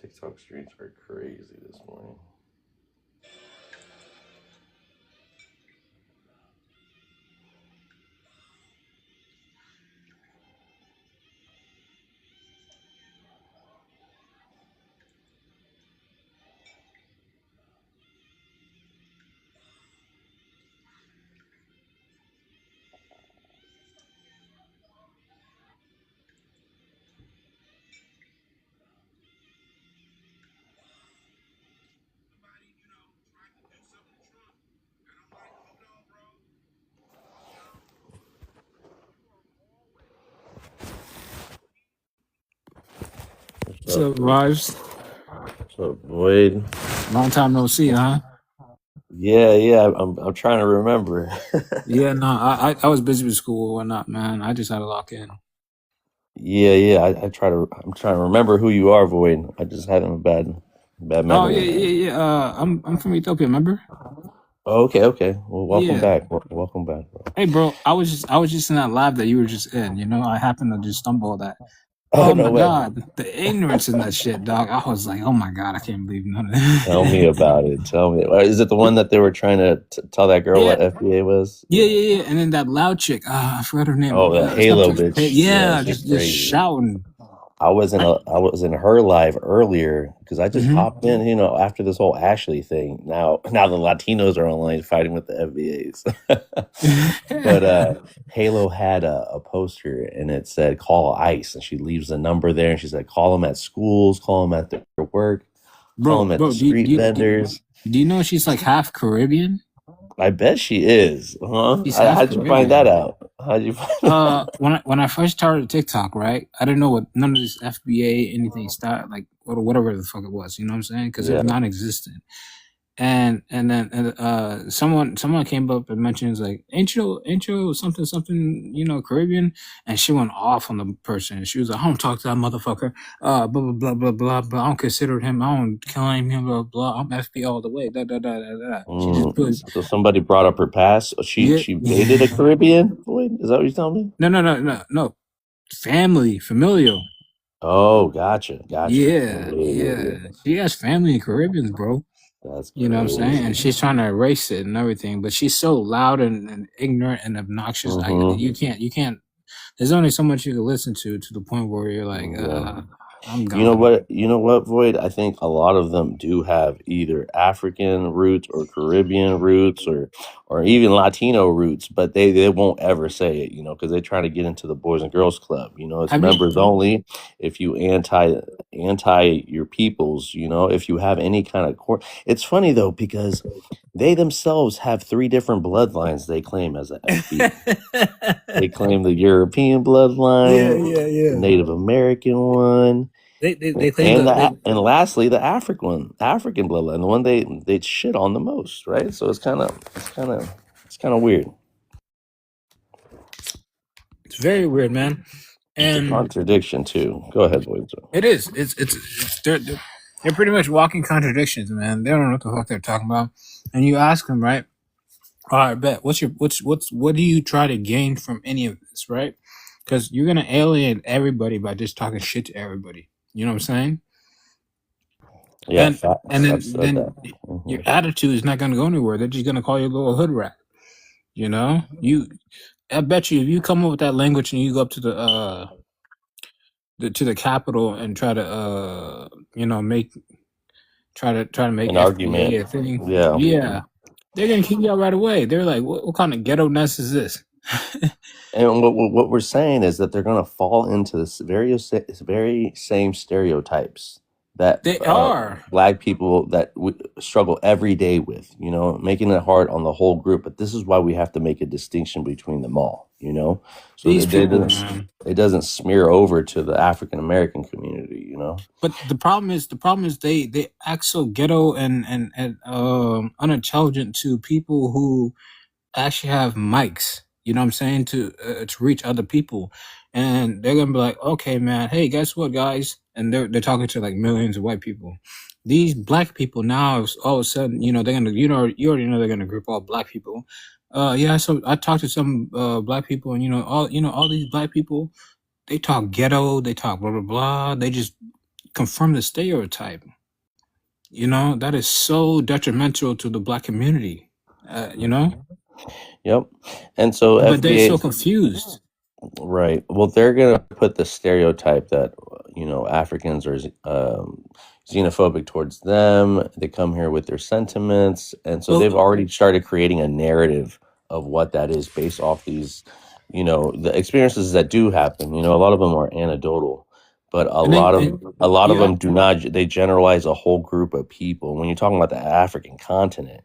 TikTok streams are crazy this morning. What's up, Vibes? What's up, Boyd? Long time no see, huh? Yeah. I'm trying to remember. Yeah, no, I was busy with school or whatnot, man. I just had to lock in. Yeah. I'm trying to remember who you are, Void. I just had a bad Oh yeah, memory. yeah, yeah. I'm from Ethiopia, remember? Oh, okay. Well, welcome Yeah. back. Welcome back, bro. Hey, bro, I was just in that live that you were just in. You know, I happened to just stumble that. Oh, Oh no my way. God, the ignorance in that shit, dog. I was like, oh my God, I can't believe none of that. Tell me about it. Tell me. Is it the one that they were trying to tell that girl Yeah, what FBA was? yeah. And then that loud chick, I forgot her name. Oh, the Halo Something. bitch. Yeah, Yeah, she's just crazy. shouting. I was in her live earlier because I just Mm-hmm. hopped in, after this whole Ashley thing. Now the Latinos are online fighting with the FBAs. But Halo had a poster and it said call ICE, and she leaves a number there, and she said call them at schools, call them at their work, call them at the Bro, street vendors. do you know she's like half Caribbean? I bet she is, huh? She's half How'd you find that Caribbean. out? How'd you find When I first started TikTok, right, I didn't know what none of this FBA anything started, like, or whatever the fuck it was. You know what I'm saying? Because it was Yeah. non-existent. And then someone came up and mentioned like intro something, you know, Caribbean, and she went off on the person. She was like, I don't talk to that motherfucker. Blah blah blah. I don't consider him. I don't claim him. Blah blah. I'm FB all the way. Da da da da da. She just put So somebody brought up her past. yeah. She dated a Caribbean boy. Is that what you're telling me? No. Family, familial. Oh, gotcha. Yeah. She has family in Caribbeans, bro. That's You know what I'm saying? And crazy. she's trying to erase it and everything, but she's so loud and ignorant and obnoxious. You can't. There's only so much you can listen to the point where you're like, Yeah. I'm You know gone. what? You know what, Void? I think a lot of them do have either African roots or Caribbean roots or even Latino roots, but they won't ever say it, because they're trying to get into the Boys and Girls Club. It's Have you? members only. If you anti your peoples, if you have any kind of it's funny though because they themselves have 3 different bloodlines they claim as a FB. They claim the European bloodline, the Yeah. Native American one, They claim and that and lastly the African bloodline, the one they shit on the most, right? So it's kind of weird. it's very weird, man. It's a And contradiction too. Go ahead, boys. it is. They're pretty much walking contradictions, man. They don't know what the fuck they're talking about. And you ask them, right? All right, bet. What do you try to gain from any of this, right? Because you're gonna alienate everybody by just talking shit to everybody. You know what I'm saying? Yeah, And facts. and I've said then that. your attitude is not gonna go anywhere. They're just gonna call you a little hood rat. You know? I bet you if you come up with that language and you go up to the Capitol and try to make An FBA argument. a thing, Yeah. yeah, they're gonna kick you out right away. They're like, what kind of ghetto ness is this? And what we're saying is that they're going to fall into this very same stereotypes that They are. Black people that struggle every day with, making it hard on the whole group. But this is why we have to make a distinction between them all, so These that people, man. it doesn't smear over to the African American community, But the problem is they act so ghetto and unintelligent to people who actually have mics. You know what I'm saying, to reach other people, and they're gonna be like, okay, man, hey, guess what, guys? And they're talking to like millions of white people. These black people now, all of a sudden, they're gonna, you already know they're gonna group all black people. Yeah, so I talked to some black people, and all these black people, they talk ghetto, they talk blah blah blah. They just confirm the stereotype. You know, that is so detrimental to the black community. You know, Yep. And so but they're FBA so confused. right. Well, they're going to put the stereotype that, Africans are xenophobic towards them. They come here with their sentiments. And so they've Well, already started creating a narrative of what that is based off these, the experiences that do happen. A lot of them are anecdotal, but a and then lot of yeah, them do not. They generalize a whole group of people. When you're talking about the African continent,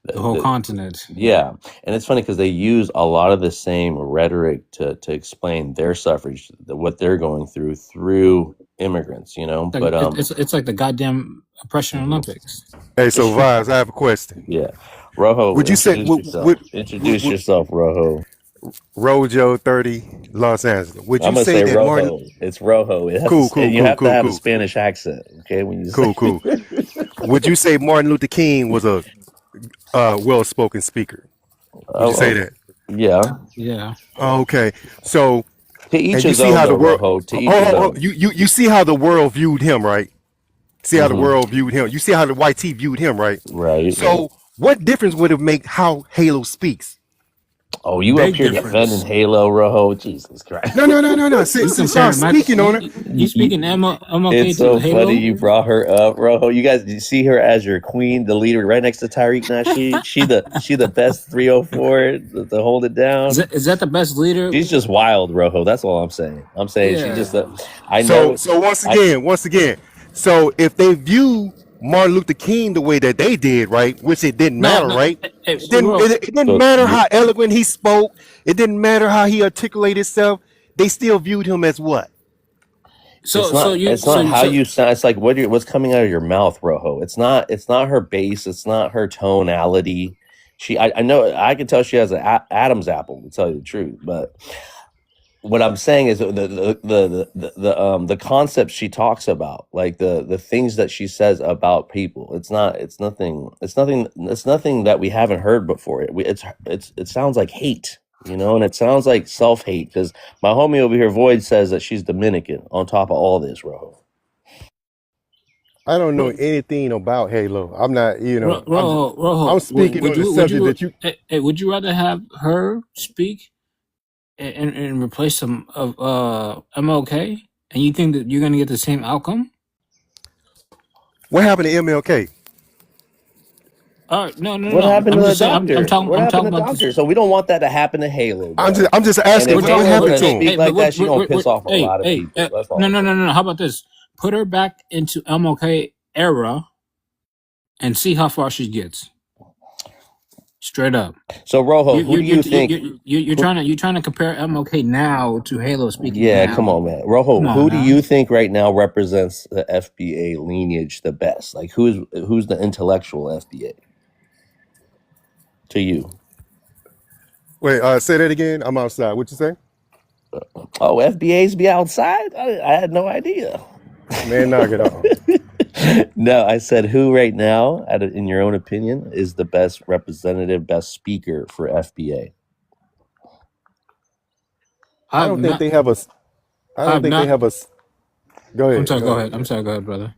the whole continent. yeah, and it's funny because they use a lot of the same rhetoric to explain their suffrage, what they're going through immigrants, Like, But it's like the goddamn oppression mhm. Olympics. Hey, so Vaz, I have a question. Yeah, Rojo, Would you say introduce yourself, Rojo. Rojo 30 Los Angeles? Would I'm you gonna say say that Martin? Rojo. It's Rojo. It has Cool, to, and cool, you cool, have to cool, have a cool, Spanish accent, okay? When you say cool, cool. Would you say Martin Luther King was a well-spoken speaker? Would you say oh, that? yeah. Yeah. Okay. So, To each and you his see own, how the though, world. Rojo. To each his Oh, own. you see how the world viewed him, right? See how the hmm world viewed him. You see how the YT viewed him, right? Right. So, what difference would it make how Halo speaks? Oh, you up Big here defending difference. Halo, Rojo? Jesus Christ. No. You Since I'm comparing Michael, speaking on it, you speaking MLK It's to so Halo? funny you brought her up, Rojo. You guys, you see her as your queen, the leader, right next to Tyreek Nasheed. She the best 304 to hold it down. Is that the best leader? She's just wild, Rojo. That's all I'm saying. I'm saying she just. I so never. once again, so if they view Martin Luther King the way that they did, right, which it didn't matter, right? It didn't So matter how eloquent he spoke. It didn't matter how he articulated himself. They still viewed him as what? It's not how you sound. It's like what's coming out of your mouth, Rojo. It's not her bass. It's not her tonality. I know I can tell she has an Adam's apple, to tell you the truth. But what I'm saying is the concepts she talks about, like the things that she says about people. It's nothing that we haven't heard before. It sounds like hate. And it sounds like self-hate, because my homie over here, Void, says that she's Dominican on top of all this, Rojo. I don't know anything about Halo. I'm not, Rojo, I'm speaking on the subject that you. Hey, would you rather have her speak and replace some of MLK, and you think that you're gonna get the same outcome? What happened to MLK? All right, no. What happened to the doctor? I'm talking about doctor? So we don't want that to happen to Halo. Bro. I'm just asking what happened to him. Speak like that, she don't piss off a lot of people. That's all. No. How about this? Put her back into MLK era and see how far she gets. Straight up. So Rojo, who do you think? You're trying to compare MLK now to Halo speaking. Yeah, now. come on, man. Rojo, who do you think right now represents the FBA lineage the best? Like who's the intellectual FBA to you? Wait, say that again. I'm outside. What you say? Oh, FBAs be outside? I had no idea. Man, knock it off. No, I said who right now, in your own opinion, is the best representative, best speaker for FBA? I don't think they have a. I don't think they have a. Go ahead. I'm sorry. Go ahead, brother.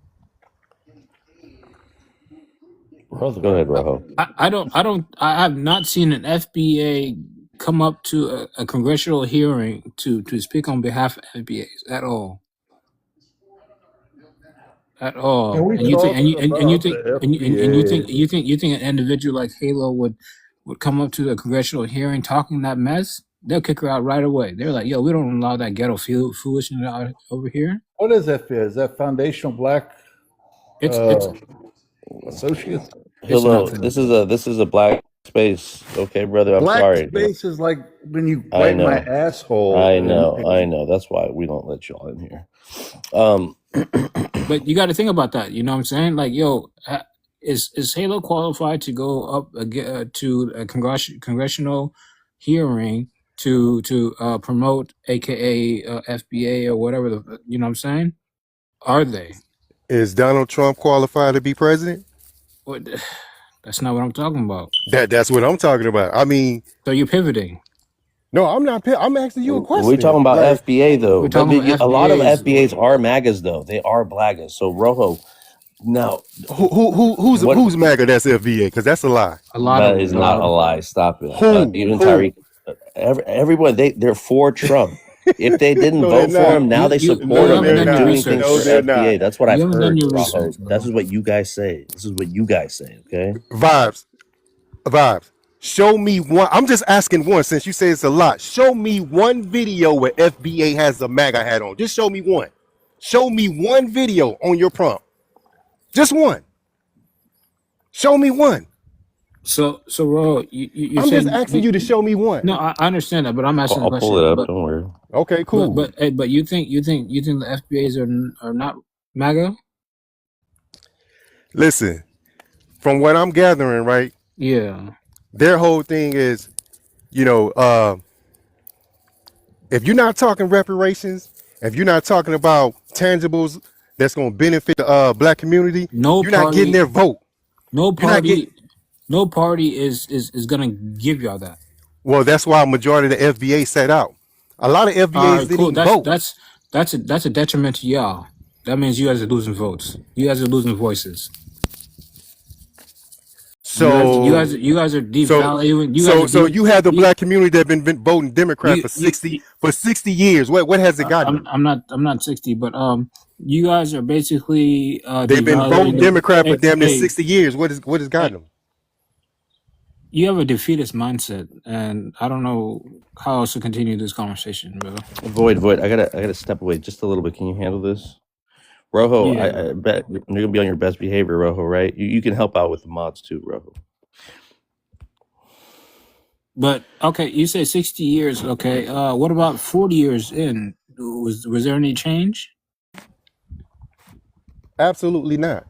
Go ahead, Rojo. I have not seen an FBA come up to a congressional hearing to speak on behalf of FBAs at all. At all. And you think an individual like Halo would come up to a congressional hearing talking that mess? They'll kick her out right away. They're like, yo, we don't allow that ghetto foolishness out over here. What is FBA? Is that Foundational Black Associates? Hello, this is a black space. Okay, brother, I'm black sorry. Black space is like when you bite my asshole. I know. That's why we don't let y'all in here. But you got to think about that. You know what I'm saying? Like, yo, is Halo qualified to go up to a congressional hearing to promote, aka FBA or whatever? You know what I'm saying? Are they? Is Donald Trump qualified to be president? That's not what I'm talking about. That's what I'm talking about. I mean, so you're pivoting. No, I'm not. I'm asking you a We're talking question. about Like, FBA though, We're but talking about a lot of FBAs. FBAs are MAGAs though. They are blagas. So Rojo, now what? who's MAGA? That's FVA, because that's a lie. A lot of That them. is A lot not a of them. lie. Stop it. Who? Even Who? Tyreek, everyone they're for Trump. If they didn't No, they're vote for not. him, now they You support No, him haven't and they're they're done your not. doing things No, for research. they're not. FBA. That's what You I've haven't done heard, your Rojo. research, This bro. is what you guys say. This is what you guys say. Okay. Vibes. Show me one. I'm just asking one, since you say it's a lot. Show me one video where FBA has a MAGA hat on. Just show me one. Show me one video on your prompt. Just one. Show me one. So, Ro, you I'm just said asking you to show me one. no. I understand that, but I'm asking a I'll pull it question. up. Don't worry. Okay, cool. But you think the FBAs are not MAGA? Listen, from what I'm gathering, right, Yeah. their whole thing is, if you're not talking reparations, if you're not talking about tangibles that's going to benefit the black community, No you're not getting party. their vote. No You're not getting. party. No party is gonna give y'all that. Well, that's why a majority of the FBA set out. A lot of All FBAs right, didn't cool. even vote. That's a detriment to y'all. That means you guys are losing votes. You guys are losing voices. So You guys are devaluing. so you have the black community that been voting Democrat for You, 60 years. What has it gotten them? I'm not 60, but you guys are basically They've been devaluing voting Democrat for damn near hey, 60 years. What has gotten them? you have a defeatist mindset, and I don't know how else to continue this conversation, bro. Void. I gotta step away just a little bit. Can you handle this, Rojo? Yeah. I bet you're gonna be on your best behavior, Rojo. Right? You can help out with the mods too, Rojo. But okay, you say 60 years. Okay, what about 40 years in? Was there any change? Absolutely not.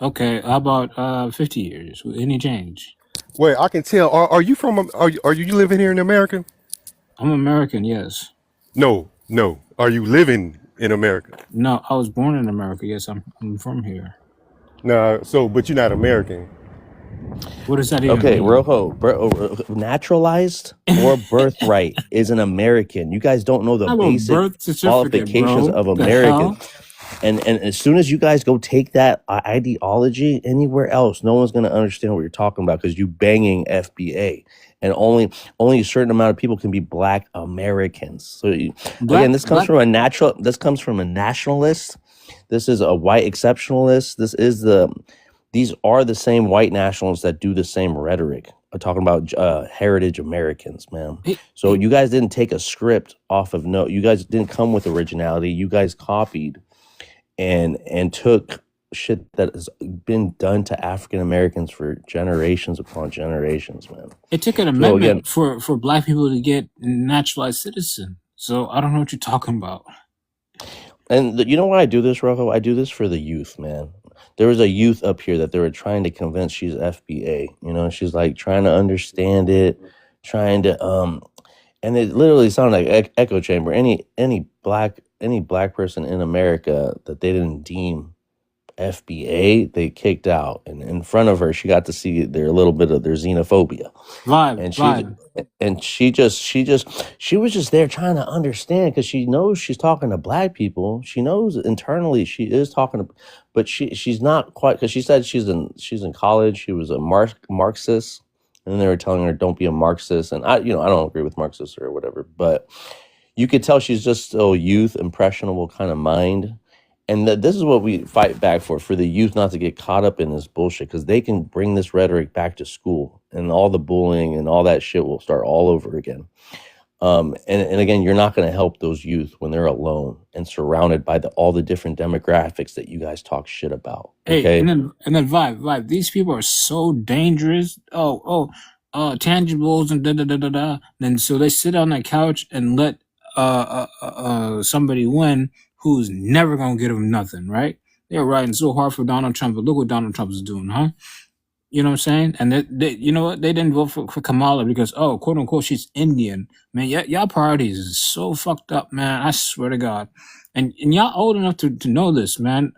Okay, how about 50 years? Any change? Wait, I can tell. Are you from? Are you living here in America? I'm American, yes. No. Are you living in America? No, I was born in America. Yes, I'm from here. No. But you're not American. What does that even Okay, mean? Rojo, naturalized or birthright is an American. You guys don't know the I have a basic birth certificate, qualifications bro. of The American. hell? And as soon as you guys go take that ideology anywhere else, no one's going to understand what you're talking about because you banging FBA, and only a certain amount of people can be Black Americans. So again, this comes from a nationalist. This is a white exceptionalist. These are the same white nationalists that do the same rhetoric. I'm talking about heritage Americans, man. So you guys didn't take a script off of you guys didn't come with originality. You guys copied and took shit that has been done to African Americans for generations upon generations, man. It took an amendment for Black people to get naturalized citizen. So I don't know what you're talking about. And you know why I do this, Rojo? I do this for the youth, man. There was a youth up here that they were trying to convince she's FBA. She's like trying to understand it, trying to and it literally sounded like echo chamber. Any black person in America that they didn't deem FBA, they kicked out, and in front of her, she got to see a little bit of their xenophobia. She was just there trying to understand because she knows she's talking to black people. She knows internally she is talking to, but she's not quite, because she said she's in college. She was a Marxist, and then they were telling her don't be a Marxist, and I don't agree with Marxists or whatever, but you could tell she's just still youth, impressionable kind of mind. And this is what we fight back for the youth not to get caught up in this bullshit, because they can bring this rhetoric back to school and all the bullying and all that shit will start all over again. And again, you're not going to help those youth when they're alone and surrounded by all the different demographics that you guys talk shit about. Okay? Hey, and then Vibe, these people are so dangerous. Tangibles and da. Then so they sit on that couch and let somebody win who's never gonna get them nothing, right? They're riding so hard for Donald Trump, but look what Donald Trump is doing, huh? You know what I'm saying? And they you know what? They didn't vote for Kamala because, quote unquote, she's Indian. Man, y'all priorities is so fucked up, man. I swear to God. And y'all old enough to know this, man.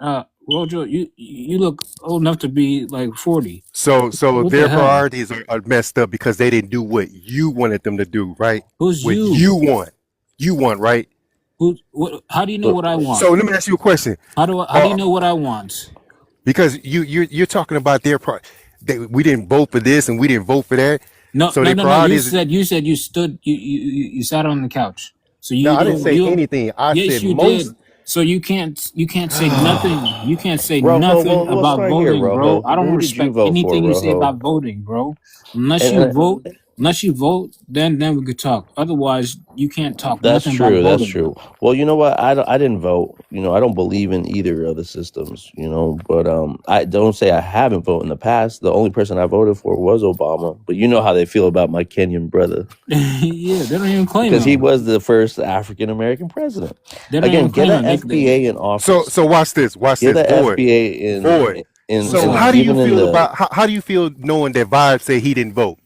Rojo, you look old enough to be like 40. So What their the hell? priorities are messed up because they didn't do what you wanted them to do, right? Who's What you? you want, right? How do you know what I want? So let me ask you a question. How do you know what I want? Because you're talking about their we didn't vote for this and we didn't vote for that. No, So no, their no, no. priorities. You said you stood. You sat on the couch. So you No, I didn't don't. say You anything. I yes, said you most. did. So you can't say nothing. You can't say Rojo, nothing well, let's about start here, voting, bro. Rojo. I don't Who did you respect vote for, anything you say Rojo? about voting, bro. Unless And, you vote, then we could talk. Otherwise, you can't talk that's nothing about true. That's voting. true. Well, you know what? I didn't vote. You know, I don't believe in either of the systems. You know, but I don't say I haven't voted in the past. The only person I voted for was Obama. But you know how they feel about my Kenyan brother. Yeah, they don't even claim because he him. was the first African American president. They don't Again, even get claim an him. FBA in office. So watch this. Watch Get this. an Void. FBA in So Listen, how do you even in feel the about how do you feel knowing that Vibe said he didn't vote?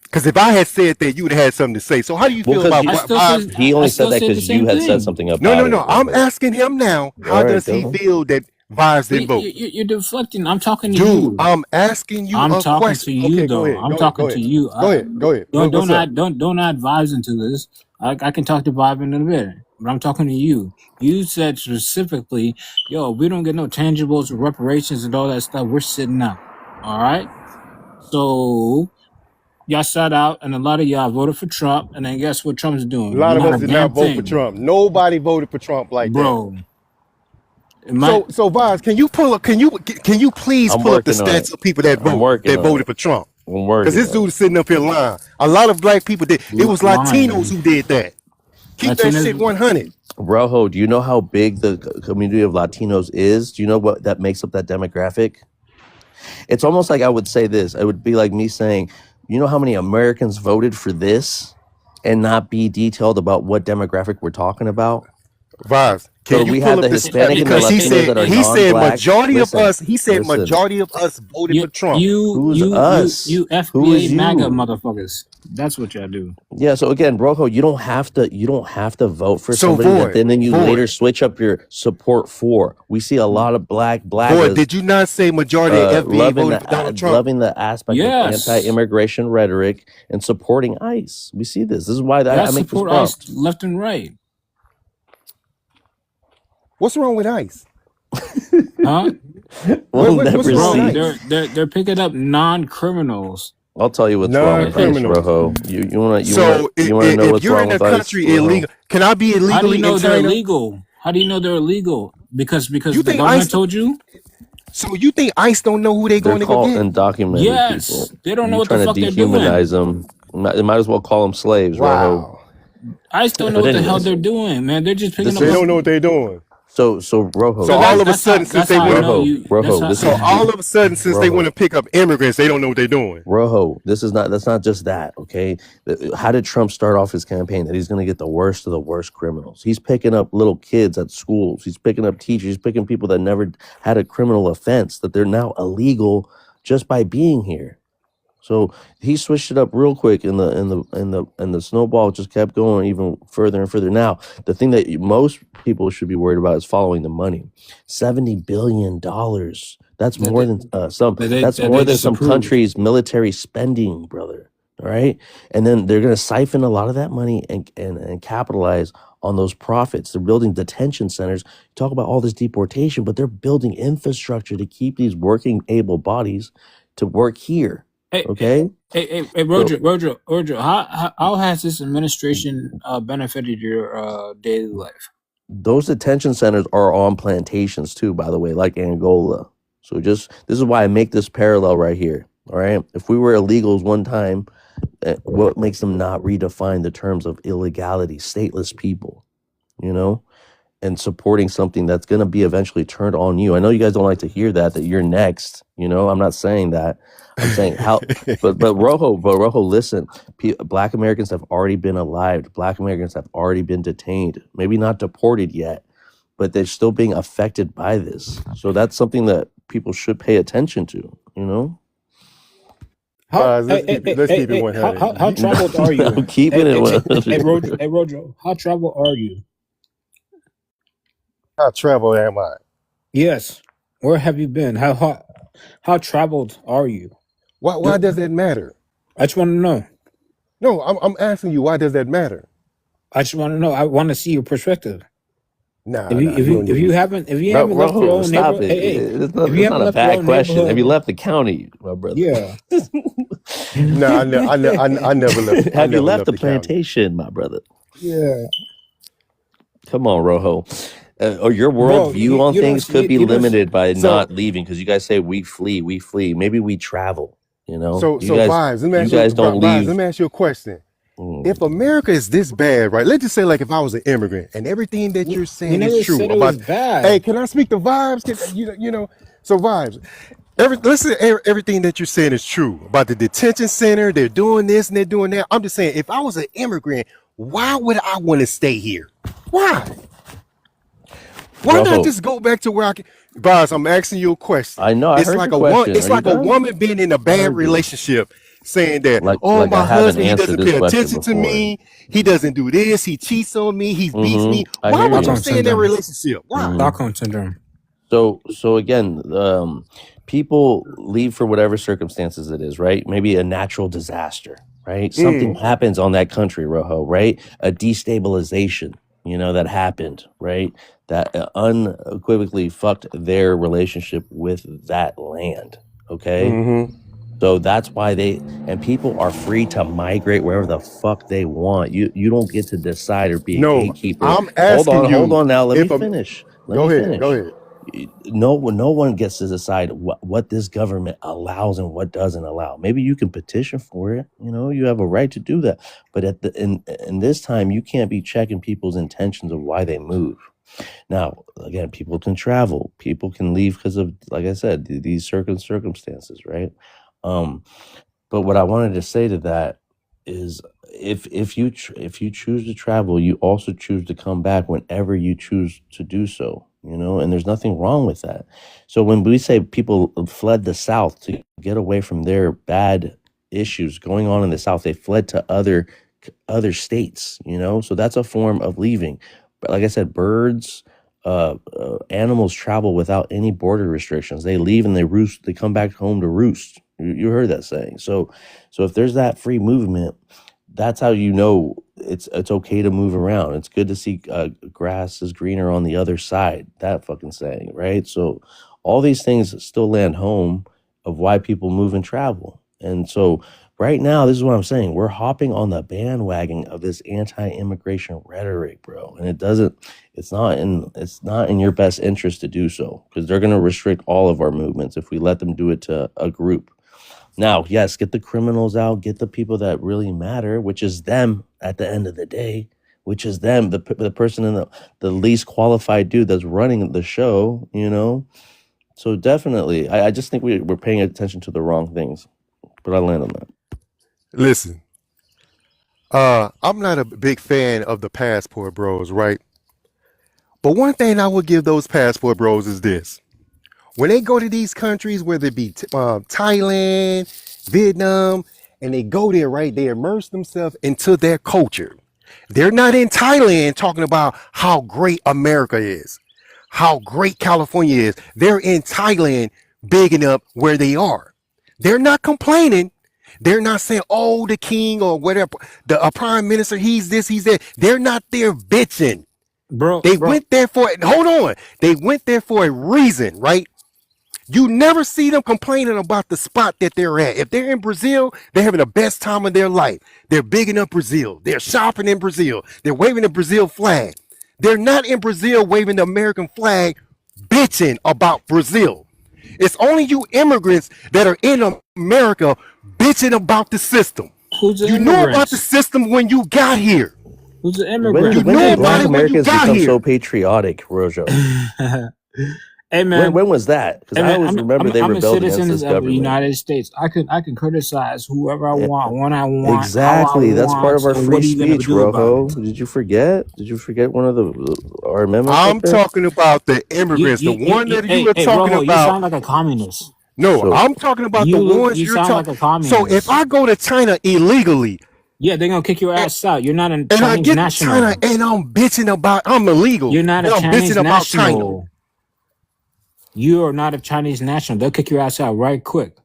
Because if I had said that, you would have had something to say. So how do you feel because about I still Vibe? said he I only said still that said the because you same had said thing. something No, about it. I'm asking him now. How All right, does he go ahead. feel that Vibes didn't vote? You're deflecting. I'm talking to Dude, you. I'm asking you I'm a talking question. to you Okay, though. I'm talking to you. Go ahead. What's up? Don't add vibes into this. I can talk to Bob in a bit, but I'm talking to you. You said specifically, yo, we don't get no tangibles or reparations and all that stuff. We're sitting out. All right. So y'all sat out, and a lot of y'all voted for Trump, and then guess what Trump's A doing? lot of Not us a did damn not vote for thing, Trump. Nobody voted for Trump like that. bro. My So Vibes, can you please I'm pull up the working on stats it. of people that I'm working on voted it. for Trump? I'm Because working this on dude it. is sitting up here lying. A lot of black people did. It was lying. Latinos who did that. Keep that shit Latinos, 100. Rojo, do you know how big the community of Latinos is? Do you know what that makes up that demographic? It's almost like I would say this. It would be like me saying, you know how many Americans voted for this and not be detailed about what demographic we're talking about? Vibes, So can you we pull have up the the stat? Hispanic and the Because Latinos that are he said non-black. majority of Listen, us. He said listen. majority of us voted for Trump. Who's us? you Who is FBA MAGA you? motherfuckers. That's what y'all do. Yeah. So again, Rojo, you don't have to vote for So somebody that Void, then you later switch up your support for. We see a lot of Void, blaggers did you not say majority of FBA voted for Donald Trump? loving the aspect Yes. of anti-immigration rhetoric and supporting ICE. We see this. This is why Y'all I make this support point. ICE left and right. What's wrong with ICE? Huh? We'll what's never wrong with see. ICE? They're picking up non-criminals. I'll tell you what's wrong with ICE, Non-criminals. Rojo. You want to So know if what's you're wrong in a with ICE, country Rojo? illegal, can I be How do you illegally know in they're China? illegal? How do you know they're illegal? Because You the think government ICE? told you? So you think ICE don't know who they They're going to go called get? undocumented Yes. people. They don't know You're what the trying fuck to they're doing. dehumanize them. They might as well call them slaves, Rojo. Wow. ICE don't know But what the hell anyways, they're doing, man. They're just picking this up. They is don't know what they're doing. so Rojo. So all of a sudden, since that's they how I want know Rojo, you. Rojo, That's this how, so all of a sudden, since they Rojo. want to pick up immigrants, they don't know what they're doing. Rojo, that's not just that, okay? How did Trump start off his campaign? That he's going to get the worst of the worst criminals. He's picking up little kids at schools. He's picking up teachers. He's picking people that never had a criminal offense, that they're now illegal just by being here. So he switched it up real quick, and the snowball just kept going even further and further. Now, the thing that most people should be worried about is following the money. $70 billion. That's more than some. That's more than some countries' military spending, brother. All right, and then they're going to siphon a lot of that money and capitalize on those profits. They're building detention centers. Talk about all this deportation, but they're building infrastructure to keep these working able bodies to work here. Okay. Hey, Roger, how has this administration benefited your daily life? Those detention centers are on plantations too, by the way, like Angola. So this is why I make this parallel right here. All right. If we were illegals one time, what makes them not redefine the terms of illegality, stateless people, and supporting something that's going to be eventually turned on you? I know you guys don't like to hear that you're next. I'm not saying that. I'm saying how, but Rojo, listen. Black Americans have already been alive. Black Americans have already been detained. Maybe not deported yet, but they're still being affected by this. So that's something that people should pay attention to. Let's keep it 100. How troubled are you? I'm keeping it. Hey, Rojo, how troubled are you? How traveled am I? Yes. Where have you been? How traveled are you? Why does that matter? I just want to know. No, I'm asking you, why does that matter? I just want to know. I want to see your perspective. Nah, If you haven't left your own stop neighborhood, it. It's not a bad question. Have you left the county, my brother? Yeah. No, I never left. Have you left the plantation, my brother? Yeah. Come on, Rojo. Or your worldview on things could be limited by not leaving, because you guys say we flee. Maybe we travel. You know. So Vibes, let me ask you a question. If America is this bad, right? Let's just say, like, if I was an immigrant and everything that you're saying is true about bad. Hey, can I speak to Vibes? So Vibes, let's say everything that you're saying is true about the detention center. They're doing this and they're doing that. I'm just saying, if I was an immigrant, why would I want to stay here? Why? Why not just go back to where I can? Vibes, I'm asking you a question. I know. It's like a woman being in a bad relationship, saying that, my husband, he doesn't pay attention to me. He doesn't do this. He cheats on me. He beats me. Why would you stay in that relationship? Why? Stockholm syndrome. So again, people leave for whatever circumstances it is, right? Maybe a natural disaster, right? Something happens on that country, Rojo, right? A destabilization, that happened, right? That unequivocally fucked their relationship with that land, okay? So that's why people are free to migrate wherever the fuck they want. You don't get to decide or be a gatekeeper. I'm asking hold on now. Let me finish. Go ahead. No one gets to decide what this government allows and what doesn't allow. Maybe you can petition for it. You have a right to do that. But in this time, you can't be checking people's intentions of why they move. Now, again, people can travel. People can leave because of, like I said, these circumstances, right? But what I wanted to say to that is, if you choose to travel, you also choose to come back whenever you choose to do so, and there's nothing wrong with that. So when we say people fled the South to get away from their bad issues going on in the South, they fled to other states, so that's a form of leaving. But like I said, birds, animals travel without any border restrictions. They leave and they roost. They come back home to roost. You heard that saying. So if there's that free movement, that's how it's okay to move around. It's good to see grass is greener on the other side. That fucking saying, right? So all these things still land home of why people move and travel. And so right now, this is what I'm saying. We're hopping on the bandwagon of this anti-immigration rhetoric, bro. And it's not in your best interest to do so, because they're going to restrict all of our movements if we let them do it to a group. Now, yes, get the criminals out, get the people that really matter, which is them at the end of the day, which is them, the person in the least qualified dude that's running the show, So definitely, I just think we're paying attention to the wrong things. But I land on that. Listen, I'm not a big fan of the passport bros, right? But one thing I would give those passport bros is this. When they go to these countries, whether it be Thailand, Vietnam, and they go there, right, they immerse themselves into their culture. They're not in Thailand talking about how great America is, how great California is. They're in Thailand bigging up where they are. They're not complaining. They're not saying, oh, the king or whatever, the prime minister, he's this, he's that. They're not there bitching. They went there for a reason, right? You never see them complaining about the spot that they're at. If they're in Brazil, they're having the best time of their life. They're bigging up Brazil. They're shopping in Brazil. They're waving the Brazil flag. They're not in Brazil waving the American flag, bitching about Brazil. It's only you immigrants that are in America bitching about the system. You know about the system when you got here. Who's the immigrant? When did Black Americans become so patriotic, Rojo? Hey man, when was that? Because I always remember they rebelled against this government. Of the United States. I can criticize whoever I want, when I want. Exactly, that's part of our free speech, Rojo. Did you forget? Did you forget one of our amendments? I'm talking about the immigrants, the one that you were talking Rojo, about. You sound like a communist. No, I'm talking about the ones you're talking about. So if I go to China illegally, yeah, they're gonna kick your ass out. You're not a Chinese national. And I get to China and I'm bitching about I'm illegal. You're not a Chinese national. You are not a Chinese national. They'll kick your ass out right quick.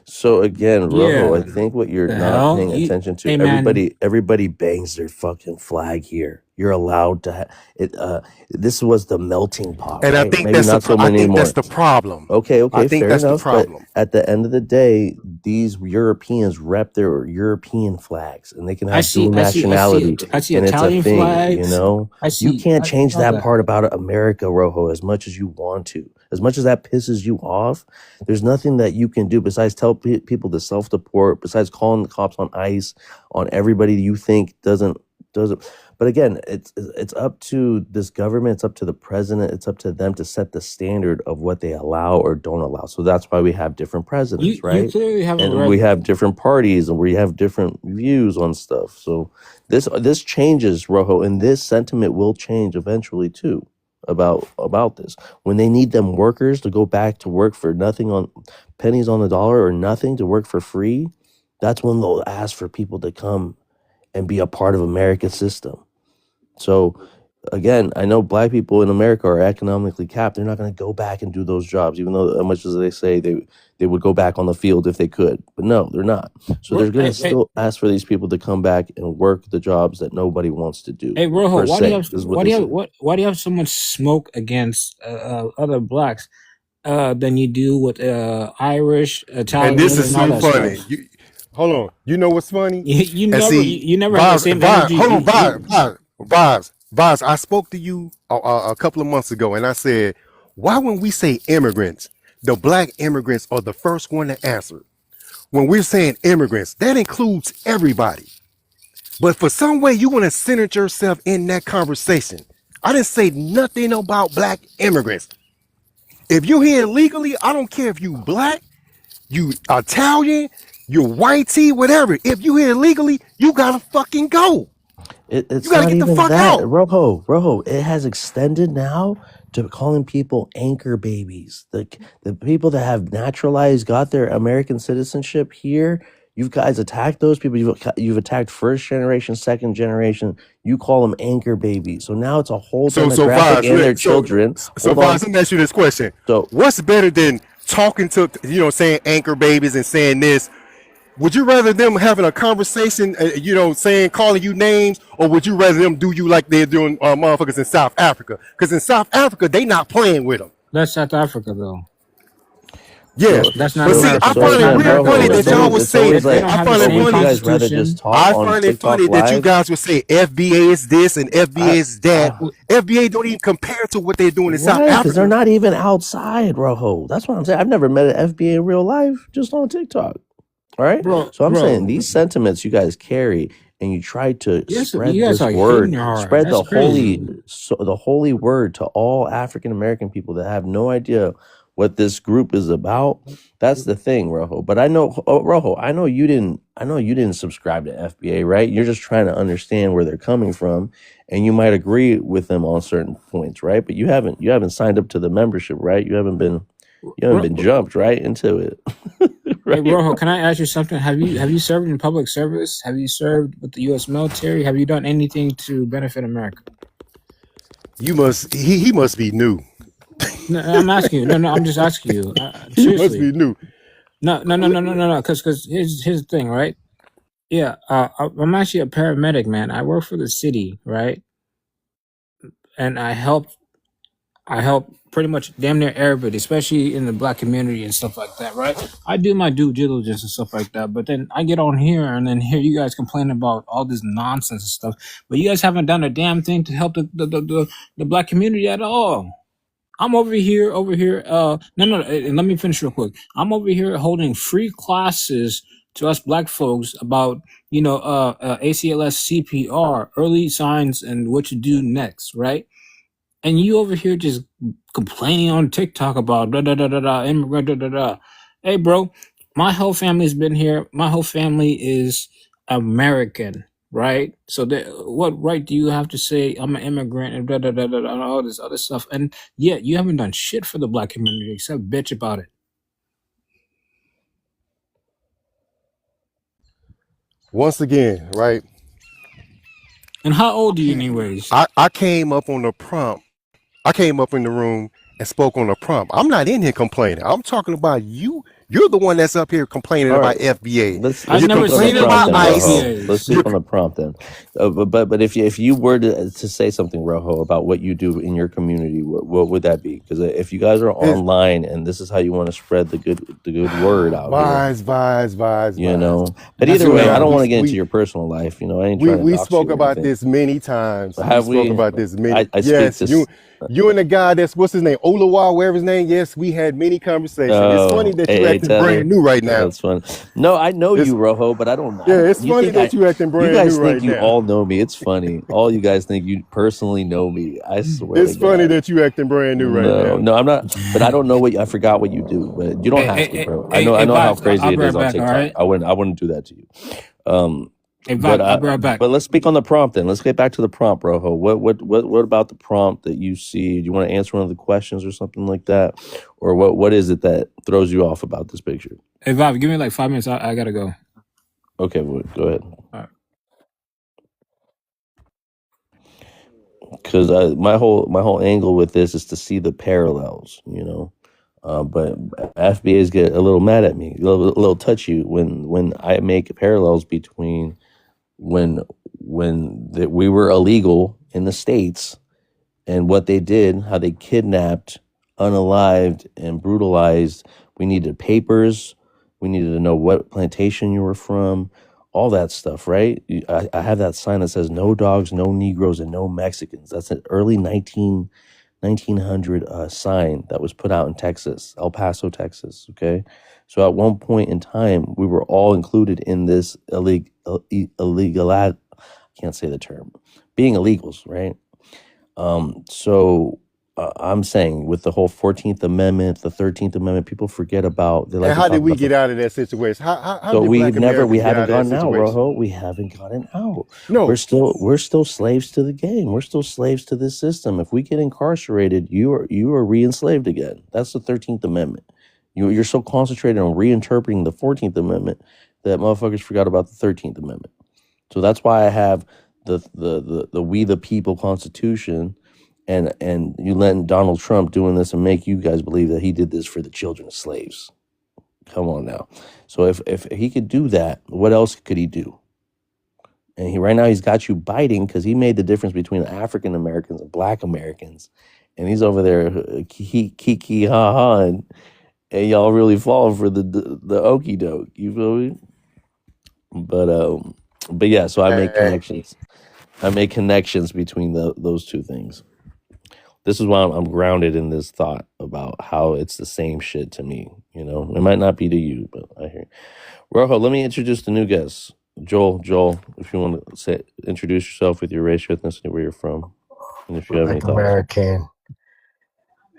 So again, Rojo, I Yeah. think what you're The not hell? paying attention to, Hey, man. everybody bangs their fucking flag here. You're allowed to it. This was the melting pot, And I right? think Maybe not so I many think that's more. the problem. Okay, I think fair that's the enough. But problem. at the end of the day, these Europeans rep their European flags, and they can have dual nationality, I see and it's a Italian thing. flags. You know, you can't change that part about America, Rojo, as much as you want to. As much as that pisses you off, there's nothing that you can do besides tell people to self-deport, besides calling the cops on ICE, on everybody you think doesn't. But again, it's up to this government, it's up to the president, it's up to them to set the standard of what they allow or don't allow. So that's why we have different presidents, right? You clearly haven't And read. we have different parties, and we have different views on stuff. So this changes, Rojo, and this sentiment will change eventually too about this. When they need them workers to go back to work for nothing, on pennies on the dollar or nothing, to work for free, that's when they'll ask for people to come and be a part of America's system. So again, I know black people in America are economically capped. They're not going to go back and do those jobs, even though as much as they say they would go back on the field if they could. But no, they're not. So they're going to still ask for these people to come back and work the jobs that nobody wants to do. Hey, Rojo, why do you have so much smoke against other blacks than you do with Irish, Italian, And this is and all so that funny. stuff? Hold on. You know what's funny? You never have the same energy. Hold on, Vibes. I spoke to you a couple of months ago, and I said, why when we say immigrants, the black immigrants are the first one to answer? When we're saying immigrants, that includes everybody. But for some way, you want to center yourself in that conversation. I didn't say nothing about black immigrants. If you're here illegally, I don't care if you black, you Italian, you white tea, whatever. If you here illegally, you gotta fucking go. It's you gotta not get even the fuck that, out. Rojo. It has extended now to calling people anchor babies. The people that have naturalized, got their American citizenship here. You guys attacked those people. You've attacked first generation, second generation. You call them anchor babies. So now it's a whole demographic and their children. So Vaz, let me ask you this question. So what's better than talking to, saying anchor babies and saying this? Would you rather them having a conversation, calling you names, or would you rather them do you like they're doing motherfuckers in South Africa? Because in South Africa, they not playing with them. That's South Africa, though. Yeah, that's not. But see, I find it real funny that y'all would say. I find it funny that you guys would say FBA is this and FBA is that. FBA don't even compare to what they're doing in South Africa. Because they're not even outside, Rojo. That's what I'm saying. I've never met an FBA in real life, just on TikTok. All right, so I'm saying these sentiments you guys carry, and you try to spread this word, spread the holy word to all African American people that have no idea what this group is about. That's the thing, Rojo. But I know, Rojo, I know you didn't subscribe to FBA, right? You're just trying to understand where they're coming from, and you might agree with them on certain points, right? But you haven't signed up to the membership, right? You haven't been jumped right into it. Right? Hey, Rojo, can I ask you something? Have you served in public service? Have you served with the U.S. military? Have you done anything to benefit America? He must be new. No, I'm asking you. No, I'm just asking you. Seriously. He must be new. No. Because here's the thing, right? Yeah, I'm actually a paramedic, man. I work for the city, right? And I help pretty much damn near everybody, especially in the black community and stuff like that, right? I do my due diligence and stuff like that, but then I get on here and then hear you guys complain about all this nonsense and stuff, but you guys haven't done a damn thing to help the black community at all. I'm over here. No, let me finish real quick. I'm over here holding free classes to us black folks about, ACLS CPR, early signs and what to do next, right? And you over here just complaining on TikTok about immigrant. Hey, bro, my whole family's been here. My whole family is American, right? So what right do you have to say I'm an immigrant and all this other stuff? And yet you haven't done shit for the black community except bitch about it. Once again, right? And how old are you anyways? I came up on the prompt. I came up in the room and spoke on the prompt. I'm not in here complaining. I'm talking about you. You're the one that's up here complaining All about right, FBA. let's I've You're speak never on the seen complaining any prompt about then, ICE. Rojo. Let's FBAs. speak You're on the prompt then. But if you were to say something, Rojo, about what you do in your community, what would that be? Because if you guys are this online and this is how you want to spread the good word out here, you know. But That's either way, I crazy. don't want to get into your personal life. You know, I ain't trying to We dox spoke you or about anything. this many times. We Have spoke we? about this many. I speak Yes, to. you and the guy that's what's his name, Olawa, whatever his name. Yes, we had many conversations. It's funny Oh, that you hey, acting Tether. brand new right now. That's fun. No, I know It's you, Rojo, but I don't. it's You funny think that you acting You brand guys new think right you now. all know me? It's funny. All you guys think you personally know me. I swear It's to funny God. that you acting brand new right No, now. no, I'm not. But I don't know what I forgot what you do. But you don't have to, bro. I know how Vibes, crazy I'll it be right is on back, all TikTok. right? I wouldn't do that to you. Hey, But Vibes, I'll be right back. but let's speak on the prompt then. Let's get back to the prompt, Rojo. What about the prompt that you see? Do you want to answer one of the questions or something like that, or what is it that throws you off about this picture? Hey, Vibes, give me like 5 minutes. I gotta go. Okay, well, go ahead. All right. Because my whole angle with this is to see the parallels, you know. But FBAs get a little mad at me, a little touchy when I make parallels between when we were illegal in the States and what they did, how they kidnapped, unalived, and brutalized. We needed papers. We needed to know what plantation you were from, all that stuff, right? I have that sign that says no dogs, no Negroes, and no Mexicans. That's an early 1900 sign that was put out in Texas, El Paso, Texas, okay? So at one point in time, we were all included in this illegal, I can't say the term, being illegals, right? So I'm saying with the whole 14th Amendment, the 13th Amendment, people forget about. They like And to how talk did we about the. get out of that situation? How So did Black Americans we get haven't out of that gotten out, situation? Rojo. We haven't gotten out. No, We're still slaves to the game. We're still slaves to this system. If we get incarcerated, you are re-enslaved again. That's the 13th Amendment. You're so concentrated on reinterpreting the 14th Amendment that motherfuckers forgot about the 13th Amendment. So that's why I have the We the People Constitution, and you letting Donald Trump doing this and make you guys believe that he did this for the children of slaves. Come on now. So if he could do that, what else could he do? And right now he's got you biting because he made the difference between African Americans and Black Americans, and he's over there kiki ha ha, and y'all really fall for the okey doke. You feel me? But yeah. So I make connections. I make connections between those two things. This is why I'm grounded in this thought about how it's the same shit to me. You know, it might not be to you, but I hear. Rojo, let me introduce the new guest, Joel. Joel, if you want to introduce yourself with your race, your ethnicity, where you're from, and if you have any thoughts. American,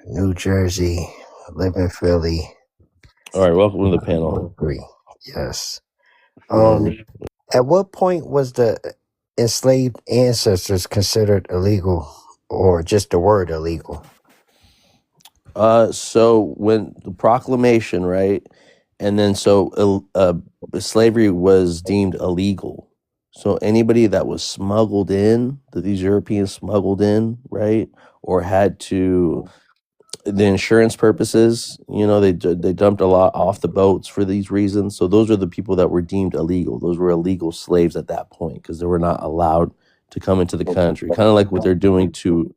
New Jersey, live in Philly. All right, welcome to the panel. Yes. At what point was the enslaved ancestors considered illegal, or just the word illegal? So when the proclamation, right, and then slavery was deemed illegal. So anybody that was smuggled in, that these Europeans smuggled in, right, or had to, the insurance purposes, you know, they dumped a lot off the boats for these reasons. So those are the people that were deemed illegal. Those were illegal slaves at that point because they were not allowed to come into the country. Kind of like what they're doing to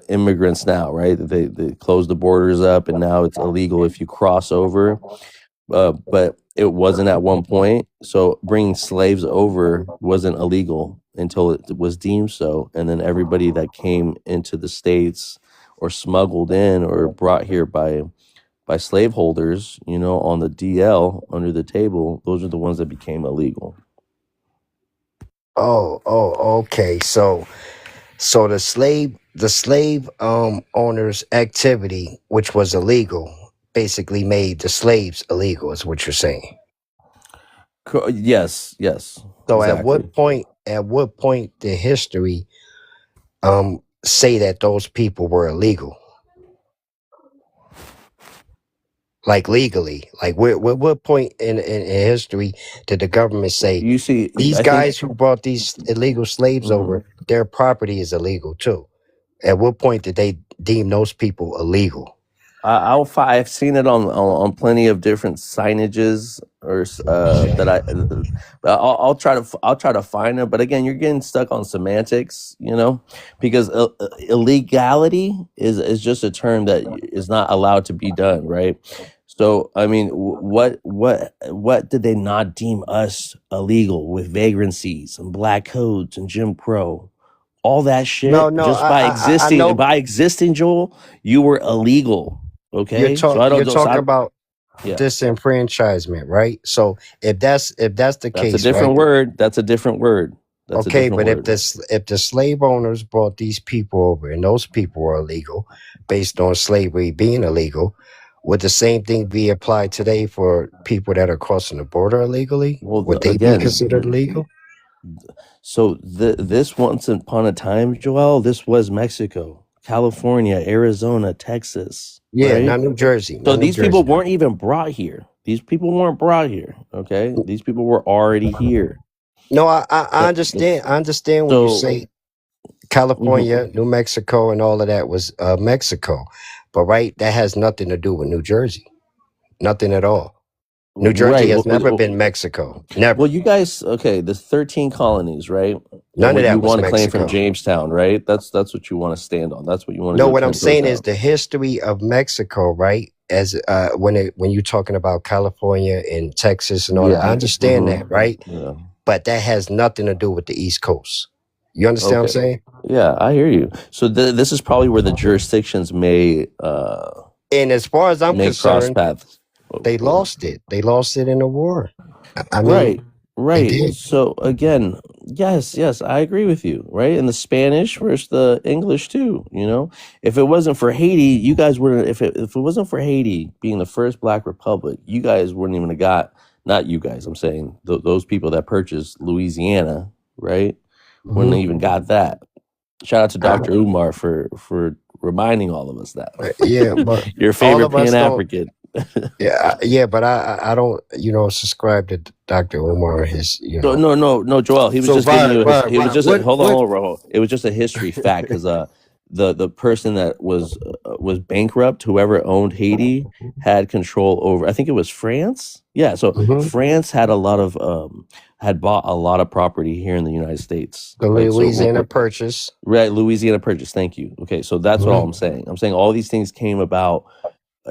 immigrants now, right? They closed the borders up, and now it's illegal if you cross over. But it wasn't at one point. So bringing slaves over wasn't illegal until it was deemed so. And then everybody that came into the States or smuggled in or brought here by slaveholders, you know, on the DL under the table, those are the ones that became illegal. Oh, okay. So the slave owners' activity, which was illegal, basically made the slaves illegal, is what you're saying. Yes. So exactly. At what point did history say that those people were illegal? Like legally, like what point in history did the government say, you see, these guys who brought these illegal slaves over, their property is illegal too? At what point did they deem those people illegal? I've seen it on plenty of different signages that I'll try to find it. But again, you're getting stuck on semantics, because illegality is just a term that is not allowed to be done, right? So I mean, what did they not deem us illegal with vagrancies and black codes and Jim Crow? All that shit, No, just by existing, Joel, you were illegal. Okay, you're talking about disenfranchisement, right? So if that's the case, that's a different word. That's a different word. Okay, but if the slave owners brought these people over and those people were illegal based on slavery being illegal, would the same thing be applied today for people that are crossing the border illegally? Would they be considered illegal? So this once upon a time, Joel, this was Mexico, California, Arizona, Texas. Yeah, right? not New Jersey. So these people weren't even brought here. These people weren't brought here. Okay, these people were already here. No, I understand. I understand when you say California, New Mexico, and all of that was Mexico, but right, that has nothing to do with New Jersey. Nothing at all. New Jersey has never been Mexico. Never. Well, you guys, the 13 colonies, right? None of that you was want to claim Mexico. from Jamestown, right? That's what you want to stand on. That's what you want to. No, what I'm saying is the history of Mexico, right? As when you're talking about California and Texas and all that, I understand that, right? Yeah. But that has nothing to do with the East Coast. You understand what I'm saying? Yeah, I hear you. So this is probably where the jurisdictions may. And as far as I'm concerned, cross paths. They lost it. They lost it in the war. I mean, right. So again, yes, I agree with you. Right, and the Spanish versus the English too. If it wasn't for Haiti, you guys wouldn't. If it wasn't for Haiti being the first Black republic, you guys wouldn't even have got. Not you guys. I'm saying those people that purchased Louisiana, right? Wouldn't have even got that. Shout out to Dr. Umar for reminding all of us that. Yeah, but your favorite Pan-African. Yeah, but I don't, subscribe to Dr. Umar and his, No, Joel. He was just giving you. He was just hold on. It was just a history fact because the person that was bankrupt, whoever owned Haiti, had control over. I think it was France. Yeah, so France had had bought a lot of property here in the United States. The Louisiana Purchase. Right, Louisiana Purchase. Thank you. Okay, so that's what I'm saying. I'm saying all these things came about.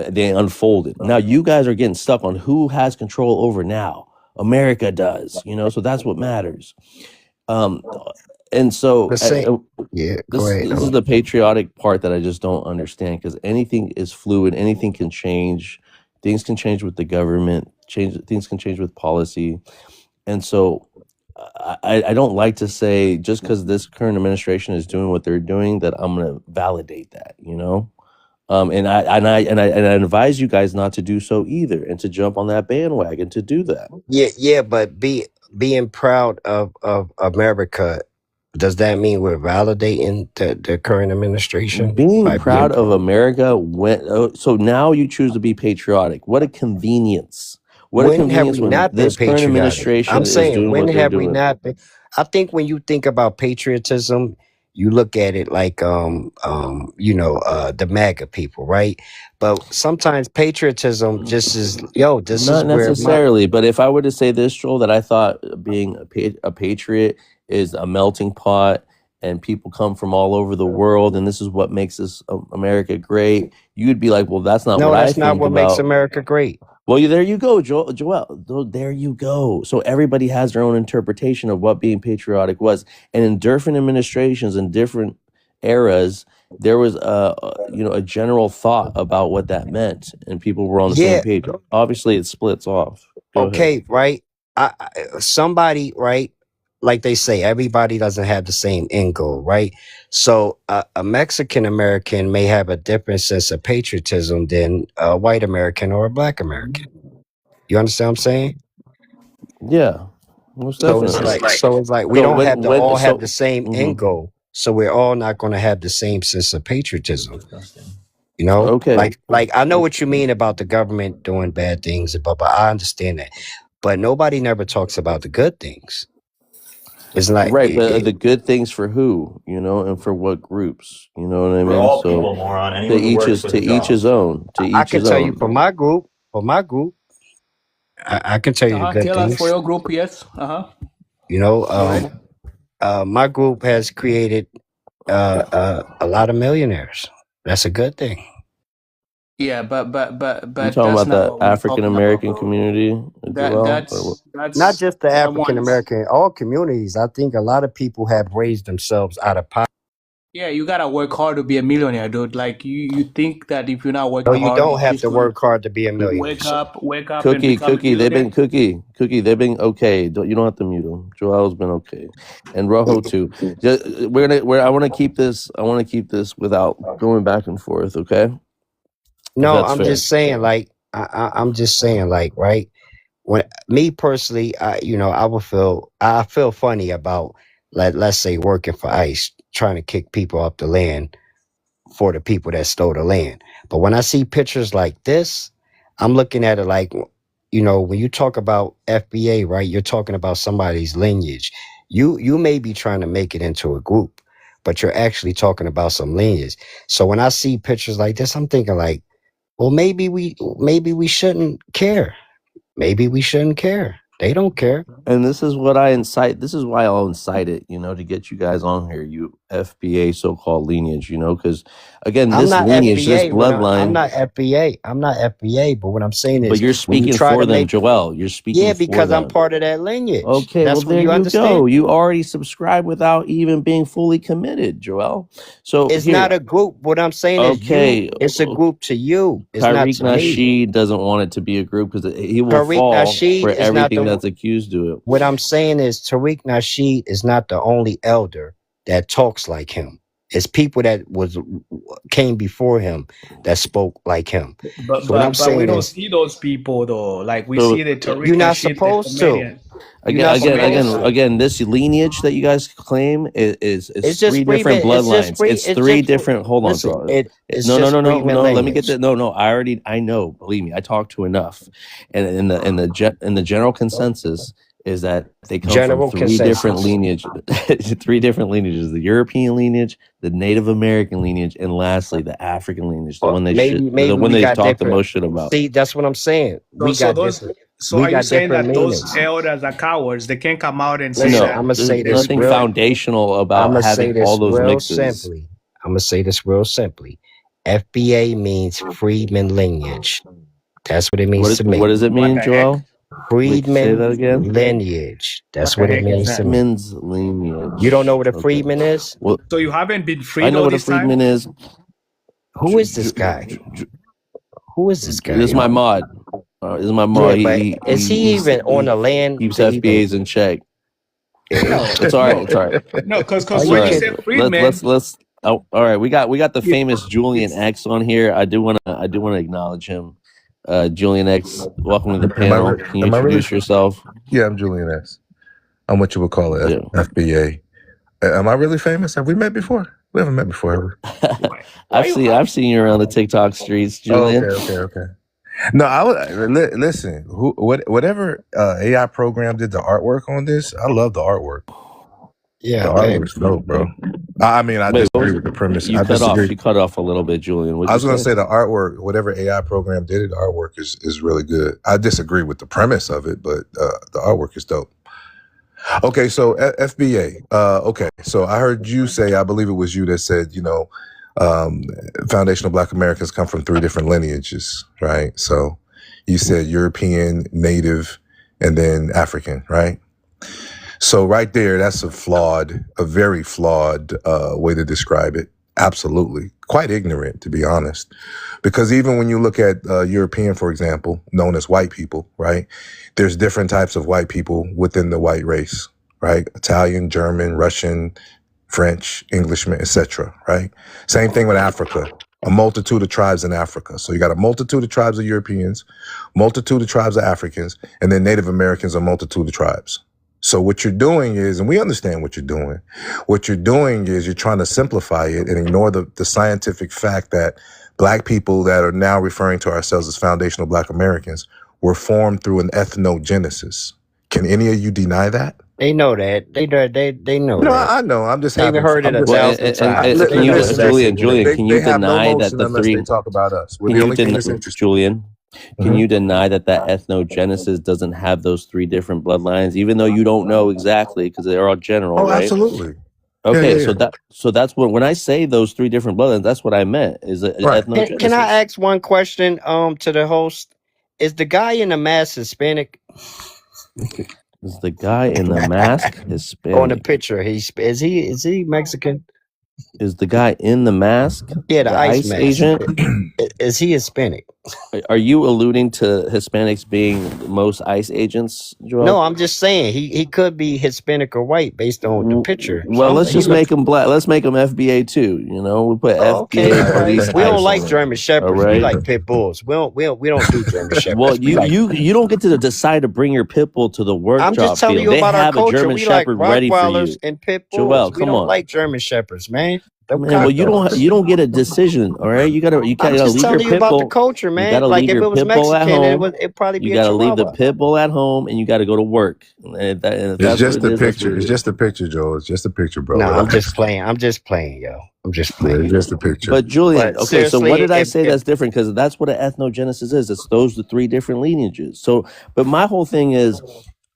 They unfolded. Now you guys are getting stuck on who has control over now. America does, so that's what matters. And so this is the patriotic part that I just don't understand, because anything is fluid, anything can change. Things can change with the government, things can change with policy. And so I don't like to say just because this current administration is doing what they're doing that I'm going to validate that, and I advise you guys not to do so either, and to jump on that bandwagon to do that. Yeah, but being proud of America, does that mean we're validating the current administration? Being proud of America, so now you choose to be patriotic. What a convenience! What a convenience when this current administration is doing what they're doing. We not been? I think when you think about patriotism, you look at it like the MAGA people, right? But sometimes patriotism just is this not is where necessarily. But if I were to say this, Joel, that I thought being a patriot is a melting pot, and people come from all over the world, and this is what makes this America great, you'd be like, well, that's not what I think. No, that's not what makes America great. Well, there you go, Joel. There you go. So everybody has their own interpretation of what being patriotic was, and in different administrations and different eras, there was a general thought about what that meant, and people were on the same page. Obviously, it splits off. Go ahead. Right? Somebody, right? Like they say, everybody doesn't have the same end goal, right? So a Mexican American may have a different sense of patriotism than a white American or a Black American. You understand what I'm saying? Yeah, most definitely. So it's like we don't have to all have the same end goal. So we're all not going to have the same sense of patriotism. Okay. Like I know what you mean about the government doing bad things, but I understand that. But nobody never talks about the good things. It's like Right, but the good things for who, you know, and for what groups, you know what I For mean? all So people, moron. to Anyone who each works is with to a each job. his own. To I each can his tell you own. for my group, I can tell you the good Tell us things. for your group, yes. You know, Right. my group has created a lot of millionaires. That's a good thing. Yeah, but You talking that's about not the what we're African talking about, American bro. community, Joel? Or Not That's just the African someone's. American, all communities. I think a lot of people have raised themselves out of poverty. Yeah, you gotta work hard to be a millionaire, dude. Like you think that if you're not No, working you hard, don't you're have just to gonna work hard to be a millionaire. wake up and Cookie, become a Cookie, they've millionaire. been Cookie, they've been okay. You don't have to mute them. Joel's been okay, and Rojo too. I want to keep this. I want to keep this without going back and forth. Okay, if No, that's I'm fair. just saying, like, I'm just saying, like, right? When me personally, I feel funny about, let's say, working for ICE, trying to kick people off the land for the people that stole the land. But when I see pictures like this, I'm looking at it like, when you talk about FBA, right, you're talking about somebody's lineage. You may be trying to make it into a group, but you're actually talking about some lineage. So when I see pictures like this, I'm thinking like, well, maybe we shouldn't care. Maybe we shouldn't care. They don't care. And this is what I incite. This is why I'll incite it, to get you guys on here, you FBA so-called lineage, because again, I'm this not lineage, this FBA. bloodline. I'm not FBA. I'm not FBA. But what I'm saying is, But you're when you speaking try for to them, make, Joel. You're speaking yeah, for because I'm them. part of that lineage. Okay, That's well, what there you you understand. go. You already subscribed without even being fully committed, Joel. So It's here, not a group. What I'm saying is, okay, it's a group to you. It's not Tariq to me. Nasheed doesn't want it to be a group because he will Tariq fall Nasheed for is not everything the. that's accused to it. What I'm saying is, Tariq Nasheed is not the only elder that talks like him. It's people that came before him that spoke like him. But So what I'm we saying don't is, see those people though. Like we So see the Tariq you're not Nasheed, the supposed to. comedian. You're again, not again, supposed again, to. again, this lineage that you guys claim is It's just three different bloodlines. It's three different. Hold on, listen, Joel. it's No, just no. Freeman Let me get lineage. that. No. I know. Believe me, I talked to enough. And in the general consensus is that they come General from three different consensus. lineages. Three different lineages: the European lineage, the Native American lineage, and lastly, the African lineage. The Well, one they maybe the one we they got talk the different. most shit about. See, that's what I'm saying. We So got those. different. So We are you got saying different that those meanings. elders are cowards? They can't come out and say Listen, No, that. I'm gonna there's say this nothing real. foundational I'm about gonna say having all this those real mixes. simply. I'm gonna say this real simply. FBA means Freedman lineage. That's what it means to me. What does it mean, Joel? Wait, say that Freedman again. lineage. That's What what the it heck is means that? to me. Freedman's lineage. You don't know what a Okay. freedman is? Well, So you haven't been I freed know all what a this time? freedman is. Who is this guy? Who is this guy? This is my mod. This is my mod. Yeah, but is he even on the land? Keeps to even- FBA's in check. No, It's all right. It's all right. no, because Are you when you kidding? said freedman, Let's. Oh, all right. We got the famous Julian X on here. I do want to acknowledge him. Julian X, welcome to the panel. Can you introduce yourself? Yeah, I'm Julian X. I'm what you would call a FBA. Am I really famous? Have we met before? We haven't met before, have we? I've seen you around the TikTok streets, Julian. Okay. No, listen. Whatever AI program did the artwork on this, I love the artwork. Yeah, the artwork's dope, bro. I mean, I disagree with the premise. You cut off a little bit, Julian. I was going to say the artwork, whatever AI program did it, the artwork is really good. I disagree with the premise of it, but the artwork is dope. Okay, so FBA. Okay, so I heard you say, I believe it was you that said, foundational Black Americans come from three different lineages, right? So you said European, Native, and then African, right? So right there, that's a very flawed way to describe it. Absolutely. Quite ignorant, to be honest. Because even when you look at European, for example, known as white people, right? There's different types of white people within the white race, right? Italian, German, Russian, French, Englishman, etc., right? Same thing with Africa. A multitude of tribes in Africa. So you got a multitude of tribes of Europeans, multitude of tribes of Africans, and then Native Americans, a multitude of tribes. So what you're doing is, and we understand what you're doing is you're trying to simplify it and ignore the scientific fact that Black people that are now referring to ourselves as foundational Black Americans were formed through an ethnogenesis. Can any of you deny that? They know that. They know No, that. I know. I'm just They've having. heard it I'm a just. Well, thousand times. can you, Listen, Julian, can you they have no deny that motion the unless they three? talk about us. We're Can the you only thing that's interesting. Julian? Can you deny that ethnogenesis doesn't have those three different bloodlines, even though you don't know exactly because they're all general, Oh, right? absolutely. Okay, Yeah. so that's when I say those three different bloodlines, that's what I meant is ethnogenesis. Can I ask one question to the host? Is the guy in the mask Hispanic? Is the guy in the mask Hispanic? On the picture, is he Mexican? Is the guy in the mask? Yeah, the ice mask. agent. Is he Hispanic? Are you alluding to Hispanics being most ICE agents, Joel? No, I'm just saying he could be Hispanic or white based on the picture. Well, let's just make him black. Let's make him FBA too. You know, we put FBA police. We don't like German Shepherds. Right? We like pit bulls. We don't do German Shepherds. Well, you don't get to decide to bring your pit bull to the workshop. I'm just telling you they about our have culture. a German we Shepherd like ready for you. Rottweilers and pit bulls. Joel, we don't like German Shepherds, man. Man, well, you don't get a decision, all right? You gotta I'm leave just your telling you pit about bull. the culture, man. You gotta like leave if your it was pit bull at Mexican, home. it'd probably be You gotta a leave the Chihuahua. pit bull at home, and you gotta go to work. It's just the picture. It's just a picture, Joel. It's just a picture, bro. No, I'm just playing. I'm just playing, yo. I'm just playing. It's just a picture. But Julian, But okay, so what did I say if- that's different? Because that's what an ethnogenesis is. It's those the three different lineages. So, but my whole thing is,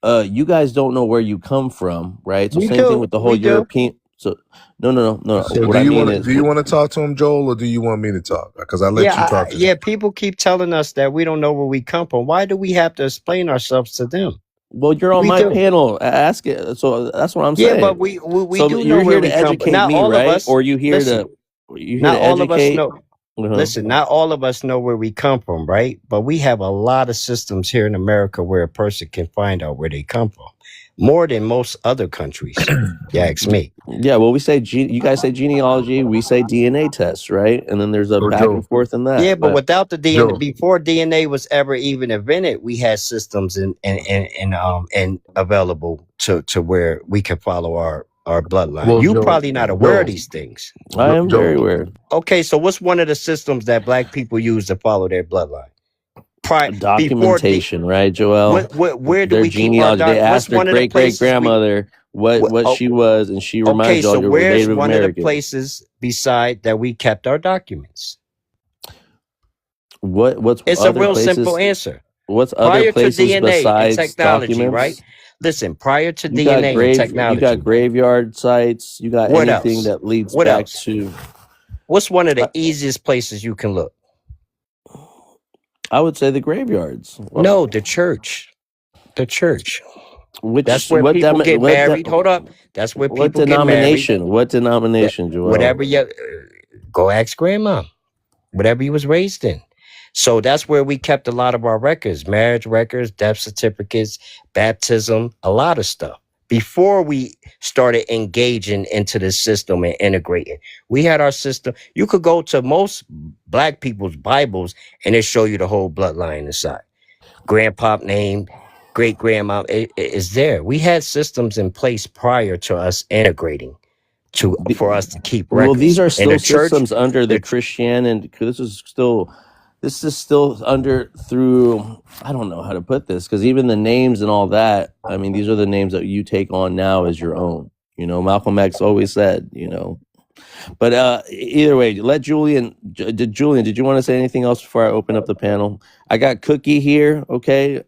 you guys don't know where you come from, right? So We same do. thing with the whole We do. European. So no. So What do I you mean want is, do you want to talk to him, Joel, or do you want me to talk? Because I let you talk to him. Yeah, people keep telling us that we don't know where we come from. Why do we have to explain ourselves to them? well, you're on we my do. panel. Ask it. So that's what I'm saying. Yeah, but we so do know you're where here we to come from. educate Not me, all right? of us. Or you here Listen, to not all of us educate? know. Listen, not all of us know where we come from, right? But we have a lot of systems here in America where a person can find out where they come from, more than most other countries. You ask me. Yeah, well, we say you guys say genealogy, we say DNA tests, right? And then there's a back and forth in that. Yeah, but without the DNA, before DNA was ever even invented, we had systems and available to where we can follow our bloodline. Well, You're Joel, probably not aware of Joel, these things. I am very aware. Okay, so what's one of the systems that Black people use to follow their bloodline? Documentation, right, Joel? Where do their we keep genealogy? our They asked their great great grandmother what she was, and she reminded Okay, all so your where's Native one of the Americans. places beside that we kept our documents? What's It's a other real places, simple answer. What's Prior other to places DNA and besides technology, documents? right? Listen, prior to You got DNA and technology, you got graveyard sites. You got What anything else? that leads What back else? to. What's one of the easiest places you can look? I would say the graveyards. No, the church. The church. Which That's where people get married. Hold up. That's where What people get married. denomination? What denomination, Joel? Whatever you go ask grandma. Whatever you was raised in. So that's where we kept a lot of our records, marriage records, death certificates, baptism, a lot of stuff. Before we started engaging into the system and integrating, we had our system. You could go to most Black people's Bibles and it show you the whole bloodline inside. Grandpa name, great grandma is there. We had systems in place prior to us integrating for us to keep records. Well, these are still And the church, systems under the Christianity. This is still under through. I don't know how to put this because even the names and all that. I mean, these are the names that you take on now as your own. You know, Malcolm X always said, you know. But either way, let Julian. Julian, did you want to say anything else before I open up the panel? I got Cookie here. Okay,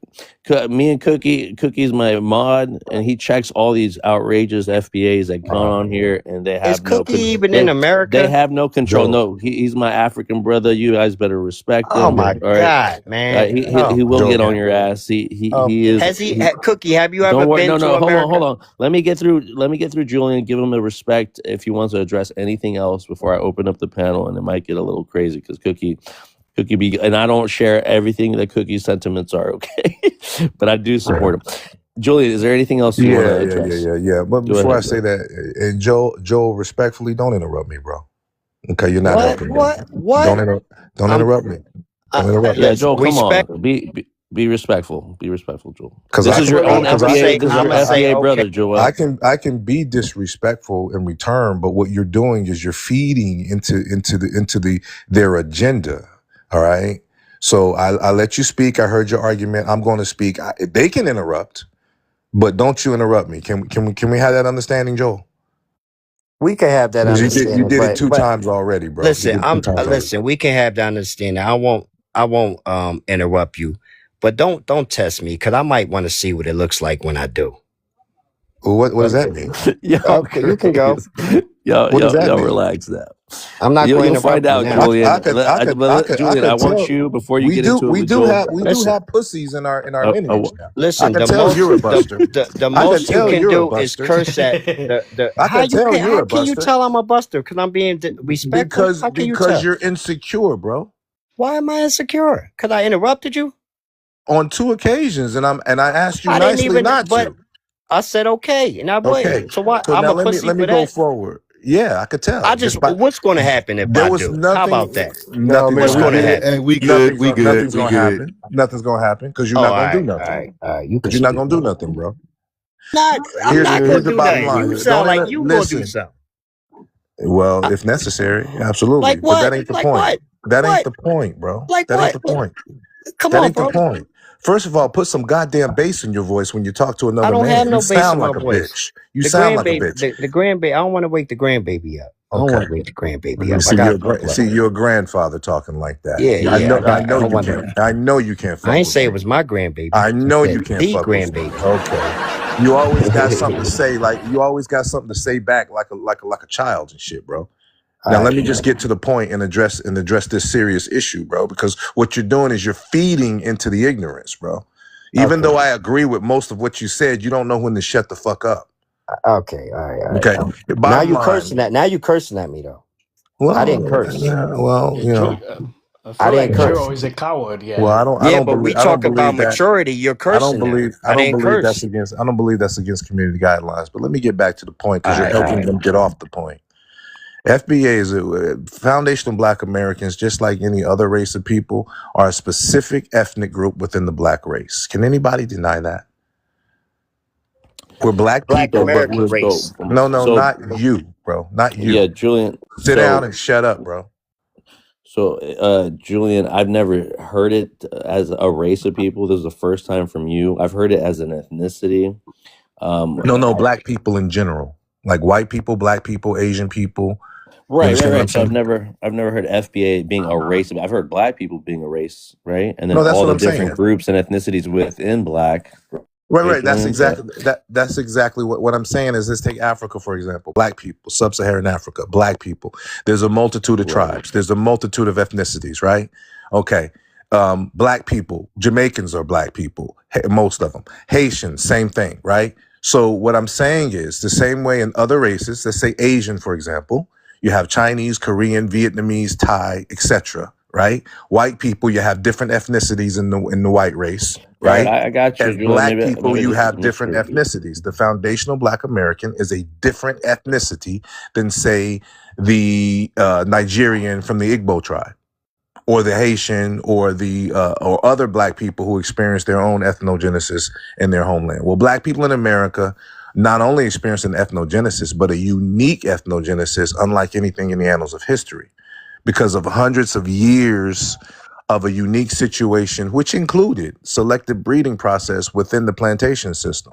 me and Cookie's my mod, and he checks all these outrageous FBAs that come on here, and they have is Cookie even in America? They have no control. No, he's my African brother. You guys better respect him. Oh my God, man! He will get on your ass. He is. Has Cookie? Have you ever been to America? Hold on. Let me get through Julian. Give him the respect if he wants to address anything else before I open up the panel, and it might get a little crazy because Cookie be, and I don't share everything that Cookie's sentiments are. Okay, but I do support him. Julian, is there anything else you want to address? Yeah. But before I say that, and Joe, respectfully, don't interrupt me, bro. Okay, you're not helping me. What? Don't interrupt me. Don't interrupt me. Yeah, Joel, come on. Be respectful. Be respectful, Joel. Because this is your own FBA. This is your FBA brother, Joel. I can be disrespectful in return, but what you're doing is you're feeding into their agenda. All right. So I let you speak. I heard your argument. I'm going to speak. They can interrupt, But don't you interrupt me. Can we have that understanding, Joel? We can have that understanding. You did it two times already, bro. Listen, listen. We can have that understanding. I won't interrupt you, but don't test me because I might want to see what it looks like when I do. Well, what does that mean? Okay, you can go. Yo, mean? relax now. I'm not going to find out, now. Julian. Julian, I want you before you get into it. We do have pussies in our lineage now. Listen, I can tell you're a buster. The most you can do is curse at the. I can tell you're a buster. How can you tell I'm a buster? Because I'm being respectful. Because you're insecure, bro. Why am I insecure? Because I interrupted you on 2 occasions, and I asked you nicely not to. I said okay, and I wouldn't. Okay. So why? So I'm now a pussy let me go forward. Yeah, I could tell. What's going to happen if I do? How about that? What's going to happen? We good. Nothing's going to happen. Nothing's going to happen because you're not going to do nothing. Because you're not going to do nothing, bro. I'm not going to do nothing. You sound like you going to do something. Well, if necessary, absolutely. Like what? But that ain't the point. That ain't the point, bro. That ain't the point. Come on, bro. That ain't the point. First of all, put some goddamn bass in your voice when you talk to another man. I don't have no bass in my voice. Bitch. You sound like a bitch. The grandbaby. I don't want to wake the grandbaby up. I don't want to wake the grandbaby up. See, you're a grandfather talking like that. Yeah. I know you can't. I ain't say it was my grandbaby. I know you can't. The grandbaby. Okay. You always got something to say. You always got something to say back, like a child and shit, bro. Now let me just get to the point and address this serious issue, bro, because what you're doing is you're feeding into the ignorance, bro. Even though I agree with most of what you said, you don't know when to shut the fuck up. Okay, all right. Okay. Now you cursing at. Now you cursing at me though. Well, I didn't curse. Well, you know. I didn't curse. Jiro is a coward. Yeah. Well, I don't. But we talk about maturity. You're cursing. I don't believe that's against community guidelines. But let me get back to the point because you're helping them get off the point. FBA is foundational Black Americans, just like any other race of people, are a specific ethnic group within the Black race. Can anybody deny that? We're Black people, but we're race. No, not you, bro. Not you. Yeah, Julian. Sit down and shut up, bro. So, Julian, I've never heard it as a race of people. This is the first time from you. I've heard it as an ethnicity. No, Black people in general, like white people, Black people, Asian people. Right. So I've never heard FBA being a race. I've heard Black people being a race, right? And then all the different groups and ethnicities within Black. Right. That's exactly what I'm saying is, let's take Africa, for example. Black people, sub-Saharan Africa, Black people. There's a multitude of tribes. There's a multitude of ethnicities, right? Okay. Black people, Jamaicans are Black people, most of them. Haitians, same thing, right? So what I'm saying is the same way in other races, let's say Asian, for example, you have Chinese, Korean, Vietnamese, Thai, etc. Right? White people, you have different ethnicities in the white race, right? I got you. As Black people, you have different ethnicities. The foundational Black American is a different ethnicity than, say, the Nigerian from the Igbo tribe, or the Haitian, or the or other Black people who experience their own ethnogenesis in their homeland. Well, Black people in America not only experience an ethnogenesis, but a unique ethnogenesis, unlike anything in the annals of history, because of hundreds of years of a unique situation, which included selective breeding process within the plantation system.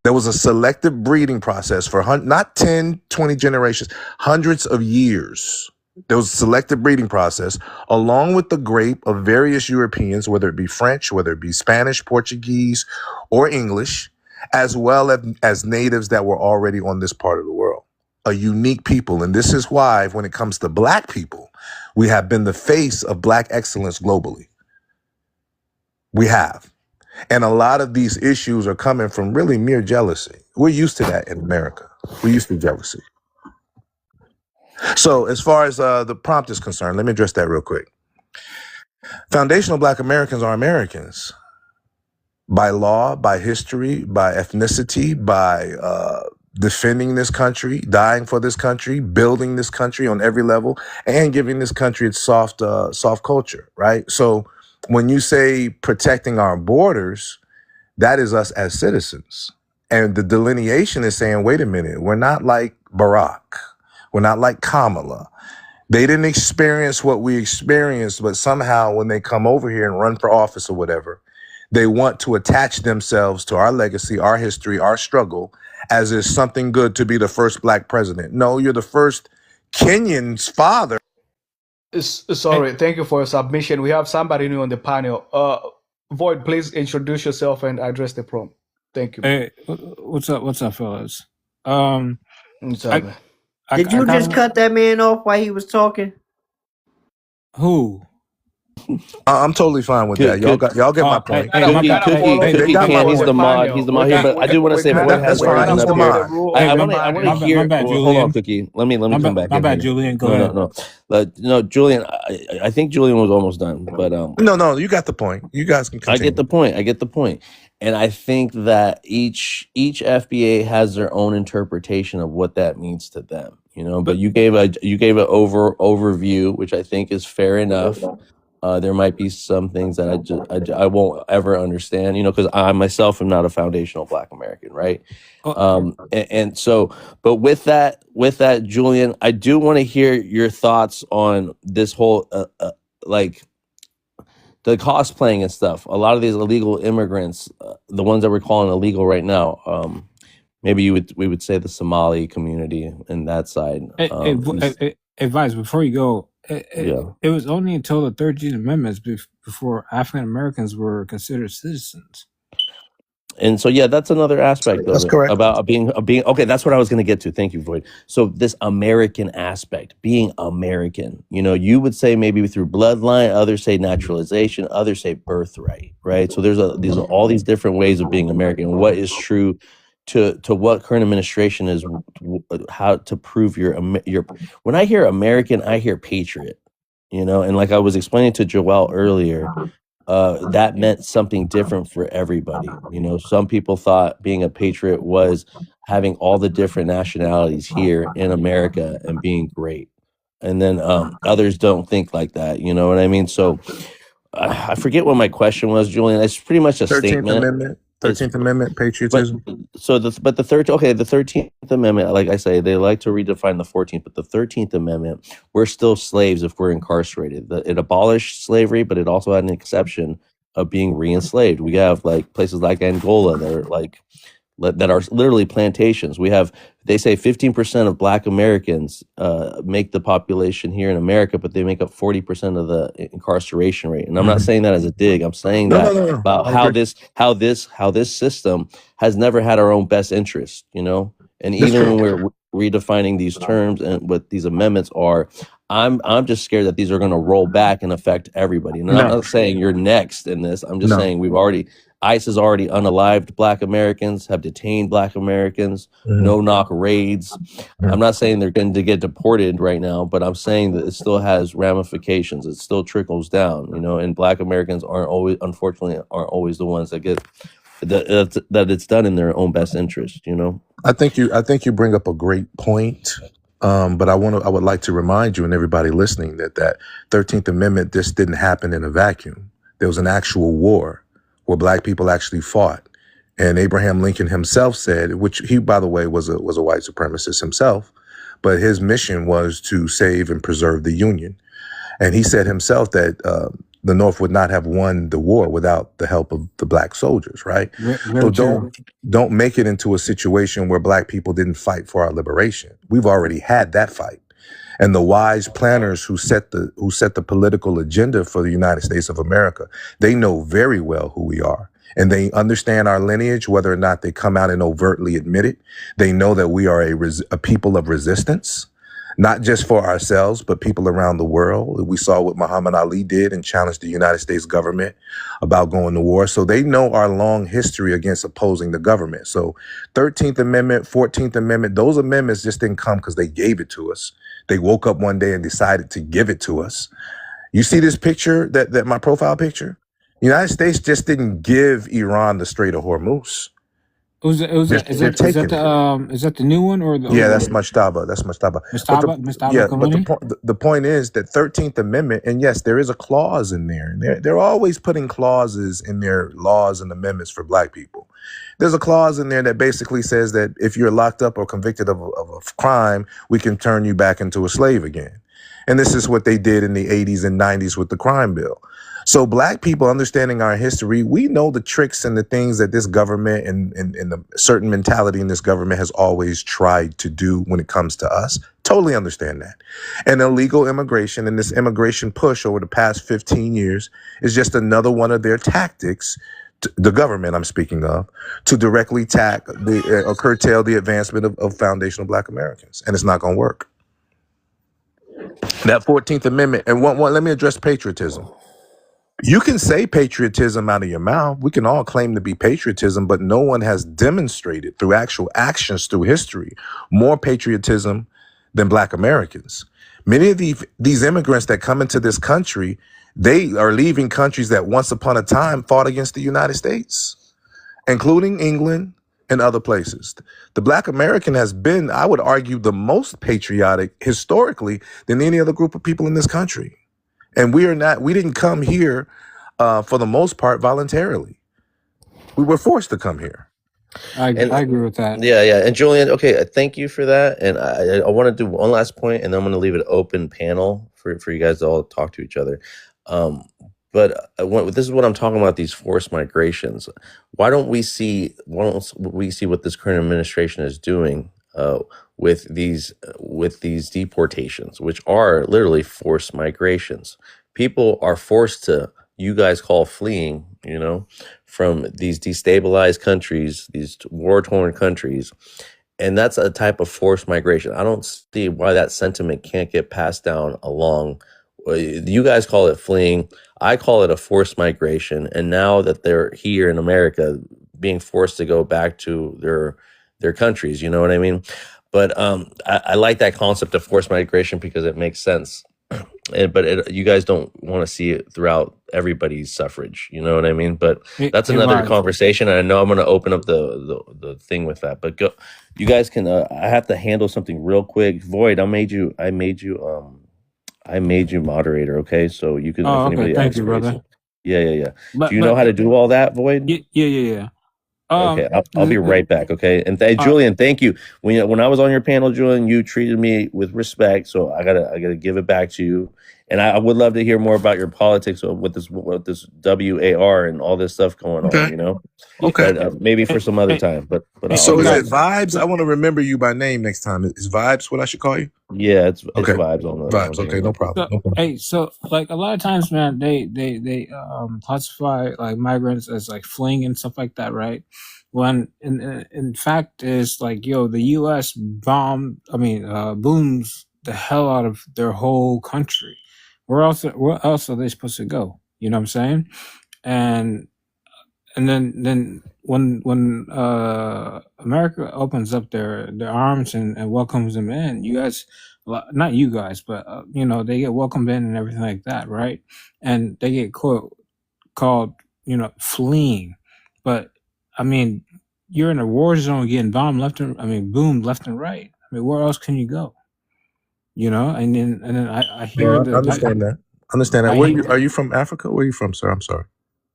There was a selective breeding process for not 10, 20 generations, hundreds of years. There was a selective breeding process along with the grape of various Europeans, whether it be French, whether it be Spanish, Portuguese, or English, as well as natives that were already on this part of the world. A unique people. And this is why, when it comes to Black people, we have been the face of Black excellence globally. We have. And a lot of these issues are coming from really mere jealousy. We're used to that in America. We're used to jealousy. So as far as the prompt is concerned, let me address that real quick. Foundational Black Americans are Americans. By law, by history, by ethnicity, by defending this country, dying for this country, building this country on every level, and giving this country its soft culture, right? So when you say protecting our borders, that is us as citizens. And the delineation is saying, wait a minute, we're not like Barack. We're not like Kamala. They didn't experience what we experienced, but somehow when they come over here and run for office or whatever, They want to attach themselves to our legacy, our history, our struggle, as is something good to be the first black president. No, you're the first Kenyan's father. Sorry, thank you for your submission. We have somebody new on the panel. Void, please introduce yourself and address the prompt. Thank you. Hey, what's up, fellas? Did you just cut that man off while he was talking? Who? I'm totally fine with that. Y'all get my point. He's the mod here, but I do want to say Void has He's the mod. I want to hear. Hold on, Cookie. Let me come back. My bad, Julian. Go ahead. No, Julian. I think Julian was almost done, but No, you got the point. You guys can continue. I get the point. And I think that each FBA has their own interpretation of what that means to them, you know. But you gave an overview, which I think is fair enough. There might be some things that I won't ever understand, you know, because I myself am not a foundational Black American, right? And so, but with that, Julian, I do want to hear your thoughts on this whole like the cosplaying and stuff. A lot of these illegal immigrants, the ones that we're calling illegal right now, maybe we would say the Somali community and that side. Advice before you go. It was only until the 13th Amendment before African Americans were considered citizens. And so, yeah, that's another aspect of That's it, correct. about being okay. That's what I was going to get to. Thank you, Void. So this American aspect, being American, you know, you would say maybe through bloodline, others say naturalization, others say birthright, right? So these are all these different ways of being American. What is true to what current administration is, how to prove your. When I hear American, I hear patriot, you know, and like I was explaining to Joel earlier, that meant something different for everybody. You know, some people thought being a patriot was having all the different nationalities here in America and being great. And then others don't think like that. You know what I mean? So I forget what my question was, Julian. It's pretty much a 13th statement. Amendment. 13th Amendment patriotism. The 13th Amendment, like I say, they like to redefine the 14th, but the 13th Amendment, we're still slaves if we're incarcerated. It abolished slavery, but it also had an exception of being re-enslaved. We have like places like Angola that are literally plantations. They say 15% of Black Americans make the population here in America, but they make up 40% of the incarceration rate. And I'm not saying that as a dig. I'm saying about how this system has never had our own best interest, you know. And even when we're redefining these terms and what these amendments are, I'm just scared that these are going to roll back and affect everybody. And I'm not saying you're next in this. I'm just saying ICE has already unalived Black Americans, have detained Black Americans, no-knock raids. I'm not saying they're going to get deported right now, but I'm saying that it still has ramifications. It still trickles down, you know, and Black Americans unfortunately aren't always the ones that get that it's done in their own best interest, you know. I think you bring up a great point. But I would like to remind you and everybody listening that 13th Amendment, this didn't happen in a vacuum. There was an actual war where Black people actually fought. And Abraham Lincoln himself said, which he, by the way, was a white supremacist himself, but his mission was to save and preserve the Union. And he said himself that the North would not have won the war without the help of the Black soldiers, right? So don't make it into a situation where Black people didn't fight for our liberation. We've already had that fight. And the wise planners who set the political agenda for the United States of America, they know very well who we are. And they understand our lineage, whether or not they come out and overtly admit it. They know that we are a people of resistance, not just for ourselves, but people around the world. We saw what Muhammad Ali did and challenged the United States government about going to war. So they know our long history against opposing the government. So 13th Amendment, 14th Amendment, those amendments just didn't come because they gave it to us. They woke up one day and decided to give it to us. You see this picture, that my profile picture? The United States just didn't give Iran the Strait of Hormuz. Is that the new one or the? Yeah, that's Mujtaba. That's Mujtaba. But the point is that 13th Amendment, and yes, there is a clause in there. And they're always putting clauses in their laws and amendments for Black people. There's a clause in there that basically says that if you're locked up or convicted of a crime, we can turn you back into a slave again. And this is what they did in the 80s and 90s with the crime bill. So black people understanding our history, we know the tricks and the things that this government and the certain mentality in this government has always tried to do when it comes to us. Totally understand that. And illegal immigration and this immigration push over the past 15 years is just another one of their tactics, the government I'm speaking of, to directly or curtail the advancement of foundational black Americans. And it's not going to work. That 14th Amendment, and let me address patriotism. You can say patriotism out of your mouth. We can all claim to be patriotism, but no one has demonstrated through actual actions through history more patriotism than black Americans. Many of these immigrants that come into this country, they are leaving countries that once upon a time fought against the United States, including England and other places. The black American has been, I would argue, the most patriotic historically than any other group of people in this country. And we didn't come here for the most part voluntarily. We were forced to come here. I agree with that. Yeah. And Julian, okay, thank you for that. And I want to do one last point, and then I'm going to leave it open panel for you guys to all talk to each other. But this is what I'm talking about, these forced migrations. Why don't we see what this current administration is doing with these deportations, which are literally forced migrations? People are forced to, you guys call fleeing, from these destabilized countries, these war-torn countries. And that's a type of forced migration. I don't see why that sentiment can't get passed down along. You guys call it fleeing. I call it a forced migration. And now that they're here in America, being forced to go back to their countries, you know what I mean? But I like that concept of forced migration because it makes sense. You guys don't want to see it throughout everybody's suffrage, you know what I mean? But that's another conversation. And I know I'm going to open up the thing with that. But go, you guys can. I have to handle something real quick. Void, I made you moderator. Okay, so you can. Oh, okay. Thank you, brother. Yeah. Do you know how to do all that, Void? Yeah. Okay, I'll be right back. Okay, and Julian, thank you. When I was on your panel, Julian, you treated me with respect, so I gotta give it back to you. And I would love to hear more about your politics with this WAR and all this stuff going on. Okay, but, maybe for some other time. But so is it Vibes? I want to remember you by name next time. Is Vibes what I should call you? Yeah, it's Vibes on the Vibes. Okay, no problem. Hey, so like a lot of times, man, they classify like migrants as like fleeing and stuff like that, right? When in fact is like, the U.S. booms the hell out of their whole country. Where else are they supposed to go? You know what I'm saying? And then when America opens up their arms and welcomes them in, you guys, not you guys, but they get welcomed in and everything like that, right? And they get called fleeing. But I mean, you're in a war zone getting boomed left and right. I mean, where else can you go? And then I hear understand that. Are you from Africa? Where are you from, sir? I'm sorry.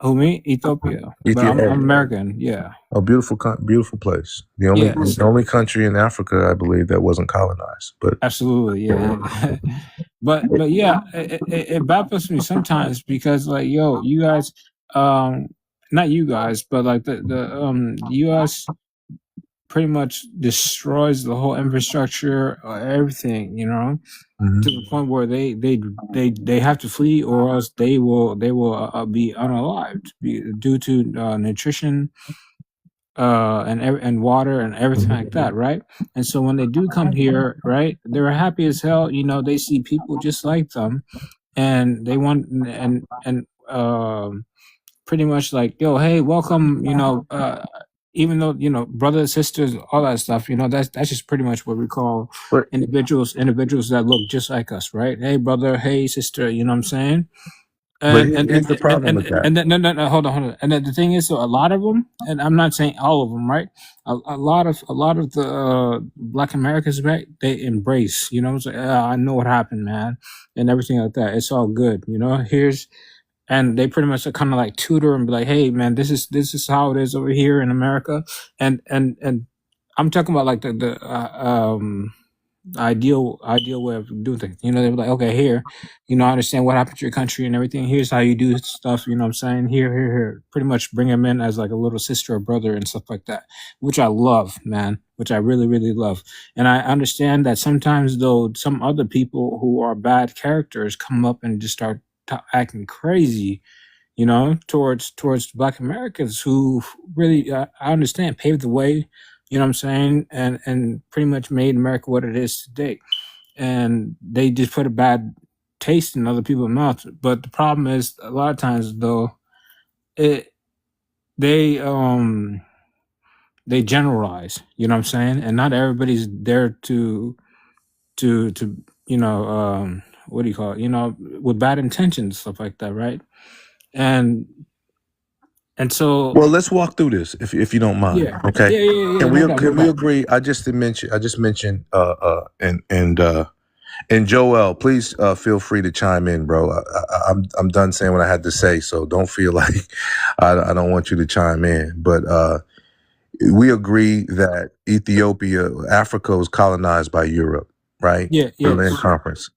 Oh, me? Ethiopia. But I'm American, yeah. Oh, beautiful place. The only country in Africa, I believe, that wasn't colonized. But absolutely, yeah. but yeah, it baffles me sometimes because like, you guys, not you guys, but like the U.S. pretty much destroys the whole infrastructure, everything, to the point where they have to flee, or else they will be unalived due to nutrition, and water and everything like that, right? And so when they do come here, right, they're happy as hell. They see people just like them, and they want and pretty much like, hey, welcome, even though brothers, sisters, all that stuff, that's just pretty much what we call individuals that look just like us, right? Hey, brother, hey, sister, you know what I'm saying? And here's the problem with that. And then, no, hold on. And then the thing is, so a lot of them, and I'm not saying all of them, right? A lot of the Black Americans, right? They embrace, it's like, I know what happened, man, and everything like that. It's all good, and they pretty much kind of like tutor and be like, hey, man, this is how it is over here in America. And I'm talking about like the ideal way of doing things. You know, they were like, okay, here, you know, I understand what happened to your country and everything. Here's how you do stuff. You know what I'm saying? Here. Pretty much bring them in as like a little sister or brother and stuff like that, which I love, man, which I really, really love. And I understand that sometimes, though, some other people who are bad characters come up and just start acting crazy, you know, towards Black Americans who really, I understand, paved the way, you know what I'm saying, and pretty much made America what it is today. And they just put a bad taste in other people's mouths. But the problem is, a lot of times, though, they generalize, you know what I'm saying, and not everybody's there to you know, what do you call it, you know, with bad intentions, stuff like that, right? And so, well, let's walk through this if you don't mind. yeah, Okay. yeah. Can we No doubt, can no we doubt. agree? I just mentioned and Joel, please feel free to chime in, bro. I'm done saying what I had to say, so don't feel like I don't want you to chime in. But we agree that Africa was colonized by Europe, right? Yeah, Berlin yes. Conference.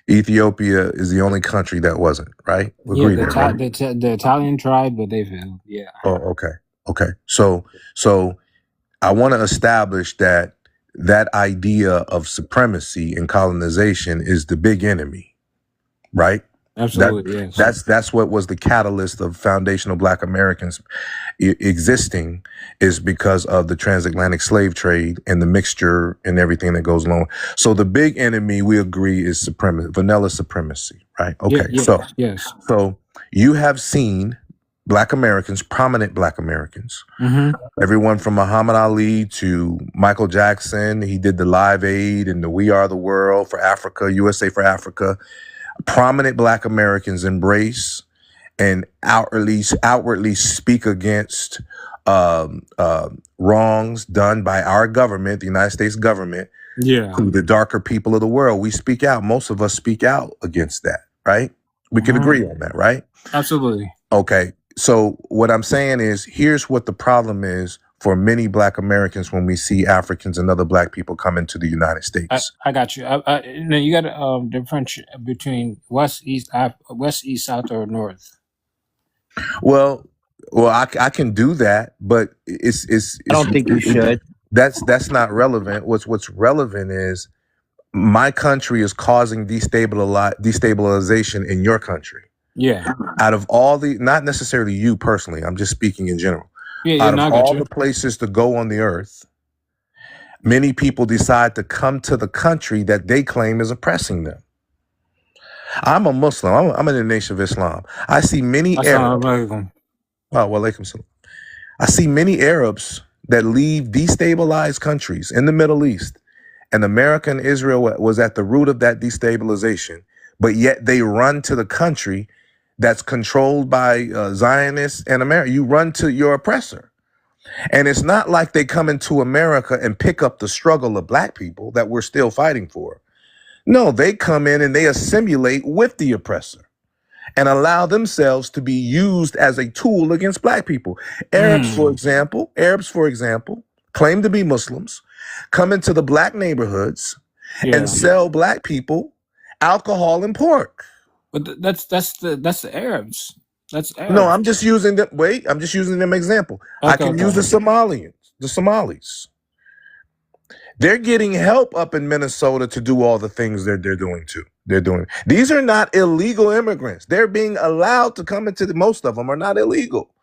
Ethiopia is the only country that wasn't, right? We Yeah, agree there, right? the Italian tried, but they failed. Yeah. Oh, okay. So I want to establish that idea of supremacy and colonization is the big enemy, right? Absolutely, yes. That's what was the catalyst of foundational Black Americans existing, is because of the transatlantic slave trade and the mixture and everything that goes along. So the big enemy, we agree, is supremacy, vanilla supremacy, right? Okay, yes. So you have seen Black Americans, prominent Black Americans, everyone from Muhammad Ali to Michael Jackson. He did the Live Aid and the We Are the World for Africa, USA for Africa. Prominent Black Americans embrace and outwardly speak against wrongs done by our government, the United States government, to the darker people of the world. We speak out. Most of us speak out against that, right? We can agree on that, right? Absolutely. Okay. So what I'm saying is, here's what the problem is for many Black Americans when we see Africans and other Black people come into the United States. I got you. You got to differentiate between west, east, south, or north. Well, I can do that, but it's I don't think you should. That's not relevant. What's relevant is my country is causing destabilization in your country. Yeah. Out of all not necessarily you personally, I'm just speaking in general. Yeah, out of all the places to go on the earth, many people decide to come to the country that they claim is oppressing them. I'm a Muslim. I'm in the Nation of Islam. I see many Arabs. Walaikum salam. I see many Arabs that leave destabilized countries in the Middle East, and America and Israel was at the root of that destabilization, but yet they run to the country that's controlled by Zionists and America. You run to your oppressor. And it's not like they come into America and pick up the struggle of Black people that we're still fighting for. No, they come in and they assimilate with the oppressor and allow themselves to be used as a tool against Black people. Arabs, for example, claim to be Muslims, come into the Black neighborhoods and sell Black people alcohol and pork. But that's the Arabs. That's Arabs. No, I'm just using them. I'm just using them example. I can use the Somalis. They're getting help up in Minnesota to do all the things they're doing too. These are not illegal immigrants. They're being allowed to come into most of them are not illegal.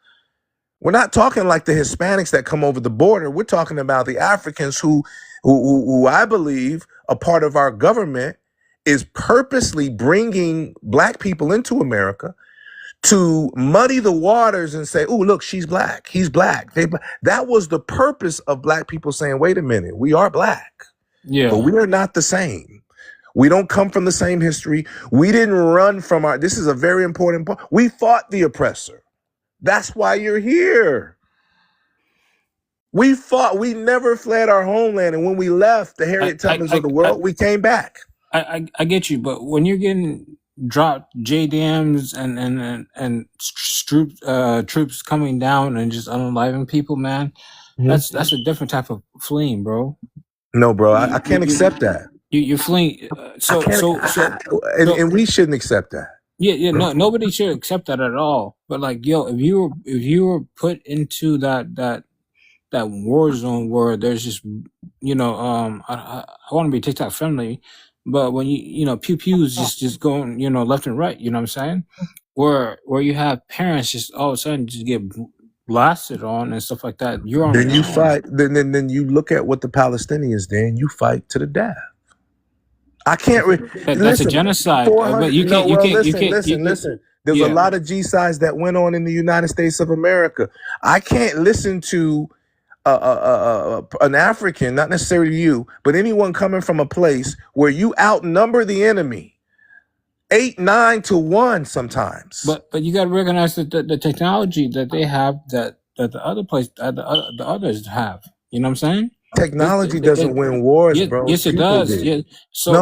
We're not talking like the Hispanics that come over the border. We're talking about the Africans who I believe a part of our government is purposely bringing Black people into America to muddy the waters and say, oh, look, she's Black, he's Black. That was the purpose of Black people saying, wait a minute, we are Black, but we are not the same. We don't come from the same history. We didn't run from this is a very important point. We fought the oppressor. That's why you're here. We fought. We never fled our homeland. And when we left the Harriet Tubmans of the world, we came back. I get you, but when you're getting dropped JDAMs and troops coming down and just unaliving people, man, that's a different type of fleeing, bro. No, bro, I can't accept that. you're fleeing. And we shouldn't accept that. Yeah. No, nobody should accept that at all. But like, yo, if you were put into that war zone where there's just, I want to be TikTok friendly, but when pew pews just going, left and right, you know what I'm saying? Where you have parents just all of a sudden just get blasted on and stuff like that. You're on. Then you fight. Then you look at what the Palestinians did. You fight to the death. I can't. That's a genocide. But you can't. Listen. There's a lot of genocides that went on in the United States of America. I can't listen to an African, not necessarily you, but anyone coming from a place where you outnumber the enemy 8-9 to 1 sometimes. But you got to recognize that the technology that they have that the others have. You know what I'm saying? Technology doesn't win wars, bro. Yes, it does. Yeah. So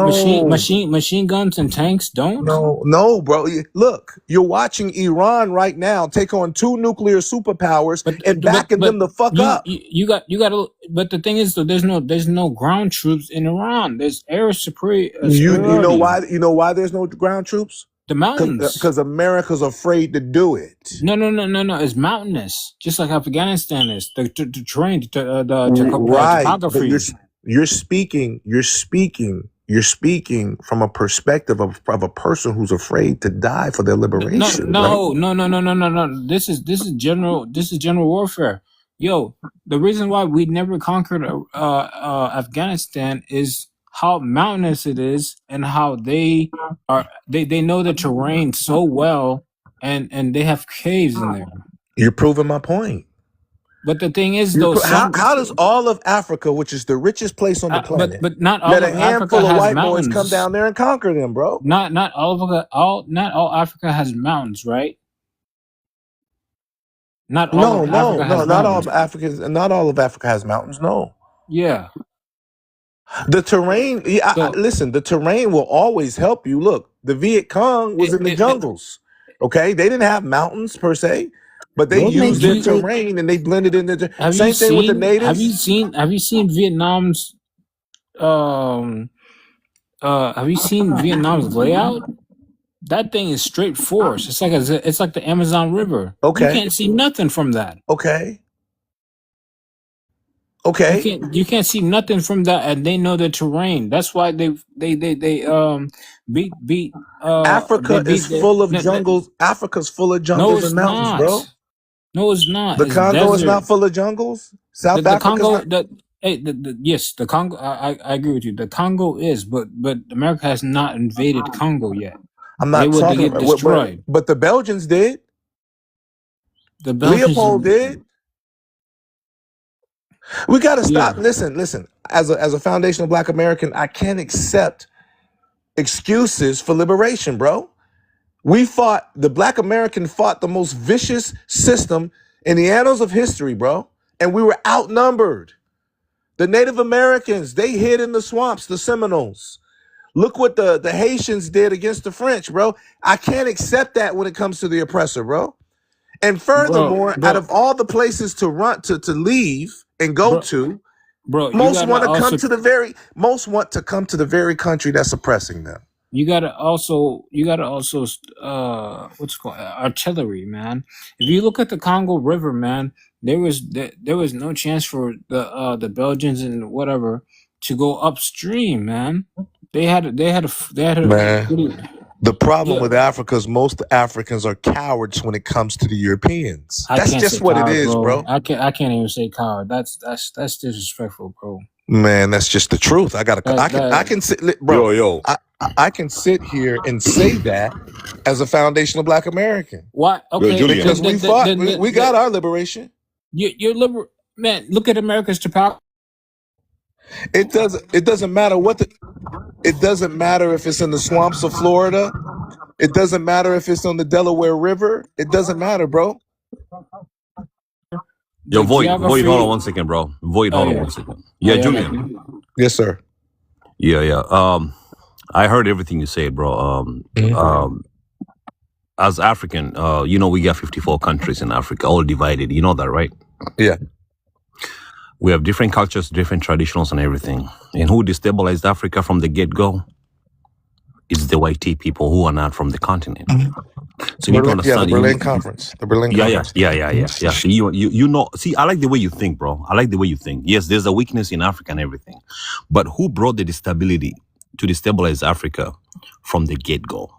machine guns and tanks don't. No, bro. Look, you're watching Iran right now take on 2 nuclear superpowers and backing them the fuck up. You got to. But the thing is, though, there's no ground troops in Iran. There's air superiority. You know why? You know why there's no ground troops? The mountains. Because America's afraid to do it. No. It's mountainous, just like Afghanistan is. The terrain, the right. topography. But you're speaking from a perspective of a person who's afraid to die for their liberation. No. This is general warfare. Yo, the reason why we never conquered Afghanistan is how mountainous it is and how they know the terrain so well and they have caves in there. You're proving my point. But the thing is, though, how does all of Africa, which is the richest place on the planet, but not all let of a handful Africa of has white mountains. boys come down there and conquer them, bro? Not all Africa has mountains, right? Not all of Africa has mountains. No. Yeah. The terrain. Listen, the terrain will always help you. Look, the Viet Cong was in the jungles. Okay, they didn't have mountains per se, but they used their terrain and they blended in the same thing with the natives. Have you seen Vietnam's? Have you seen Vietnam's layout? That thing is straight forest. It's like the Amazon River. Okay, you can't see nothing from that. Okay. You can't see nothing from that, and they know the terrain. That's why they beat. Africa is full of jungles. Africa's full of jungles and mountains, bro. No, it's not. The Congo is not full of jungles. South Africa. Yes, the Congo. I agree with you. The Congo is, but America has not invaded Congo yet. I'm not talking about destroyed. But the Belgians did. The Belgians Leopold did. We got to stop. Yeah. Listen. As a foundational Black American, I can't accept excuses for liberation, bro. The Black American fought the most vicious system in the annals of history, bro. And we were outnumbered. The Native Americans, they hid in the swamps, the Seminoles. Look what the Haitians did against the French, bro. I can't accept that when it comes to the oppressor, bro. And furthermore, out of all the places to run to leave and go to, most want to come to the very country that's oppressing them. You gotta also what's it called, artillery, man. If you look at the Congo River, man, there was no chance for the Belgians and whatever to go upstream, man. They had man. The problem with Africa is most Africans are cowards when it comes to the Europeans. That's just what it is, bro. I can't even say coward. That's disrespectful, bro. Man, that's just the truth. I can sit, bro. I can sit here and say that as a foundational Black American. Why? Okay, because we fought. We got our liberation. You're liberal, man. Look at America's topography. It doesn't matter it doesn't matter if it's in the swamps of Florida. It doesn't matter if it's on the Delaware River. It doesn't matter, bro. Yo, Void, hold on 1 second, bro. Hold on 1 second. Yeah, Julian. Yes, sir. Yeah. I heard everything you said, bro. As African, we got 54 countries in Africa, all divided. You know that, right? Yeah. We have different cultures, different traditions, and everything. And who destabilized Africa from the get-go? It's the white people who are not from the continent. So you need to understand. The Berlin Conference. The Berlin Conference. Yeah. So you know. See, I like the way you think, bro. I like the way you think. Yes, there's a weakness in Africa and everything, but who brought the stability to destabilize Africa from the get-go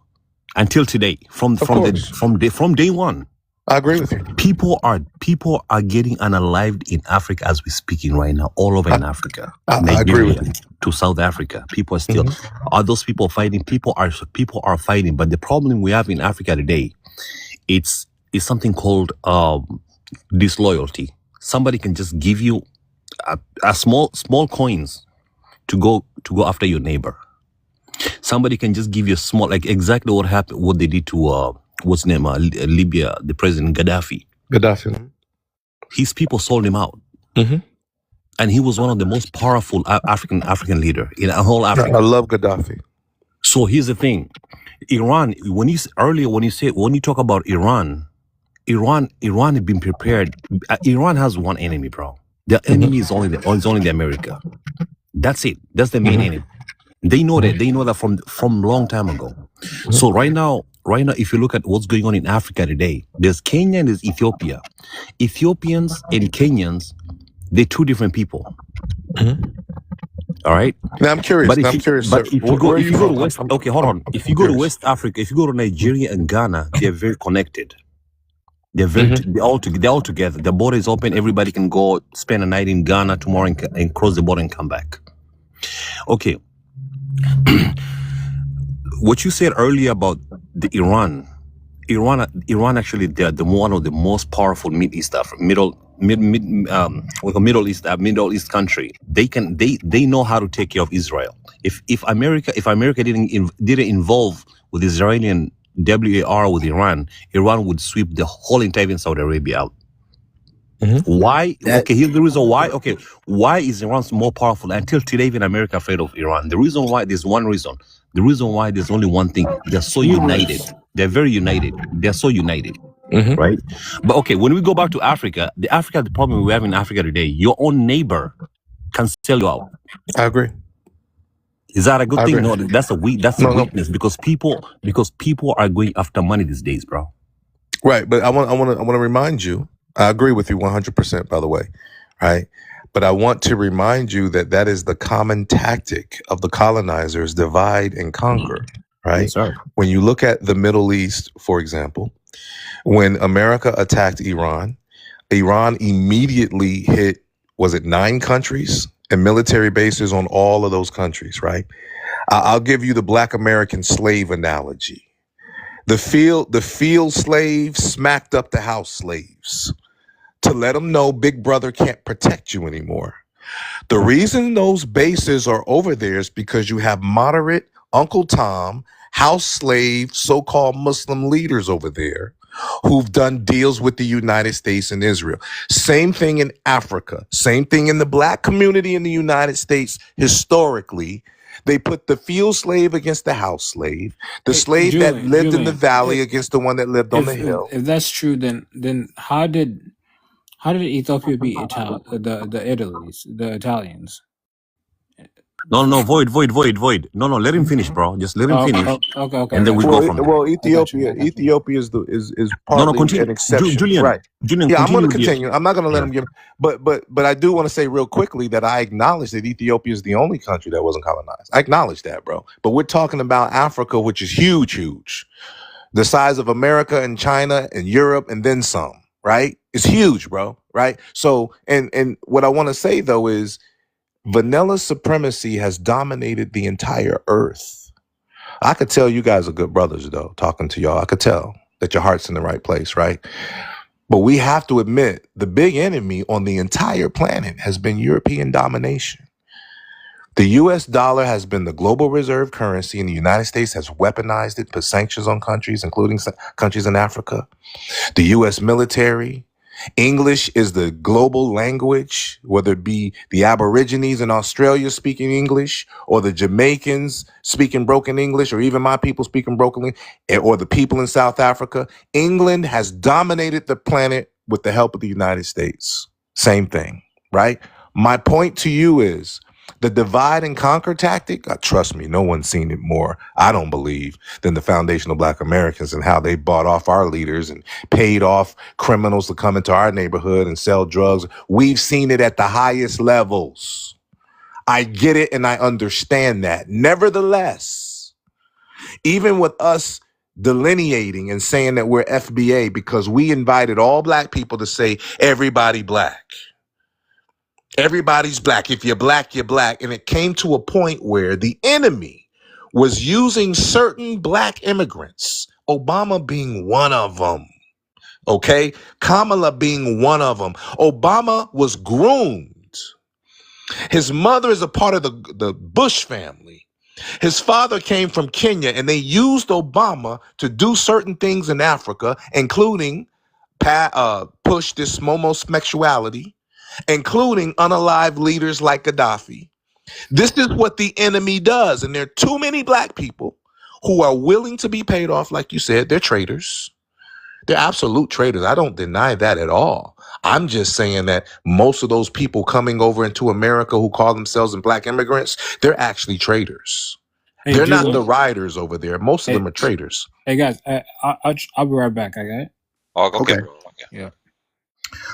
until today? From day one. I agree with you. People are getting unalived in Africa as we're speaking right now, all over in Africa. I agree with you. To South Africa, people are still. Are those people fighting? People are fighting, but the problem we have in Africa today, it's something called disloyalty. Somebody can just give you a small coins to go after your neighbor. Somebody can just give you a small, like exactly what they did to what's name Libya, the president Gaddafi. His people sold him out. And he was one of the most powerful African leader in whole Africa. I love Gaddafi. So here's the thing, Iran. When you talk about Iran had been prepared. Iran has one enemy, bro. The enemy is only the America. That's it. That's the main enemy. They know that. They know that from long time ago. So right now, if you look at what's going on in Africa today, there's Kenya and there's Ethiopia. Ethiopians and Kenyans, they're two different people. All right. Now I'm curious. But if you go to West, okay, hold on. If you go to West Africa, if you go to Nigeria and Ghana, they're very connected. They're all together. The border is open. Everybody can go spend a night in Ghana tomorrow and cross the border and come back. Okay. What you said earlier about the Iran actually, they're one of the most powerful Middle East country. They know how to take care of Israel. If America didn't involve with Israeli WAR with Iran would sweep the whole entire Saudi Arabia out. Why? Okay, here's the reason why. Okay, why is Iran more powerful? Until today, even America afraid of Iran. The reason why, there's one reason. The reason why, there's only one thing. They're so united. They're very united. They're so united. Right? But okay, when we go back to Africa, the problem we have in Africa today, your own neighbor can sell you out. I agree. Is that a good thing? No, that's a weakness because people are going after money these days, bro. Right, but I want to remind you. I agree with you 100%. By the way, right? But I want to remind you that is the common tactic of the colonizers: divide and conquer. Right? Yes, sir. When you look at the Middle East, for example, when America attacked Iran immediately hit, was it 9 countries and military bases on all of those countries, right? I'll give you the Black American slave analogy. The field slaves smacked up the house slaves to let them know Big Brother can't protect you anymore. The reason those bases are over there is because you have moderate Uncle Tom, house slave, so-called Muslim leaders over there who've done deals with the United States and Israel. Same thing in Africa. Same thing in the Black community in the United States. Historically, they put the field slave against the house slave, the slave that lived in the valley against the one that lived on the hill. If that's true, then how did Ethiopia beat the Italians? No, void. No, let him finish, bro. Just let him finish. Okay. And then we go from there. Well, Ethiopia is partly continue. an exception, Julian, right? Julian, Yeah, I'm going to continue. continue. I'm not going to let him give. But I do want to say real quickly that I acknowledge that Ethiopia is the only country that wasn't colonized. I acknowledge that, bro. But we're talking about Africa, which is huge, the size of America and China and Europe and then some. Right? It's huge, bro. Right? So, and what I want to say though is, vanilla supremacy has dominated the entire earth. I could tell you guys are good brothers, though, talking to y'all. I could tell that your heart's in the right place, right? But we have to admit the big enemy on the entire planet has been European domination. The US dollar has been the global reserve currency, and the United States has weaponized it, put sanctions on countries, including countries in Africa. The US military. English is the global language, whether it be the Aborigines in Australia speaking English, or the Jamaicans speaking broken English, or even my people speaking broken English, or the people in South Africa. England has dominated the planet with the help of the United States. Same thing, right? My point to you is the divide and conquer tactic. Trust me, no one's seen it more, I don't believe, than the foundational Black Americans and how they bought off our leaders and paid off criminals to come into our neighborhood and sell drugs. We've seen it at the highest levels. I get it and I understand that. Nevertheless, even with us delineating and saying that we're FBA because we invited all Black people to say everybody Black. Everybody's Black. If you're Black, you're Black. And it came to a point where the enemy was using certain Black immigrants, Obama being one of them. Okay? Kamala being one of them. Obama was groomed. His mother is a part of the Bush family. His father came from Kenya, and they used Obama to do certain things in Africa, including push this homosexuality, including unalive leaders like Gaddafi. This is what the enemy does. And there are too many Black people who are willing to be paid off. Like you said, they're traitors. They're absolute traitors. I don't deny that at all. I'm just saying that most of those people coming over into America who call themselves Black immigrants, they're actually traitors. Hey, they're Judah. not the riders over there. Most of Hey, them are traitors. hey guys, I'll be right back. Okay. Okay, Okay. bro. Okay. Yeah.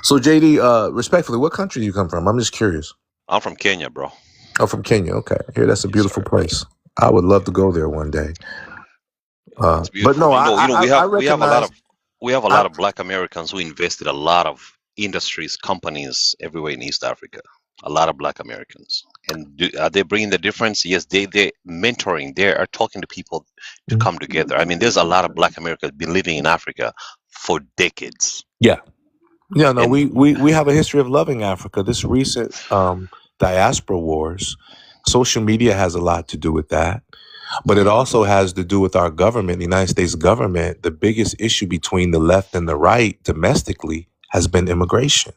So JD, respectfully, what country do you come from? I'm just curious. I'm from Kenya, bro. Oh, from Kenya. Okay. Here, that's a Yes, beautiful sir. place. I would love to go there one day. It's But beautiful. no, We have a lot I, of Black Americans who invested a lot of industries, companies everywhere in East Africa. A lot of Black Americans, and are they bringing the difference? Yes, they mentoring. They are talking to people to come together. I mean, there's a lot of Black Americans been living in Africa for decades. yeah. Yeah, no, And we have a history of loving Africa. This recent diaspora wars, social media has a lot to do with that. But it also has to do with our government, the United States government. The biggest issue between the left and the right domestically has been immigration.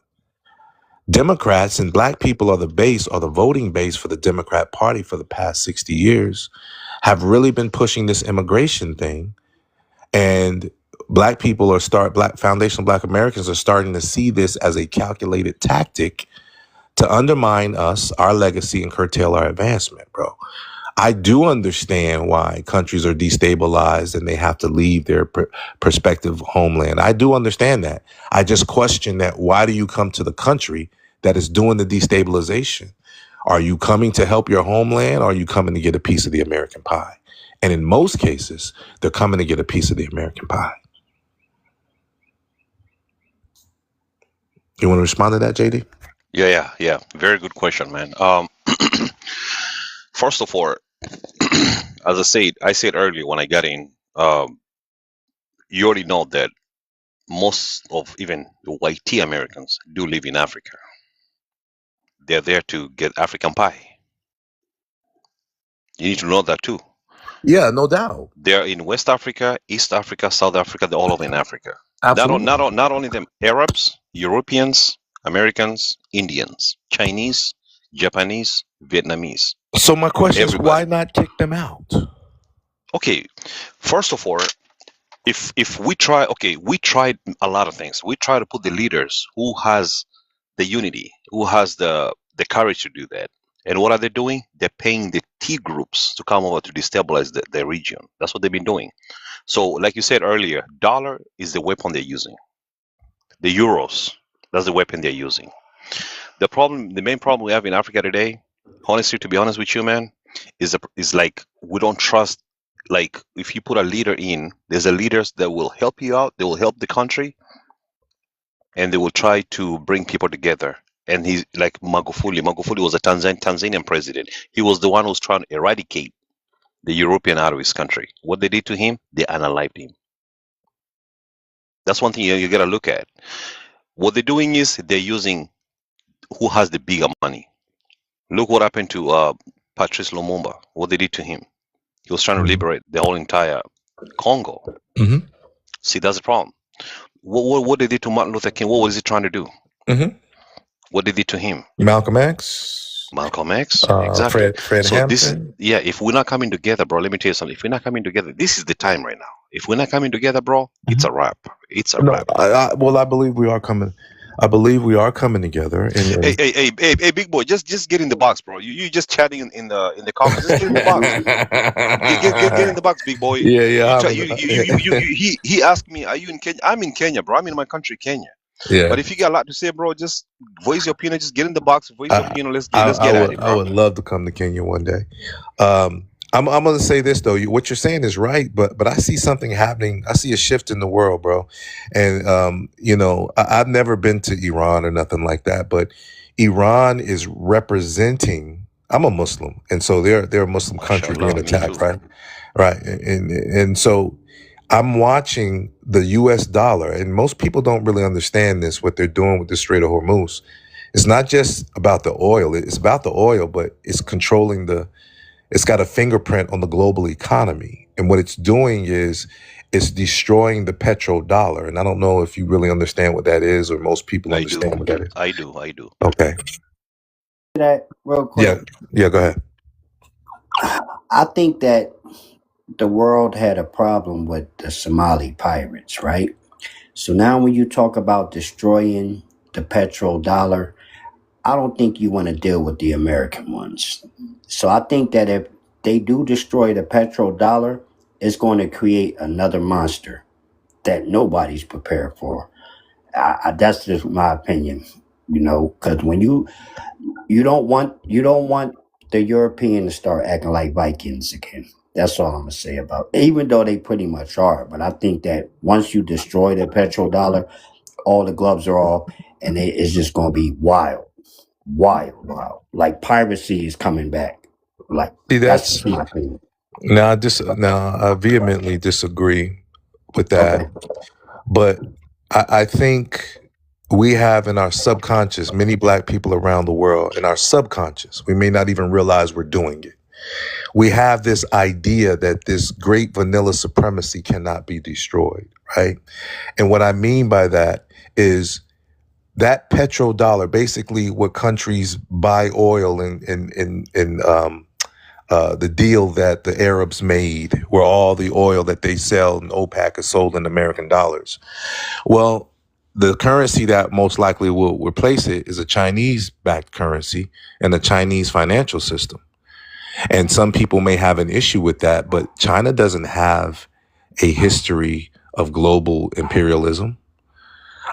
Democrats and Black people are the base or the voting base for the Democrat Party for the past 60 years, have really been pushing this immigration thing. And Black people foundational Black Americans are starting to see this as a calculated tactic to undermine us, our legacy, and curtail our advancement, bro. I do understand why countries are destabilized and they have to leave their prospective homeland. I do understand that. I just question that. Why do you come to the country that is doing the destabilization? Are you coming to help your homeland, or are you coming to get a piece of the American pie? And in most cases, they're coming to get a piece of the American pie. You want to respond to that, JD? yeah. Very good question, man. First of all, as I said earlier when I got in, you already know that most of even the white Americans do live in Africa. They're there to get African pie. You need to know that too. Yeah, no doubt. They're in West Africa, East Africa, South Africa. They're all over in Africa. Absolutely. Not only them, Arabs, Europeans, Americans, Indians, Chinese, Japanese, Vietnamese. So my question is, Everybody. why not kick them out? Okay, first of all, if we try, we tried a lot of things. We try to put the leaders who has the unity, who has the courage to do that. And what are they doing? They're paying the T groups to come over to destabilize the region. That's what they've been doing. So, like you said earlier, dollar is the weapon they're using. The euros, that's the weapon they're using. The main problem we have in Africa today, honestly, to be honest with you, man, is like we don't trust. Like, if you put a leader in, there's a leaders that will help you out, they will help the country, and they will try to bring people together. And he's like Magufuli. Magufuli was a Tanzanian president. He was the one who was trying to eradicate the European out of his country. What they did to him, they unalived him. That's one thing you got to look at. What they're doing is they're using who has the bigger money. Look what happened to Patrice Lumumba, what they did to him. He was trying to liberate the whole entire Congo. Mm-hmm. See, that's the problem. What they did to Martin Luther King, what was he trying to do? Mm-hmm. What they did to him? Malcolm X, exactly. Fred So Hampton. if we're not coming together, bro, let me tell you something. If we're not coming together, this is the time right now. If we're not coming together, bro, it's a wrap. It's a wrap. I believe we are coming. I believe we are coming together. And Hey, big boy, just get in the box, bro. You just chatting in the comments. Just get in the box. Get in the box, big boy. yeah. He asked me, "Are you in Kenya?" I'm in Kenya, bro. I'm in my country, Kenya. Yeah. But if you got a lot to say, bro, just voice your opinion. Just get in the box, voice your opinion. Let's get at it, bro. I would love to come to Kenya one day. I'm going to say this though. What you're saying is right, but I see something happening. I see a shift in the world, bro. And I've never been to Iran or nothing like that, but Iran is representing. I'm a Muslim, and so they're a Muslim country being attacked, right? Right, and so I'm watching the U.S. dollar, and most people don't really understand this. What they're doing with the Strait of Hormuz, it's not just about the oil. It's about the oil, but it's controlling it's got a fingerprint on the global economy. And what it's doing is it's destroying the petrodollar. And I don't know if you really understand what that is, or most people understand what that is. I do. Okay. That real quick. Yeah, go ahead. I think that the world had a problem with the Somali pirates, right? So now when you talk about destroying the petrodollar, I don't think you want to deal with the American ones. So I think that if they do destroy the petrodollar, it's going to create another monster that nobody's prepared for. That's just my opinion, because when you don't want the European to start acting like Vikings again. That's all I'm gonna say about it. Even though they pretty much are, but I think that once you destroy the petrodollar, all the gloves are off, and it's just gonna be wild. Like piracy is coming back. Like that's my opinion. Now I vehemently disagree with that. Okay. But I think we have in our subconscious, many Black people around the world, in our subconscious, we may not even realize we're doing it. We have this idea that this great vanilla supremacy cannot be destroyed, right? And what I mean by that is that petrodollar, basically what countries buy oil in the deal that the Arabs made, where all the oil that they sell in OPEC is sold in American dollars. Well, the currency that most likely will replace it is a Chinese-backed currency and the Chinese financial system. And some people may have an issue with that, but China doesn't have a history of global imperialism.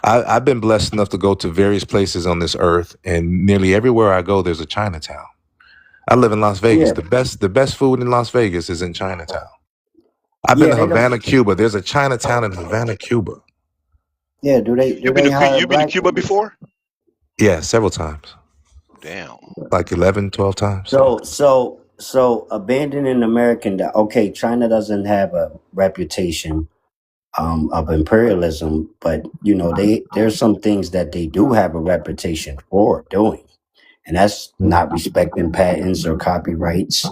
I've been blessed enough to go to various places on this earth, and nearly everywhere I go, there's a Chinatown. I live in Las Vegas. Yeah. The best food in Las Vegas is in Chinatown. I've been to Havana, Cuba. There's a Chinatown in Havana, Cuba. Yeah, you been to Cuba before? Yeah, several times. Damn. Like 11, 12 times. So abandoning American, okay, China doesn't have a reputation of imperialism, but there's some things that they do have a reputation for doing, and that's not respecting patents or copyrights.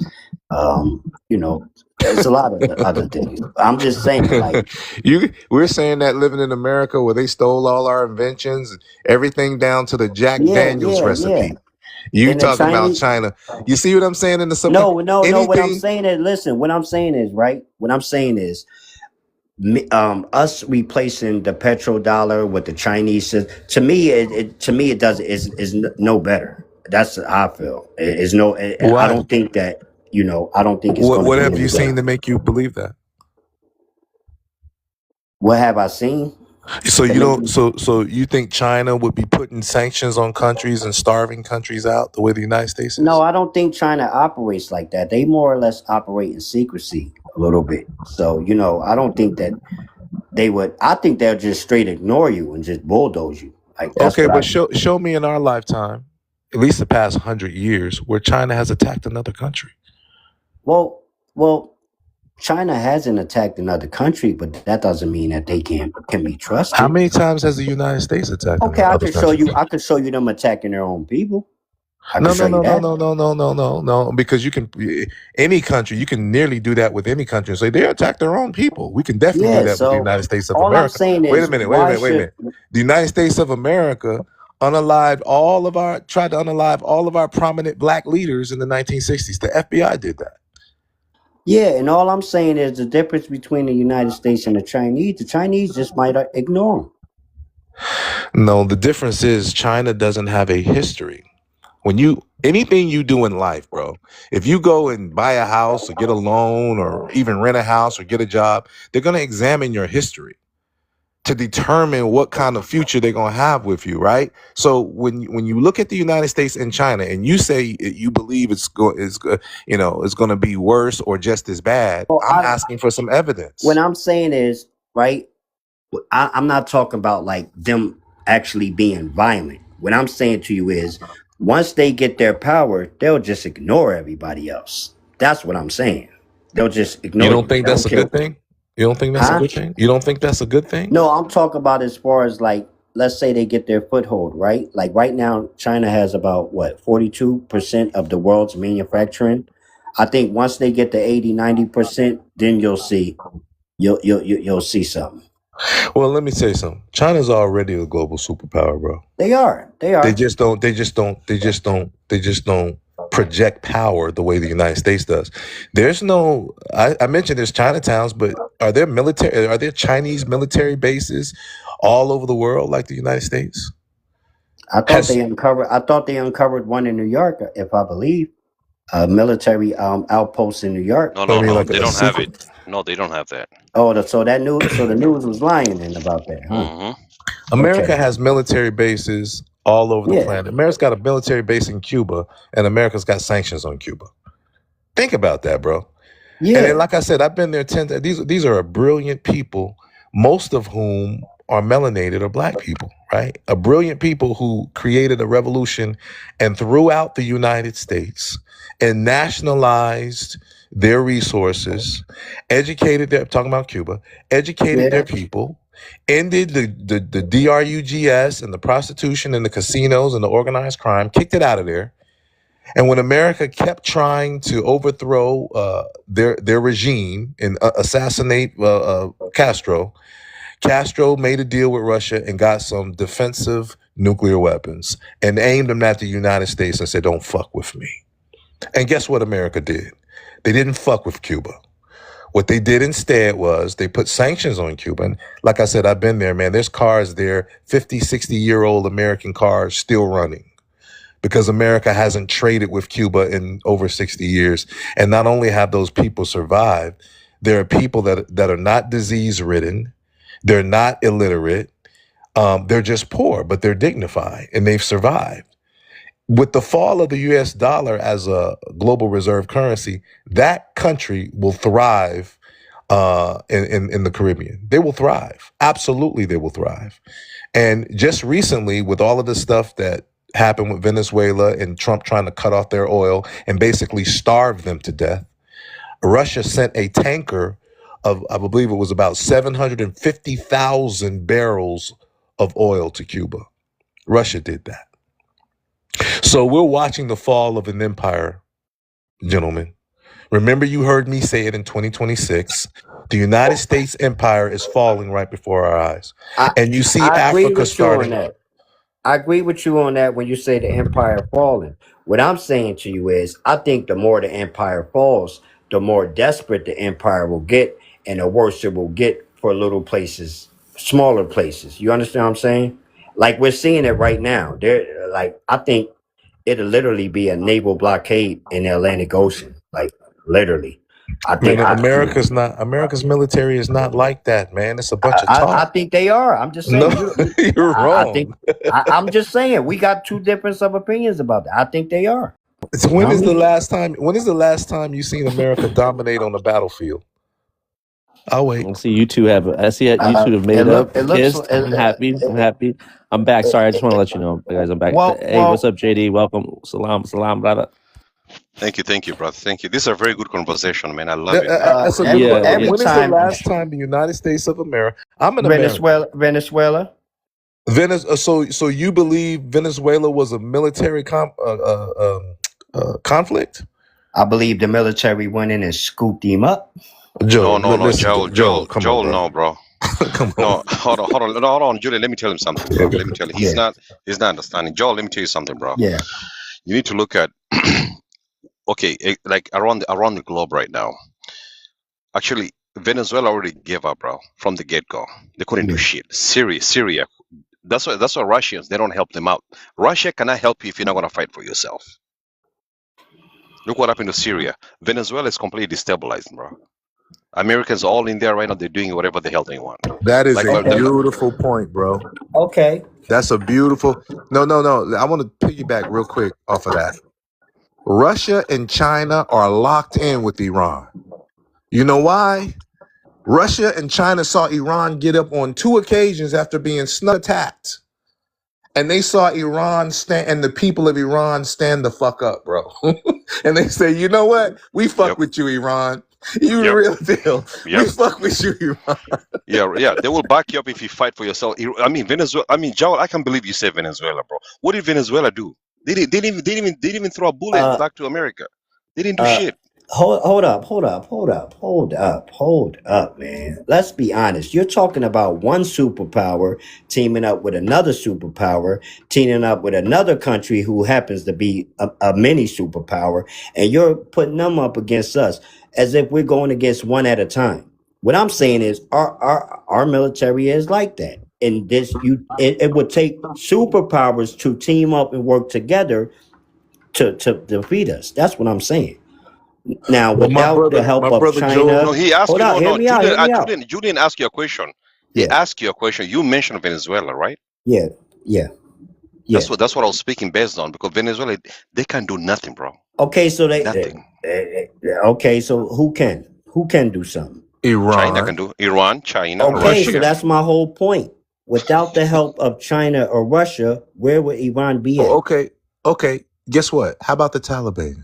There's a lot of other things. I'm just saying, like we're saying that living in America, where they stole all our inventions, everything down to the Jack Daniels recipe. Yeah. You talking about China? You see what I'm saying in the subject? No. What I'm saying is, listen. What I'm saying is, right. What I'm saying is, us replacing the petrodollar with the Chinese, to me it does is no better. That's how I feel. It's no. I don't think that. I don't think it's. What have you seen to make you believe that? What have I seen? So you don't. So you think China would be putting sanctions on countries and starving countries out the way the United States is? No, I don't think China operates like that. They more or less operate in secrecy a little bit. So I don't think that they would. I think they'll just straight ignore you and just bulldoze you. Like okay, but show me in our lifetime, at least the past 100 years, where China has attacked another country. Well. China hasn't attacked another country, but that doesn't mean that they can be trusted. How many times has the United States attacked? Okay, I could show you them attacking their own people. No. Because you can any country, you can nearly do that with any country and say they attack their own people. We can definitely do that with the United States of America. I'm saying is, wait a minute. The United States of America tried to unalive all of our prominent Black leaders in the 1960s. The FBI did that. Yeah, and all I'm saying is the difference between the United States and the Chinese just might ignore them. No, the difference is China doesn't have a history. Anything you do in life, bro, if you go and buy a house or get a loan or even rent a house or get a job, they're going to examine your history to determine what kind of future they're going to have with you, right? So when you look at the United States and China and you say you believe it's going to be worse or just as bad, Well, I'm asking for some evidence. what I'm saying is, right, I'm not talking about like them actually being violent. What I'm saying to you is, once they get their power, they'll just ignore everybody else. That's what I'm saying. They'll just ignore You you. don't think They that's don't a care. good thing? You don't think that's a Huh? good thing? You don't think that's a good thing? No, I'm talking about as far as like, let's say they get their foothold, right? Like right now, China has about what, 42% of the world's manufacturing. I think once they get to 80-90%, then you'll see something. Well, let me say something. China's already a global superpower, bro. They are. They just don't project power the way the United States does. There's no, I mentioned there's Chinatowns, but are there Chinese military bases all over the world like the United States? I thought they uncovered one in New York, if I believe, a military outpost in New York. No, they don't have it. No, they don't have that. Oh, so the news was lying then about that, huh? Mm-hmm. America has military bases all over the planet. America's got a military base in Cuba, and America's got sanctions on Cuba. Think about that, bro. Yeah. And then, like I said, I've been there 10 times. These are brilliant people, most of whom are melanated or black people, right? A brilliant people who created a revolution and throughout the United States and nationalized their resources, educated their people, ended the DRUGS and the prostitution and the casinos and the organized crime, kicked it out of there. And when America kept trying to overthrow their regime and assassinate Castro made a deal with Russia and got some defensive nuclear weapons and aimed them at the United States and said, "Don't fuck with me." And guess what America did? They didn't fuck with Cuba. What they did instead was they put sanctions on Cuba. And like I said, I've been there, man. There's cars there, 50, 60-year-old American cars still running because America hasn't traded with Cuba in over 60 years. And not only have those people survived, there are people that are not disease-ridden. They're not illiterate. They're just poor, but they're dignified, and they've survived. With the fall of the U.S. dollar as a global reserve currency, that country will thrive in the Caribbean. They will thrive. Absolutely, they will thrive. And just recently, with all of the stuff that happened with Venezuela and Trump trying to cut off their oil and basically starve them to death, Russia sent a tanker of, I believe it was about 750,000 barrels of oil to Cuba. Russia did that. So we're watching the fall of an empire, gentlemen. Remember, you heard me say it in 2026. The United States empire is falling right before our eyes. And you see Africa starting. I agree with you on that when you say the empire falling. What I'm saying to you is, I think the more the empire falls, the more desperate the empire will get and the worse it will get for little places, smaller places. You understand what I'm saying? Like we're seeing it right now. I think it'll literally be a naval blockade in the Atlantic Ocean. Like literally. America's military is not like that, man. It's a bunch of talk. I think they are. I'm just saying. No, you're wrong. I'm just saying we got two different opinions about that. I think they are. So when is the last time you seen America dominate on the battlefield? I'll wait. I see you two have. I see you two have made up. Kissed. I'm happy. I'm back. Sorry, I just want to let you know, guys. I'm back. Hey, what's up, JD? Welcome. Salam, brother. Thank you, brother. Thank you. This is a very good conversation, man. I love it. That's a good one. When is the last time the United States of America? I'm an American. Venezuela. So you believe Venezuela was a military conflict? I believe the military went in and scooped him up. Joel, no, bro. Come on. No, hold on, Julie. Let me tell him something. Bro. Let me tell you, he's not understanding. Joel, let me tell you something, bro. Yeah. You need to look at, okay, like around the globe right now. Actually, Venezuela already gave up, bro, from the get-go. They couldn't do shit. Syria That's why Russians, they don't help them out. Russia cannot help you if you're not going to fight for yourself. Look what happened to Syria. Venezuela is completely destabilized, bro. Americans all in there right now. They're doing whatever the hell they want. That is Like, a Okay. beautiful point, bro. Okay. That's a beautiful. No. I want to piggyback real quick off of that. Russia and China are locked in with Iran. You know why? Russia and China saw Iran get up on 2 occasions after being snug attacked. And they saw Iran stand, and the people of Iran stand the fuck up, bro. And they say, you know what? We fuck Yep. with you, Iran. You the Yep. real deal. We Yep. fuck with you, Iran. Yeah. They will back you up if you fight for yourself. I mean, Venezuela. I mean, Joel, I can't believe you said Venezuela, bro. What did Venezuela do? They didn't even throw a bullet Uh, back to America. They didn't do uh, shit. hold up, man. Let's be honest. You're talking about one superpower teaming up with another superpower, teaming up with another country who happens to be a mini superpower, and you're putting them up against us as if we're going against one at a time. What I'm saying is our military is like that. And it would take superpowers to team up and work together to defeat us. That's what I'm saying. Now, Well, without the help of No, China, he asked hold you. on, hear me out. Julian asked you a question. He Yeah, asked you a question. You mentioned Venezuela, right? yeah. That's what I was speaking based on, because Venezuela, they can do nothing, bro. Okay, so Nothing. okay, so who can do something? China can Iran. do. Iran, China, Okay, so Russia. that's my whole point. Without the help of China or Russia, where would Iran be at? Oh, okay. Guess what? How about the Taliban?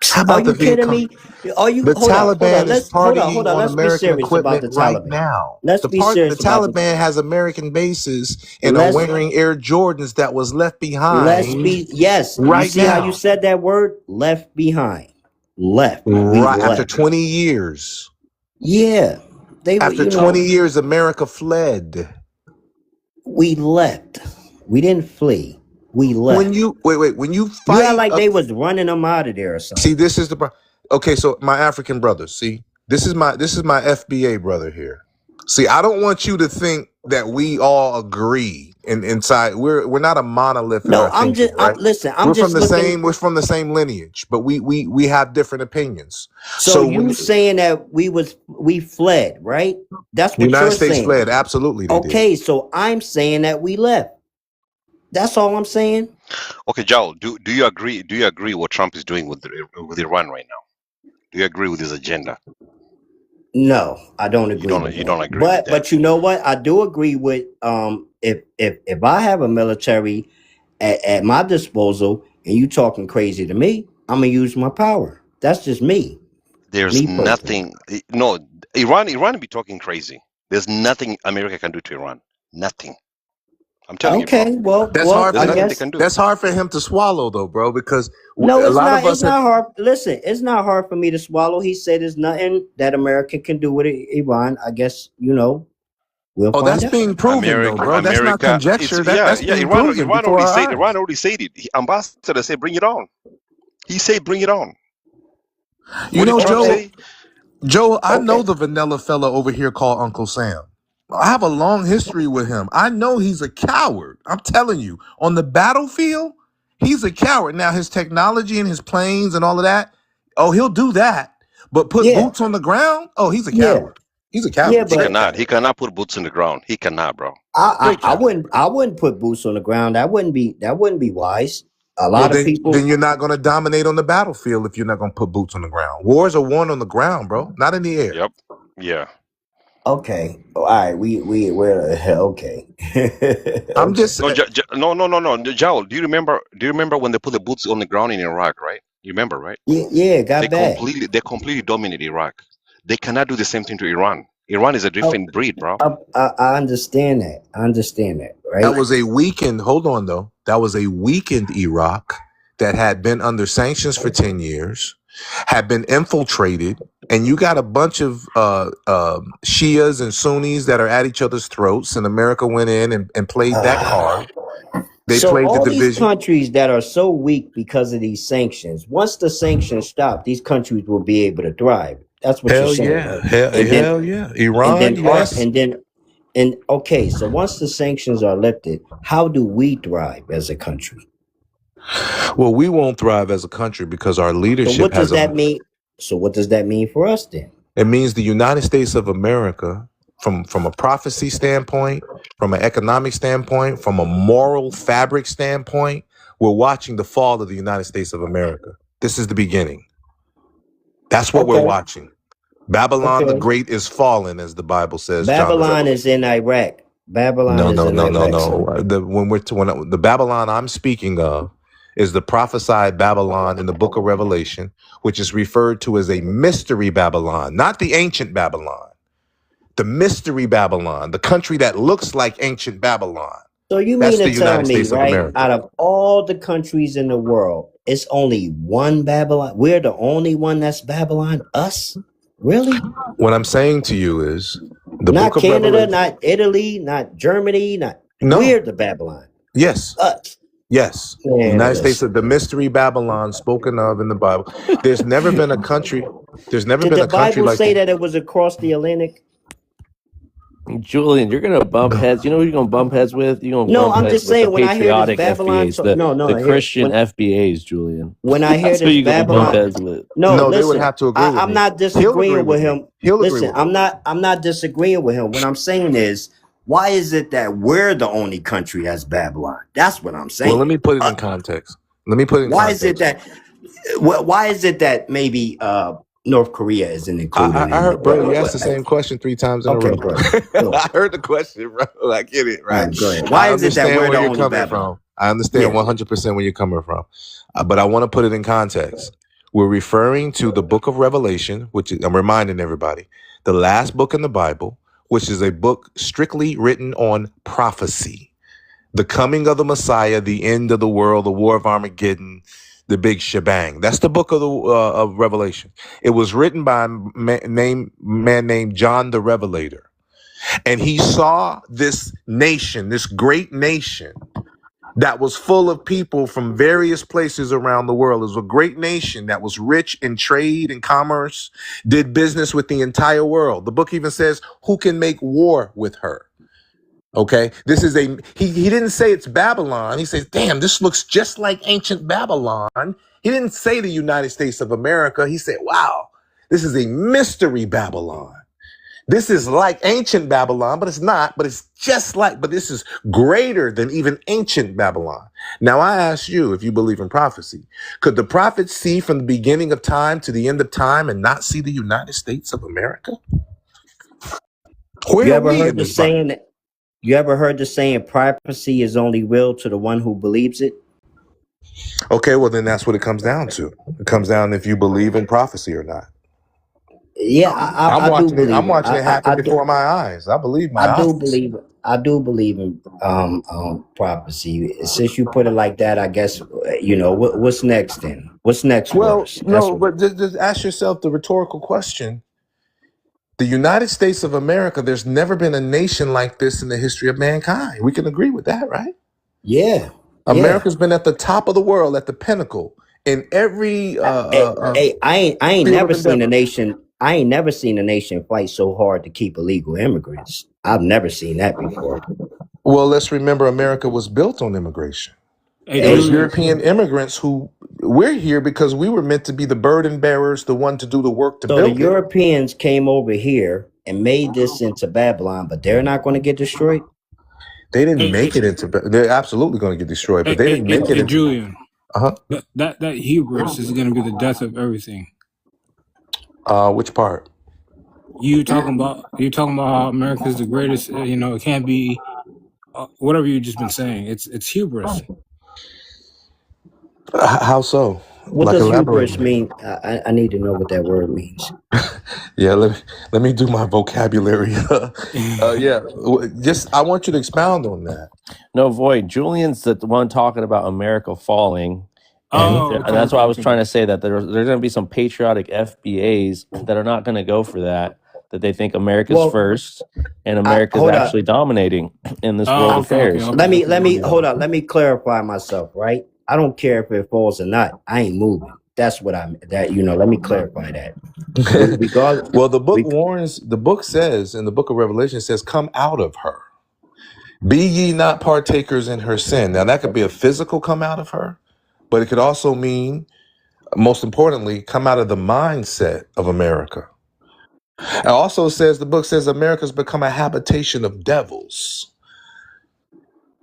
How Are about the you kidding Viet me? Are you The hold on, Taliban is Let's hold partying on. on Let's be American serious about the equipment right Taliban. now. Let's The be serious about the Taliban has American bases and are let's wearing Air Jordans that was left let's behind be yes. You right see how you now. said that word? Left behind. Left. We Right after left. 20 years. Yeah. They were, After 20 years, America fled. we left. We didn't flee. We left. When you when you You fight act like they was running them out of there or something. See, this is the okay. So my African brothers, see, this is my FBA brother here. See, I don't want you to think that we all agree inside. We're not a monolith. No, in our I'm thinking, just right? listen. I'm We're just from the looking. same. We're from the same lineage, but we have different opinions. So when you saying that we fled, right? That's the what United you're States saying. fled, absolutely. They did. Okay, so I'm saying that we left. That's all I'm saying. Okay, Joel, do you agree? Do you agree what Trump is doing with Iran right now? Do you agree with his agenda? No, I don't agree. You don't agree with that. But you know what? I do agree with if I have a military at my disposal and you talking crazy to me, I'm gonna use my power. That's just me. There's Me personally. nothing. No, Iran be talking crazy. There's nothing America can do to Iran. Nothing. I'm telling you, Okay, bro. That's hard. There's I nothing they guess can do. That's hard for him to swallow, though, bro. Because no, a it's lot not. of us It's not hard. Listen, it's not hard for me to swallow. He said there's nothing that America can do with Iran. I guess we'll Oh, find that's out. being proven, though, bro. That's not conjecture. That's being proven Iran before already our said. eyes. Iran already said it. Ambassador said, "Bring it on." He said, "Bring it on." You What know, did Trump say? Joe, I know the vanilla fella over here called Uncle Sam. I have a long history with him. I know he's a coward. I'm telling you, on the battlefield, he's a coward. Now, his technology and his planes and all of that, oh, he'll do that. But put boots on the ground, oh, he's a coward. He's a coward. Yeah, but He cannot put boots on the ground. He cannot, bro. I wouldn't put boots on the ground. That wouldn't be wise. A lot of people. Then you're not going to dominate on the battlefield if you're not going to put boots on the ground. Wars are won on the ground, bro, not in the air. Yep. Yeah. Okay. All right. We're okay. I'm just no. Joel, do you remember when they put the boots on the ground in Iraq, right? You remember, right? Yeah, it got bad. They completely dominated Iraq. They cannot do the same thing to Iran. Iran is a different breed, bro. I understand that. Right? That was a weakened. Hold on, though. That was a weakened Iraq that had been under sanctions for 10 years, had been infiltrated, and you got a bunch of Shias and Sunnis that are at each other's throats, and America went in and played that card. They played all the these division. countries that are so weak because of these sanctions, once the sanctions stop, these countries will be able to thrive. That's what you're saying. Hell yeah. Iran, yes. And then And okay, so once the sanctions are lifted, how do we thrive as a country? Well, we won't thrive as a country because our So leadership what does has a. that mean? So what does that mean for us then? It means the United States of America, from a prophecy standpoint, from an economic standpoint, from a moral fabric standpoint, we're watching the fall of the United States of America. This is the beginning. That's what we're Okay, watching. Babylon the okay. Great is fallen, as the Bible says. John the Babylon Revelator. is in Iraq. Babylon No, is no, in no, no, Iraq, no. sir. The Babylon I'm speaking of is the prophesied Babylon in the book of Revelation, which is referred to as a mystery Babylon, not the ancient Babylon. The mystery Babylon, the country that looks like ancient Babylon. So you That's mean the to tell United me, States of right, America. out of all the countries in the world, it's only one Babylon? We're the only one that's Babylon? Us? Really? What I'm saying to you is the Not book of Canada, Revelation. not Italy, not Germany, not No. we're the Babylon. Yes. Us. Yes. The Man, United States listen. of the mystery Babylon spoken of in the Bible. There's never been a country. There's never Did been the a country Bible like say the, that it was across the Atlantic? Julian, you're gonna bump heads. You know who you're gonna bump heads with? You're gonna No, bump I'm heads just with the saying when I hear this patriotic Babylon FBAs, talk, no, the here, Christian FBAs, Julian. when I hear That's who this you're gonna bump Babylon, heads with. no, No, they would listen, have to agree with I'm me. not He'll agree disagreeing with with me. him. He'll agree Listen, with me. I'm not disagreeing with him. What I'm saying is, why is it that we're the only country that's Babylon? That's what I'm Well, let saying. me put it in context. Let me put it in Why is it context. that? Why is it that maybe North Korea isn't included I in heard, it? bro, you asked the same question 3 times in a Okay, row. go ahead. Go ahead. I heard the question, bro. I get it, All right? right, go ahead. Why I is it that understand we're where the you're only coming Babylon? from. I understand Yeah. 100% where you're coming from. But I want to put it in context. We're referring to the book of Revelation, which is, I'm reminding everybody, the last book in the Bible, which is a book strictly written on prophecy. The coming of the Messiah, the end of the world, the war of Armageddon, the big shebang. That's the book of the of Revelation. It was written by a man named John the Revelator. And he saw this nation, this great nation that was full of people from various places around the world. It was a great nation that was rich in trade and commerce, did business with the entire world. The book even says, who can make war with her? Okay, this is he didn't say it's Babylon. He says, damn, this looks just like ancient Babylon. He didn't say the United States of America. He said, wow, this is a mystery Babylon. This is like ancient Babylon, but it's not, but it's just like, but this is greater than even ancient Babylon. Now, I ask you, if you believe in prophecy, could the prophets see from the beginning of time to the end of time and not see the United States of America? Where You are ever we heard in the this Bible? saying? You ever heard the saying, prophecy is only real to the one who believes it? Okay, well, then that's what it comes down to. It comes down if you believe in prophecy or not. Yeah, I I'm do watching it. believe I'm it. watching it happen I do. before my eyes. I believe my I do eyes. believe it. I do believe in prophecy. Since you put it like that, I guess what's next then? What's next for Well, us? That's no, what. but just ask yourself the rhetorical question. The United States of America, there's never been a nation like this in the history of mankind. We can agree with that, right? Yeah, yeah. America's been at the top of the world, at the pinnacle in every Hey, I ain't field never of seen a endeavor. nation. I ain't never seen a nation fight so hard to keep illegal immigrants. I've never seen that before. Well, let's remember America was built on immigration. Hey, It was Julian. European immigrants who we're here because we were meant to be the burden bearers, the one to do the work to So the build it. Europeans came over here and made this into Babylon, but they're not going to get destroyed. They didn't Hey, make it into. They're absolutely going to get destroyed, but they didn't make it into. Julian. Uh That hubris is going to be the death of everything. huh. Which part? You talking about how America is the greatest. It can't be whatever you just been saying. It's hubris. How so? What Like does elaborate. hubris mean? I need to know what that word means. Yeah, let me do my vocabulary. Yeah, just I want you to expound on that. No, Void. Julian's the one talking about America falling. And, Oh, and that's why I was trying to say that there's going to be some patriotic FBAs that are not going to go for that they think America's first and America's actually dominating in this world affairs. Let me hold on. Let me clarify myself, right? I don't care if it falls or not. I ain't moving. That's what I'm. That let me clarify that. Regardless, Well, the book warns. The book says in the book of Revelation, it says, "Come out of her. Be ye not partakers in her sin." Now, that could be a physical come out of her, but it could also mean, most importantly, come out of the mindset of America. It also says, the book says, America's become a habitation of devils.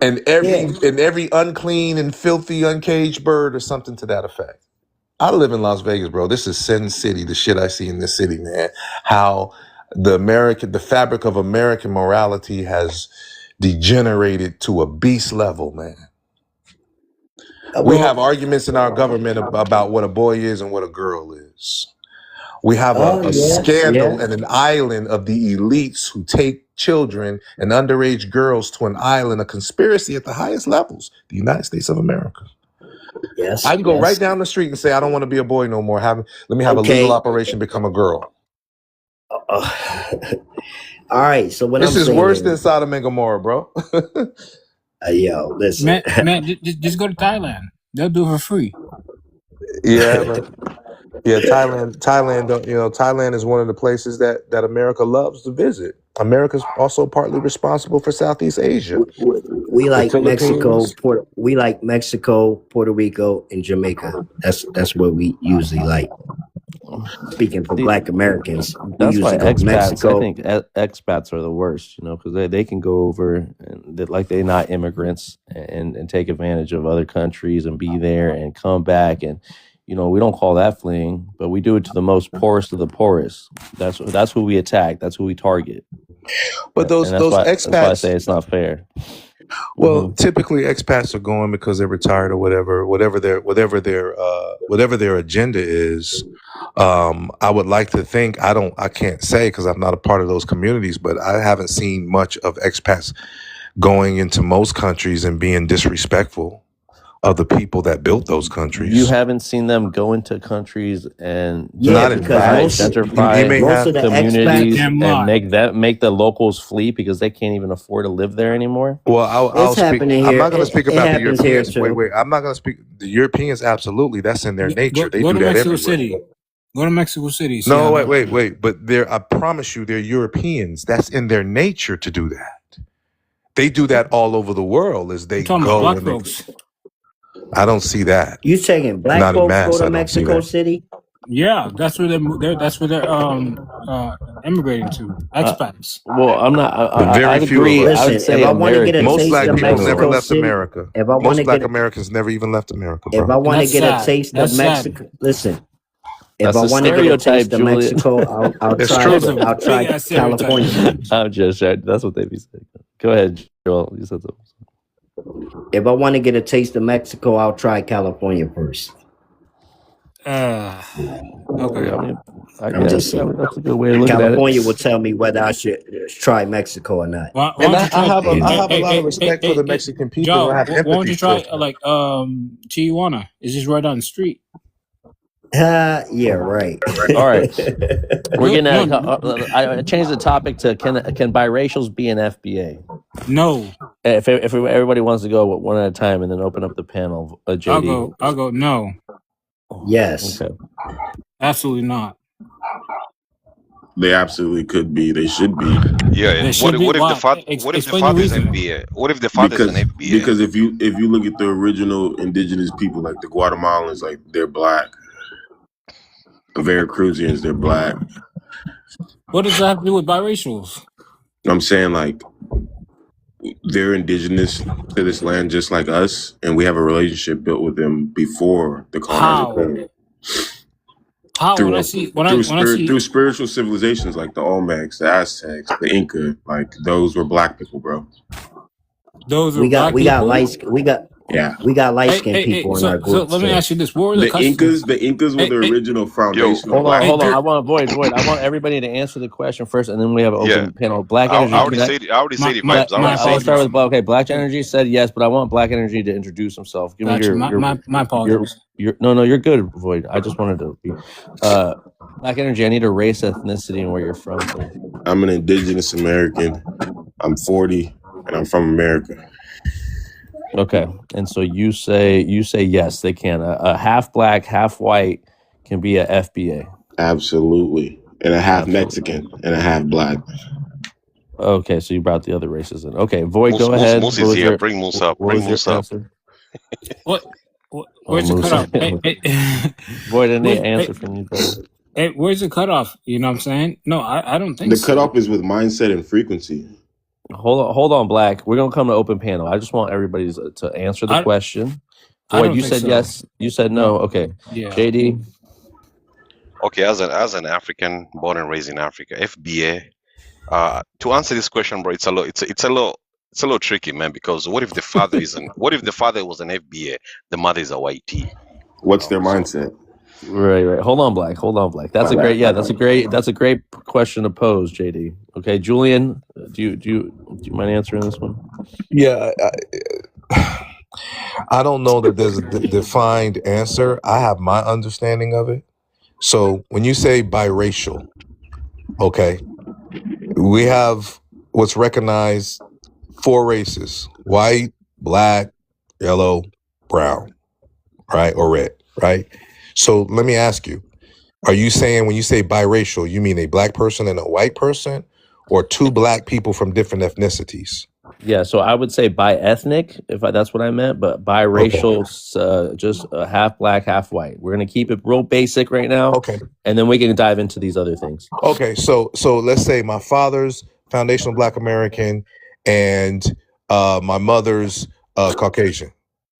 And every unclean and filthy, uncaged bird or something to that effect. I live in Las Vegas, bro. This is Sin City, the shit I see in this city, man. How the fabric of American morality has degenerated to a beast level, man. We have arguments in our government about what a boy is and what a girl is. We have a scandal and an island of the elites who take children and underage girls to an island, a conspiracy at the highest levels, the United States of America. Yes, I can go right down the street and say, I don't want to be a boy no more. Let me have a legal operation, become a girl. All right. So what this is worse than Sodom and Gomorrah, bro. Yo, listen, man, just go to Thailand. They'll do it for free. Yeah, Thailand. Thailand is one of the places that America loves to visit. America's also partly responsible for Southeast Asia. We like Mexico, Puerto Rico, and Jamaica. That's what we usually like. Speaking for Black Americans, that's why expats. I think expats are the worst, because they can go over and they're not immigrants and take advantage of other countries and be there and come back, and we don't call that fleeing, but we do it to the most poorest of the poorest. That's who we attack. That's who we target. But those expats, that's why I say it's not fair. Well, typically expats are going because they're retired or whatever their agenda is. I would like to think, I can't say because I'm not a part of those communities, but I haven't seen much of expats going into most countries and being disrespectful of the people that built those countries. You haven't seen them go into countries and not gentrify communities and make the locals flee because they can't even afford to live there anymore. Well, I'll speak. I'm not going to speak about the Europeans. Wait. I'm not going to speak. The Europeans, absolutely, that's in their nature. They do that everywhere. City. Go to Mexico City. No, wait. But I promise you, they're Europeans. That's in their nature to do that. They do that all over the world as they go. I don't see that. You taking black folks go to Mexico City? Yeah, that's where they're immigrating to. Expats. Well, I'm not. I agree. Listen, I would say if I want to get a most taste black of people Mexico never left City, America. Most black Americans never even left America. Bro. If I want to get a taste of Mexico, listen. If I want to get a taste of Mexico, I'll try California. I'm just saying. That's what they be saying. Go ahead, Joel. You said something. If I want to get a taste of Mexico, I'll try California first. Okay. I'm just saying. That's a good way to look at it. California will tell me whether I should try Mexico or not. And I have a lot of respect for the Mexican people. Joe, I have empathy. Why don't you try Tijuana? It's just right down the street. Yeah, right. All right. We're gonna. I changed the topic to can biracials be an FBA? No. If everybody wants to go one at a time and then open up the panel, JD. I'll go. No. Yes. Okay. Absolutely not. They absolutely could be. They should be. Yeah. And what if the father? What if the father's FBA? What if the father's an FBA? Because if you look at the original indigenous people, like the Guatemalans, like they're black. The Veracruzians, they're black. What does that have to do with biracials? I'm saying, like, they're indigenous to this land just like us, and we have a relationship built with them before the colonizer. How? Through spiritual civilizations like the Olmecs, the Aztecs, the Inca, like those were black people, bro. We got light-skinned people in our group. So let me ask you this: what were the Incas? The Incas were the original foundation. Hold on. I want Void. I want everybody to answer the question first, and then we have an open panel. Black Energy. I already said it. I'll start with okay. Black Energy said yes, but I want Black Energy to introduce himself. Give me my apologies. No, you're good, Void. I just wanted to be Black Energy. I need a race, ethnicity, and where you're from. I'm an indigenous American. I'm 40, and I'm from America. Okay, and so you say yes, they can. A half black, half white can be a FBA. Absolutely, and a half Absolutely. Mexican and a half black. Okay, so you brought the other races in. Okay, Void, Moose, go ahead. Moose is here. Bring Moose up. Bring Moose up. Answer? What? Where's the cutoff? Void, any answer from you, brother? Hey, where's the cutoff? You know what I'm saying? No, I don't think The so. cutoff is with mindset and frequency. Hold on, Black. We're gonna come to open panel. I just want everybody to answer the question. Void, you said yes. You said no. Okay. Yeah. JD. Okay, as an African born and raised in Africa, FBA. To answer this question, bro, it's a little tricky, man. Because what if the father what if the father was an FBA, the mother is a YT? What's their mindset? Right. Hold on, Black. That's a great question to pose, JD. Okay, Julian, do you mind answering this one? Yeah, I don't know that there's a defined answer. I have my understanding of it. So when you say biracial, okay, we have what's recognized 4 races: white, black, yellow, brown, right, or red, right? So let me ask you, are you saying when you say biracial, you mean a black person and a white person, or 2 black people from different ethnicities? Yeah, so I would say bi-ethnic, if that's what I meant, but biracial, just half black, half white. We're gonna keep it real basic right now, Okay. and then we can dive into these other things. Okay, so let's say my father's foundational Black American, and my mother's Caucasian.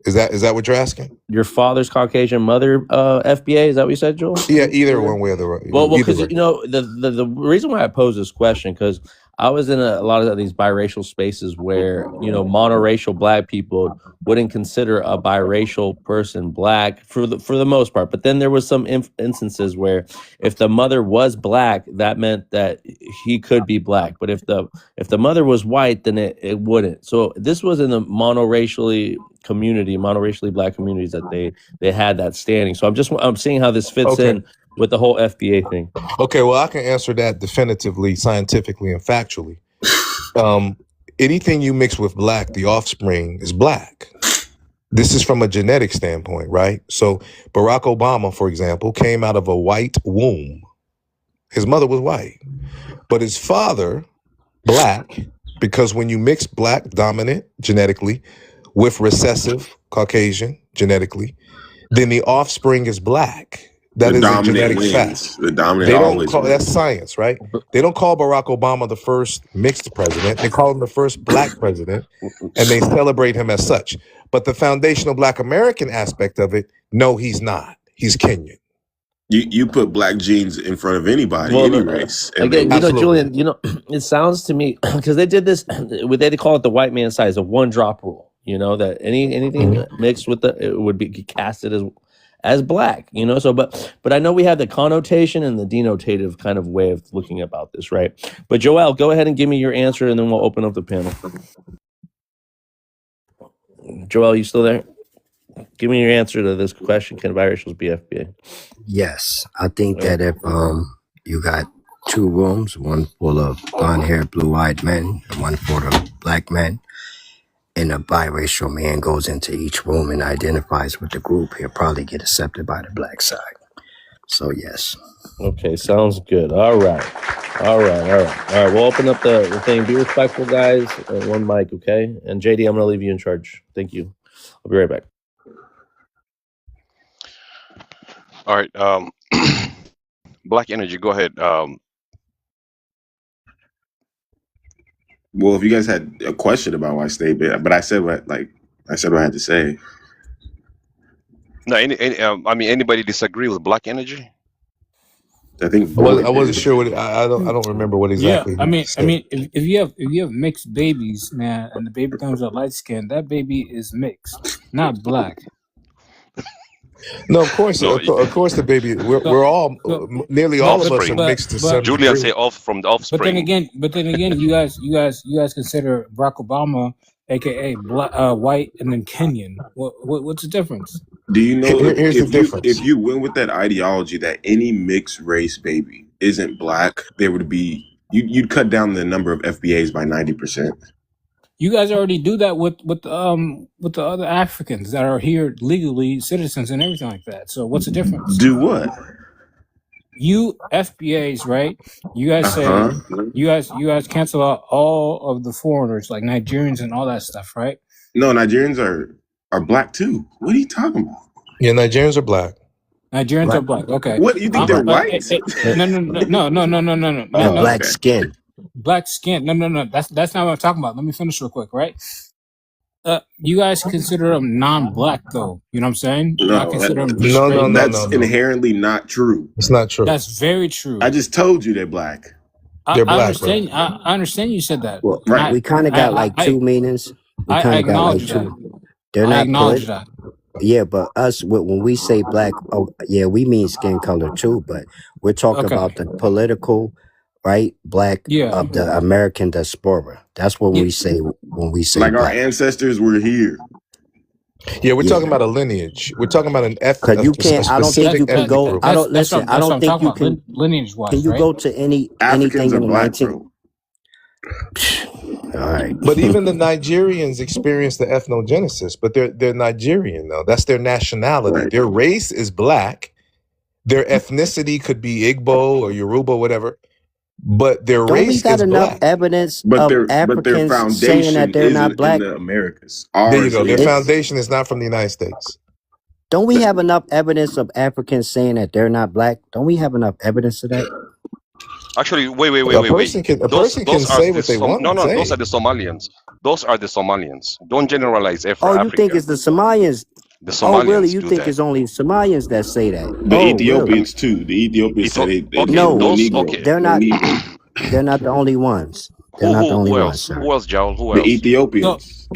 Is that what you're asking? Your father's Caucasian, mother FBA. Is that what you said, Joel? Yeah, either one way or the other. Well, because the reason why I pose this question, because I was in a lot of these biracial spaces where monoracial black people wouldn't consider a biracial person black for the most part. But then there was some instances where if the mother was black, that meant that he could be black. But if the mother was white, then it wouldn't. So this was in the monoracially black communities that they had that standing. So I'm seeing how this fits in with the whole FBA thing. Okay, well, I can answer that definitively, scientifically, and factually. Anything you mix with black, the offspring is black. This is from a genetic standpoint, right? So Barack Obama, for example, came out of a white womb. His mother was white, but his father, black, because when you mix black dominant genetically with recessive Caucasian genetically, then the offspring is black. That is a genetic fact. The dominant They don't always call wins. that's science, right? They don't call Barack Obama the first mixed president. They call him the first black president, and they celebrate him as such. But the foundational Black American aspect of it, no, he's not. He's Kenyan. You put black genes in front of anybody, any race. And Again, they- Julian, it sounds to me because they did this. They call it the white man size, a 1-drop rule. That anything mixed with it would be casted as black. So but I know we have the connotation and the denotative kind of way of looking about this, right? But Joel, go ahead and give me your answer, and then we'll open up the panel. Joel, you still there? Give me your answer to this question. Can biracials be FBA? Yes, I think that if you got 2 rooms, one full of blonde-haired, blue-eyed men, and one full of black men, and a biracial man goes into each room and identifies with the group, he'll probably get accepted by the black side. So yes. Okay, sounds good. All right. We'll open up the thing. Be respectful, guys. One mic, okay? And JD, I'm gonna leave you in charge. Thank you. I'll be right back. All right. Black Energy, go ahead. well, if you guys had a question about my statement, but I said what I had to say. No, anybody disagree with Black Energy? I think I wasn't sure what I don't remember what exactly. Yeah, I mean, if you have mixed babies, man, and the baby comes out light skinned, that baby is mixed, not black. No, of course, of course, the baby. We're all nearly all of us are mixed to some Julian degree. say from the offspring. But then again, you guys consider Barack Obama, aka white, and then Kenyan. What's the difference? Do you know Here's the difference. if you went with that ideology that any mixed race baby isn't black, there would be you'd cut down the number of FBAs by 90%. You guys already do that with the other Africans that are here legally, citizens and everything like that. So what's the difference? Do what? You FBAs, right? You guys say you guys cancel out all of the foreigners like Nigerians and all that stuff, right? No, Nigerians are black too. What are you talking about? Yeah, Nigerians are black. Nigerians are black. Okay. What, you think they're white? No. Black skin. Black skin. No. That's not what I'm talking about. Let me finish real quick, right? You guys consider them non-black, though. You know what I'm saying? No, that's inherently not true. It's not true. That's very true. I just told you they're black. They're black. I understand you said that. Well, right. We kind of got like two meanings. We I kind of got like acknowledge two. that. They're I not acknowledge that. Yeah, but us, when we say black, oh yeah, we mean skin color too. But we're talking about the political, right? Black of the American diaspora. That's what we say when we say like black. our ancestors were here. Yeah, we're talking about a lineage. We're talking about an ethnic. Because you can't. I don't think you can go. I don't listen. I don't think you can. Lineage wise, can you go to anything in the 19th? All right. But even the Nigerians experience the ethnogenesis, but they're Nigerian though. That's their nationality. Right. Their race is black. Their ethnicity could be Igbo or Yoruba, whatever. But their race is black. Don't we got enough evidence of Africans saying that they're not black? In the Americas. There you go. Their foundation is not from the United States. Don't we have enough evidence of Africans saying that they're not black? Don't we have enough evidence of that? Actually, wait. A person can say what they want. No, those are the Somalians. Those are the Somalians. Don't generalize Africa. You think it's the Somalians? The Somalians. Oh, really? You think it's only Somalians that say that? The Ethiopians too. The Ethiopians say they they're not. They're not the only ones. They're not the only ones. Sir. Who else, Joel? Who else? The Ethiopians.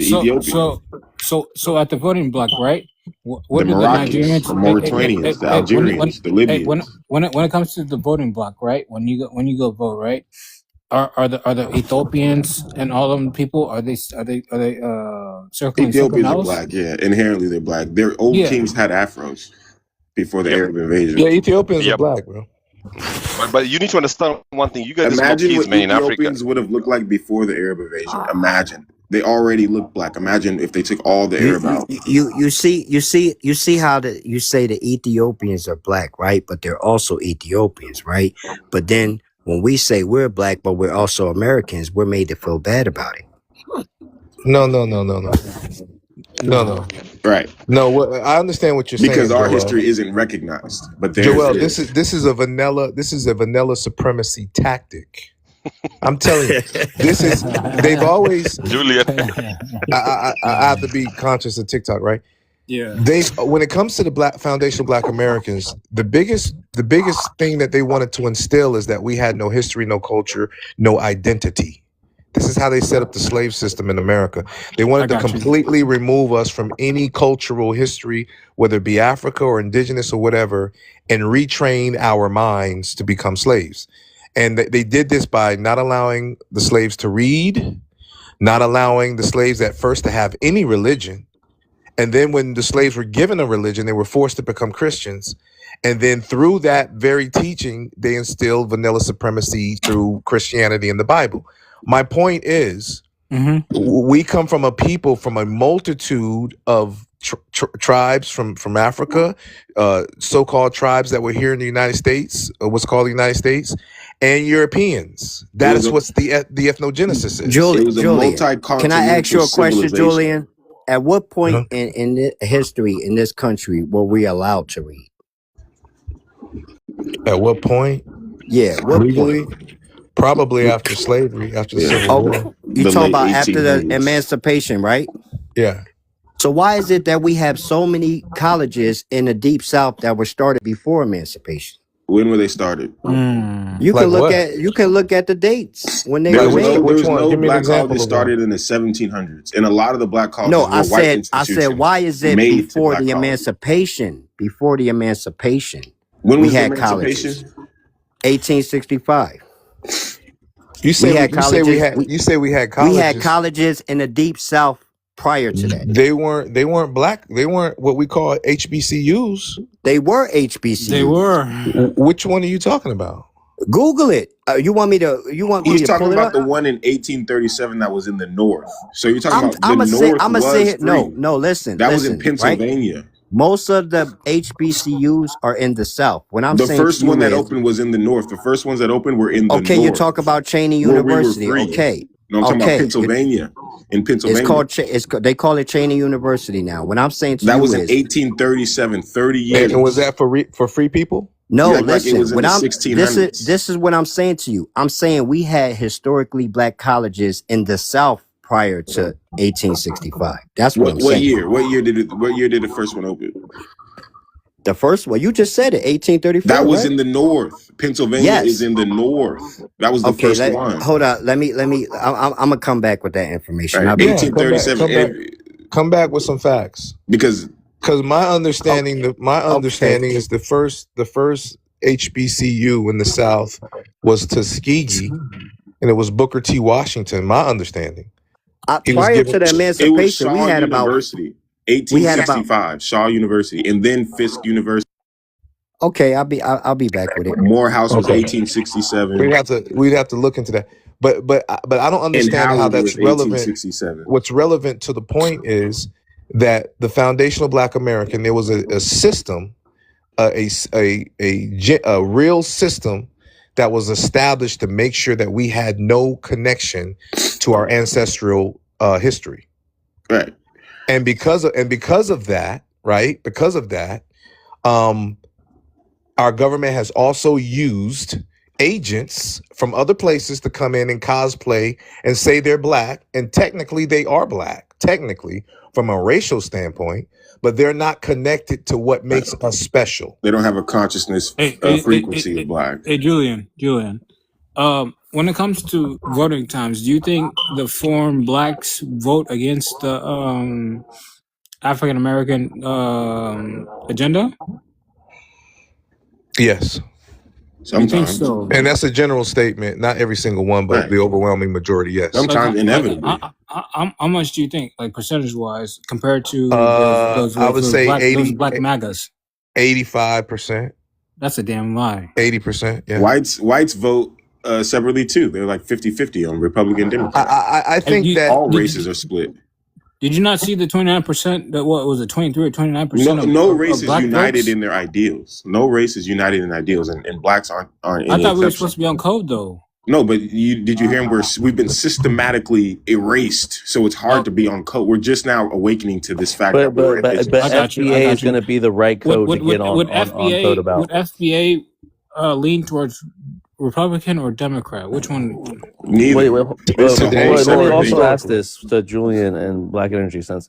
So at the voting block, right? What the Moroccans, the Mauritanians, the Algerians, the Libyans. When it comes to the voting block, right? When you go vote, right? Are the Ethiopians and all of them people? Are they circling? Ethiopians are black. Yeah, inherently they're black. Their old kings had afros before the Arab invasion. Yeah, Ethiopians are black, bro. But you need to understand one thing. You guys imagine what in Africa. Ethiopians would have looked like before the Arab invasion. Imagine. They already look black. Imagine if they took all the Arab out. You see how you say the Ethiopians are black, right? But they're also Ethiopians, right? But then when we say we're black, but we're also Americans, we're made to feel bad about it. No. Right. No, I understand what you're saying. Because our history isn't recognized. But Joel, this is a vanilla supremacy tactic. I'm telling you, they've always Julian. I have to be conscious of TikTok, right? Yeah. When it comes to the foundational Black Americans, the biggest thing that they wanted to instill is that we had no history, no culture, no identity. This is how they set up the slave system in America. They wanted to completely remove us from any cultural history, whether it be Africa or indigenous or whatever, and retrain our minds to become slaves. And they did this by not allowing the slaves to read, not allowing the slaves at first to have any religion. And then when the slaves were given a religion, they were forced to become Christians. And then through that very teaching, they instilled vanilla supremacy through Christianity and the Bible. My point is, we come from a people, from a multitude of tribes from Africa, so-called tribes that were here in the United States, what's called the United States, and Europeans. That is what the ethnogenesis is. Julian, can I ask you a question, Julian? At what point in history in this country were we allowed to read? At what point? Yeah, what legally? Point? Probably after slavery, after the Civil War. You talking about after the emancipation, right? Yeah. So why is it that we have so many colleges in the Deep South that were started before emancipation? When were they started? You can look at the dates when they were made. There was no black colleges started in the 1700s, and a lot of the black colleges were white institutions. I said, why is it before the emancipation? Before the emancipation, when we had colleges? 1865. You say we had colleges. We had colleges in the Deep South prior to that. They weren't black. They weren't what we call HBCUs. They were HBCUs. They were. Which one are you talking about? Google it. You want me to He's talking pull it about up? the one in 1837 that was in the North. So you're talking I'm about the I'm North I'm was say no, free. listen, That was in right? Pennsylvania. Most of the HBCUs are in the South. When I'm The saying to first one you that is, opened was in the North. The first ones that opened were in the okay, you North, talk about Cheney where we were University. free. Okay, No, I'm talking about okay. Pennsylvania. In It's Pennsylvania, called they call it Cheney University now. What I'm saying to that you was in is, 1837. 30 years. And was that for free people? no, You act like it listen. was in What the I'm 1600s. this is what I'm saying to you. I'm saying we had historically black colleges in the South prior to 1865. That's what I'm What saying. year? What year did the first one open? The first one, you just said it, 1834. That was right? in the North. Pennsylvania Yes. is in the North. That was the Okay, first one. hold on. Let me. I'm gonna come back with that information. Right. I'll be back. 1837. Come back with some facts. Because my understanding, is the first HBCU in the South was Tuskegee, and it was Booker T. Washington. My understanding. Prior to the it was emancipation, we Shaw had about University. 1865, Shaw University, and then Fisk University. Okay, I'll be back with it. Morehouse was Okay. 1867. We'd have to look into that. But I don't understand how Howard that's was relevant. 1867. What's relevant to the point is that the foundational Black American, there was a system, a real system that was established to make sure that we had no connection to our ancestral history. Right. And because of that, right? Because of that, our government has also used agents from other places to come in and cosplay and say they're Black, and technically they are Black, technically from a racial standpoint, but they're not connected to what makes us special. They don't have a consciousness frequency of Black. Hey, Julian. When it comes to voting times, do you think the foreign blacks vote against the African American agenda? Yes. You think so? And that's a general statement. Not every single one, but the overwhelming majority, yes. Sometimes inevitably. How much do you think, like percentage-wise, compared to I would say those black MAGAs? 85%. That's a damn lie. 80%. Yeah. Whites vote separately too. They're like 50-50 on Republican Democrat. I think that all races are split. Did you not see the 29%? That what was it, 23 or 29%? No race is black united votes? in their ideals. No race is united in ideals, and blacks aren't any I thought we were exception. supposed to be on code though. No, but did you hear him? We've been systematically erased, so it's hard to be on code. We're just now awakening to this fact. But FBA is going to be the right code to get on code about. Would FBA lean towards Republican or Democrat? Which one? Neither. Let me also ask this to Julian and Black Energy Sense.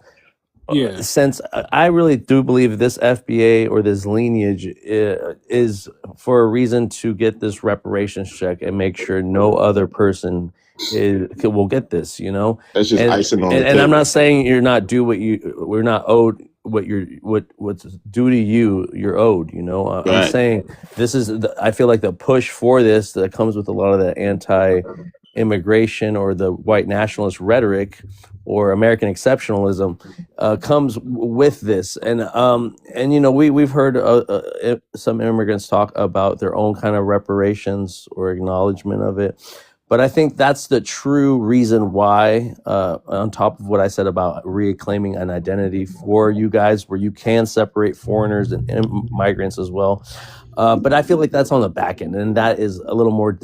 Yeah. Since I really do believe this FBA or this lineage is for a reason to get this reparations check and make sure no other person will get this, you know. That's just icing on the and cake. I'm not saying you're not we're not owed what's due to you. You're owed, you know. I'm Right. saying this is I feel like the push for this that comes with a lot of the anti-immigration or the white nationalist rhetoric or American exceptionalism comes with this, and you know we've heard some immigrants talk about their own kind of reparations or acknowledgement of it, but I think that's the true reason why, on top of what I said about reclaiming an identity for you guys, where you can separate foreigners and migrants as well. But I feel like that's on the back end, and that is a little more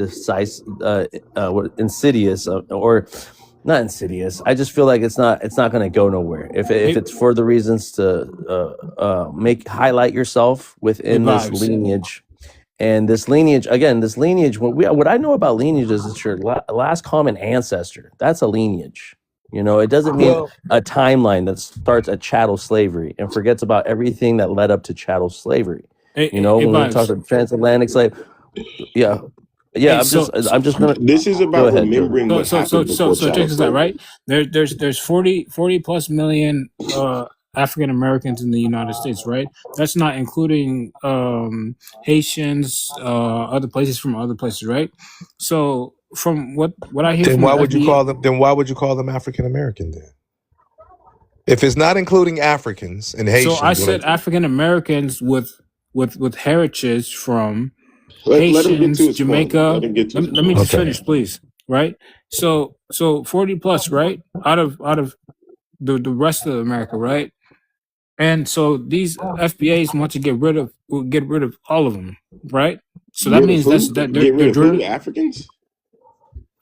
insidious, or not insidious. I just feel like it's not going to go nowhere if it's for the reasons to highlight yourself within this lineage. And this lineage, what I know about lineage is it's your last common ancestor. That's a lineage. You know, it doesn't mean a timeline that starts at chattel slavery and forgets about everything that led up to chattel slavery. When we talk about transatlantic slave, I'm just gonna. This is about remembering what happened before check this out, right? There's 40 plus million African Americans in the United States, right? That's not including Haitians, other places from other places, right? So from what I hear, Then from why the would you FBA call them? Then why would you call them African American then? If it's not including Africans and Haitians, So I said African Americans with heritage from Let him get to Haitians, his point. Jamaica. Let him get to his Let me point. just finish, please. Right. So 40 plus, right? Out of the rest of America, right? And so these FBAs want to get rid of all of them, right? So that Get rid means of that's who? that Get rid they're of who? drilling Africans?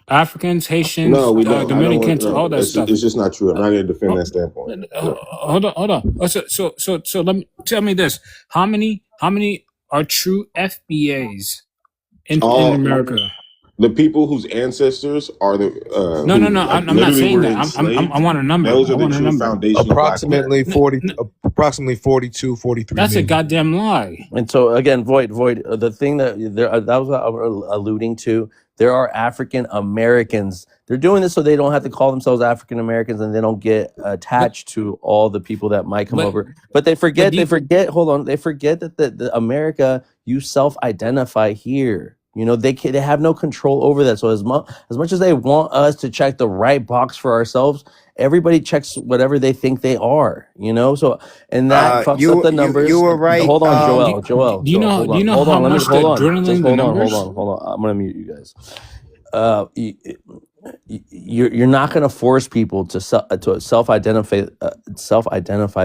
Africans, Haitians, No, we don't. I don't want. Dominicans, all No, that stuff. it's just not true. I'm not going to defend that standpoint. Hold on. So let me tell me this: how many are true FBAs in All America? the people whose ancestors are the No. who I'm not literally saying were that. I enslaved. want a number. Those I are the want a true number. foundational black Americans. Approximately 42, 43 That's a million. goddamn lie. And so again, Void, the thing that that was what I was alluding to. There are African Americans. They're doing this so they don't have to call themselves African Americans and they don't get attached to all the people that might come over. But they forget. Hold on. They forget that the America, you self-identify here. You know, they have no control over that. So as much as they want us to check the right box for ourselves, everybody checks whatever they think they are. You know, so and that fucks up the numbers. You were right. Hold on, Joel. Do you know Hold how on, much they're dwindling the numbers? Hold on. I'm gonna mute you guys. You're not gonna force people to self-identify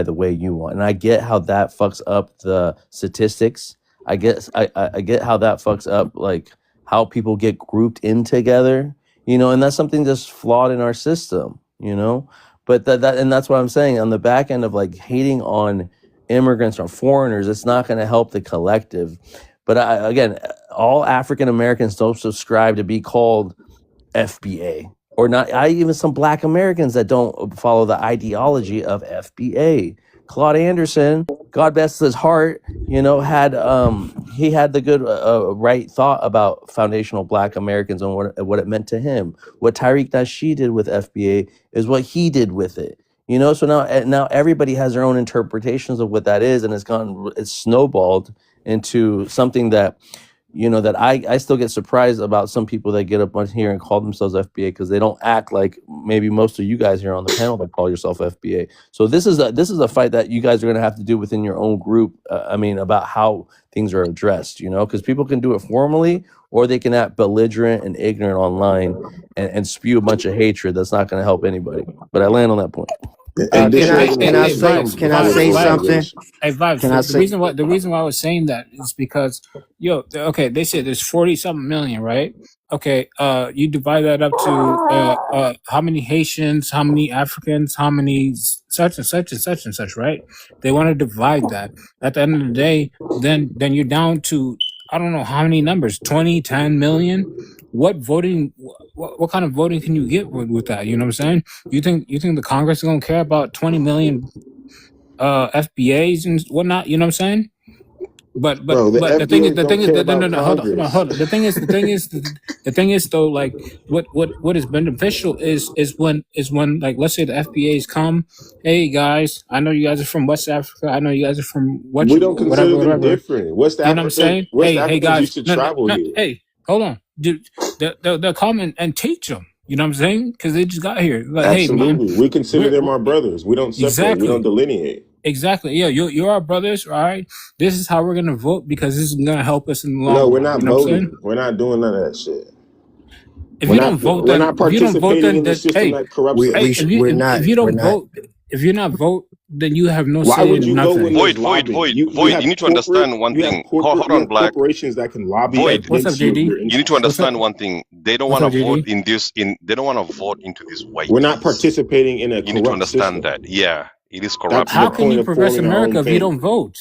the way you want, and I get how that fucks up the statistics. I get how that fucks up like how people get grouped in together, you know, and that's something just flawed in our system, you know. But and that's what I'm saying on the back end of like hating on immigrants or foreigners, it's not going to help the collective. But again, all African Americans don't subscribe to be called FBA or not. Even some Black Americans that don't follow the ideology of FBA. Claude Anderson, God bless his heart, you know, had he had the good right thought about foundational Black Americans and what it meant to him. What Tariq Nasheed did with FBA is what he did with it. You know, so now everybody has their own interpretations of what that is, and it's snowballed into something that, you know, that I still get surprised about some people that get up on here and call themselves FBA because they don't act like maybe most of you guys here on the panel that call yourself FBA. So this is a fight that you guys are going to have to do within your own group. About how things are addressed, you know, because people can do it formally or they can act belligerent and ignorant online and spew a bunch of hatred that's not going to help anybody. But I land on that point. Can I say something? Hey, Vibes, the reason why I was saying that is because, okay, they said there's 40-something million, right? Okay, you divide that up to how many Haitians, how many Africans, how many such and such and such and such, right? They want to divide that. At the end of the day, then you're down to, I don't know how many numbers, 20, 10 million. What voting? What kind of voting can you get with that? You know what I'm saying? You think the Congress is gonna care about 20 million FBAs and whatnot? You know what I'm saying? But the thing is hold on. The thing is though, like what is beneficial is when like, let's say the FBAs come, hey guys, I know you guys are from West Africa, I know you guys are from we don't consider them different. West Africa, you know what I'm saying? Hey guys, used to travel here. Hey, hold on, dude, they'll come and teach them. You know what I'm saying? Because they just got here. Like, absolutely, hey, man, we consider them our brothers. We don't separate. Exactly. We don't delineate. Exactly. Yeah, you're our brothers, all right? This is how we're gonna vote because this is gonna help us in the long run. No, we're not you know voting. We're not doing none of that shit. If you don't vote, then if you don't vote, then that corrupts us. If you don't vote, if you're not vote, then you have no Why say would you in go nothing. when Void. You need to understand one thing. Hold on, Black. Corporations that can lobby. Void. What's up, JD? You need to understand one thing. They don't want to vote in this. They don't want to vote into this white. We're not participating in a. You need to understand that. Yeah, it is corrupt. How can you progress America if you don't vote?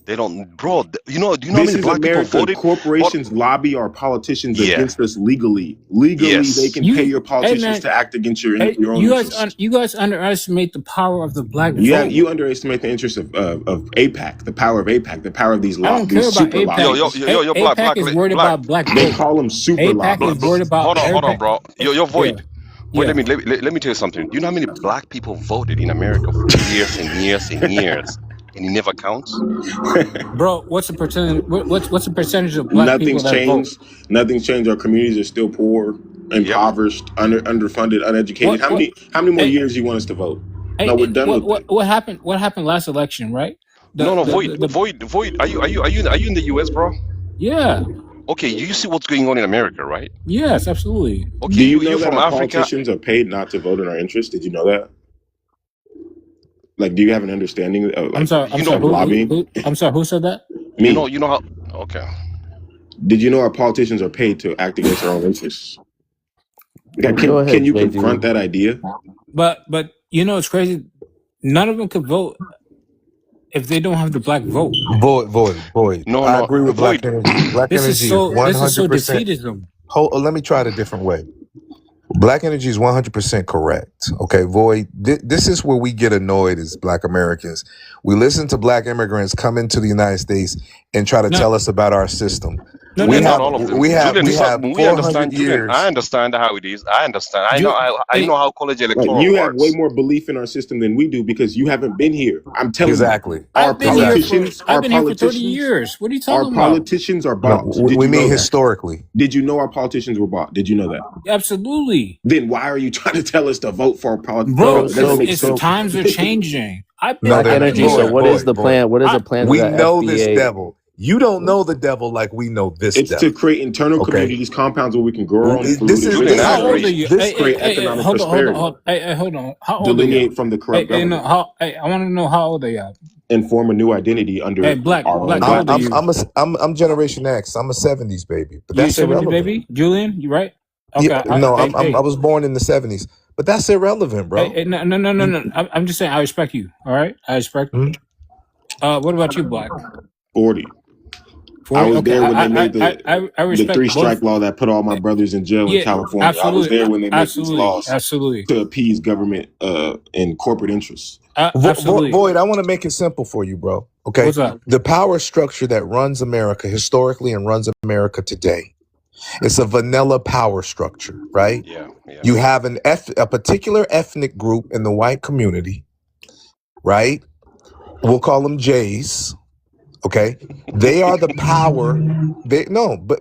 They don't, bro. Do you know how many black people voted? Corporations lobby our politicians against us legally. Legally, they can pay your politicians to act against your own interests. You guys underestimate the power of the black vote. You underestimate the interest of AIPAC, the power of AIPAC, the power of these lobbies. I don't care about AIPAC. AIPAC is worried about black vote. They call them super lobbies. AIPAC is worried about. Hold on, bro. You're Void. Wait, let me tell you something. Do you know how many black people voted in America for years and years and years? And it never counts, bro. What's the percentage? What's the percentage of black people that changed. Vote? Nothing's changed. Our communities are still poor, impoverished, underfunded, uneducated. How many more years do you want us to vote? No, we're done with it. What happened? What happened last election? Right? Void. Are you in the US, bro? Yeah. Okay, you see what's going on in America, right? Yes, absolutely. Okay, Do you know you're that from our Africa. politicians are paid not to vote in our interest? Did you know that? Like, do you have an understanding of I'm like sorry. I'm You sorry. know, lobbying? I'm sorry. Who said that? you know, Me. you know how. Okay. Did you know our politicians are paid to act against our own interests? Go Can ahead, you confront JD. that idea? But you know, it's crazy. None of them could vote if they don't have the black vote. Void. No, I no, agree with Black Void. Energy. Black This is Energy is so 100%. defeatism. Let me try it a different way. Black Energy is 100% correct. Okay, Void. This is where we get annoyed as Black Americans. We listen to Black immigrants come into the United States and try to No. tell us about our system. No, We no, have Not all of them. we have Julian, we have we 400 understand. Julian, years. I understand how it is. I understand. I Ju- know how college Like, electoral you have way works. more belief in our system than we do because you haven't been here. I'm telling Exactly. you, our I've been here politicians, for 30 years. What are you our talking about? politicians are No, bots. we mean historically. Did you know our politicians were bought? Did you know that? Absolutely. Then why are you trying to tell us to vote for a politician? Bro, It doesn't make it's sense. times are changing. No, Black they're not. Energy. So what is the plan? What is the plan? We for the know this FBA? devil. You don't know the devil like we know this It's devil. to create internal Okay. communities, compounds where we can grow our own food. This is Julian, I How old agree. are you? This create economic hold prosperity. on. Hold on. How old are you? Delineate from the corrupt government I want to know how old are you? and form a new identity under Black, our own Black, how old are guidance. you? I'm Generation X. I'm a 70s baby, but You that's 70 irrelevant. baby? Julian, you right? Okay. Yeah, no, I was born in the 70s, but that's irrelevant, bro. No. I'm just saying. I respect you. All right, I respect you. What about you, Black? 40. 40? I was Okay, there when they made I the respect 3-strike both. law that put all my brothers in jail in Yeah, California. absolutely. I was there when they made these Absolutely. laws Absolutely. to appease government and corporate interests. Absolutely. Void, I want to make it simple for you, bro. Okay. What's up? The power structure that runs America historically and runs America today, it's a vanilla power structure, right? Yeah. You have a particular ethnic group in the white community, right? We'll call them Jays. Okay. They are the power. But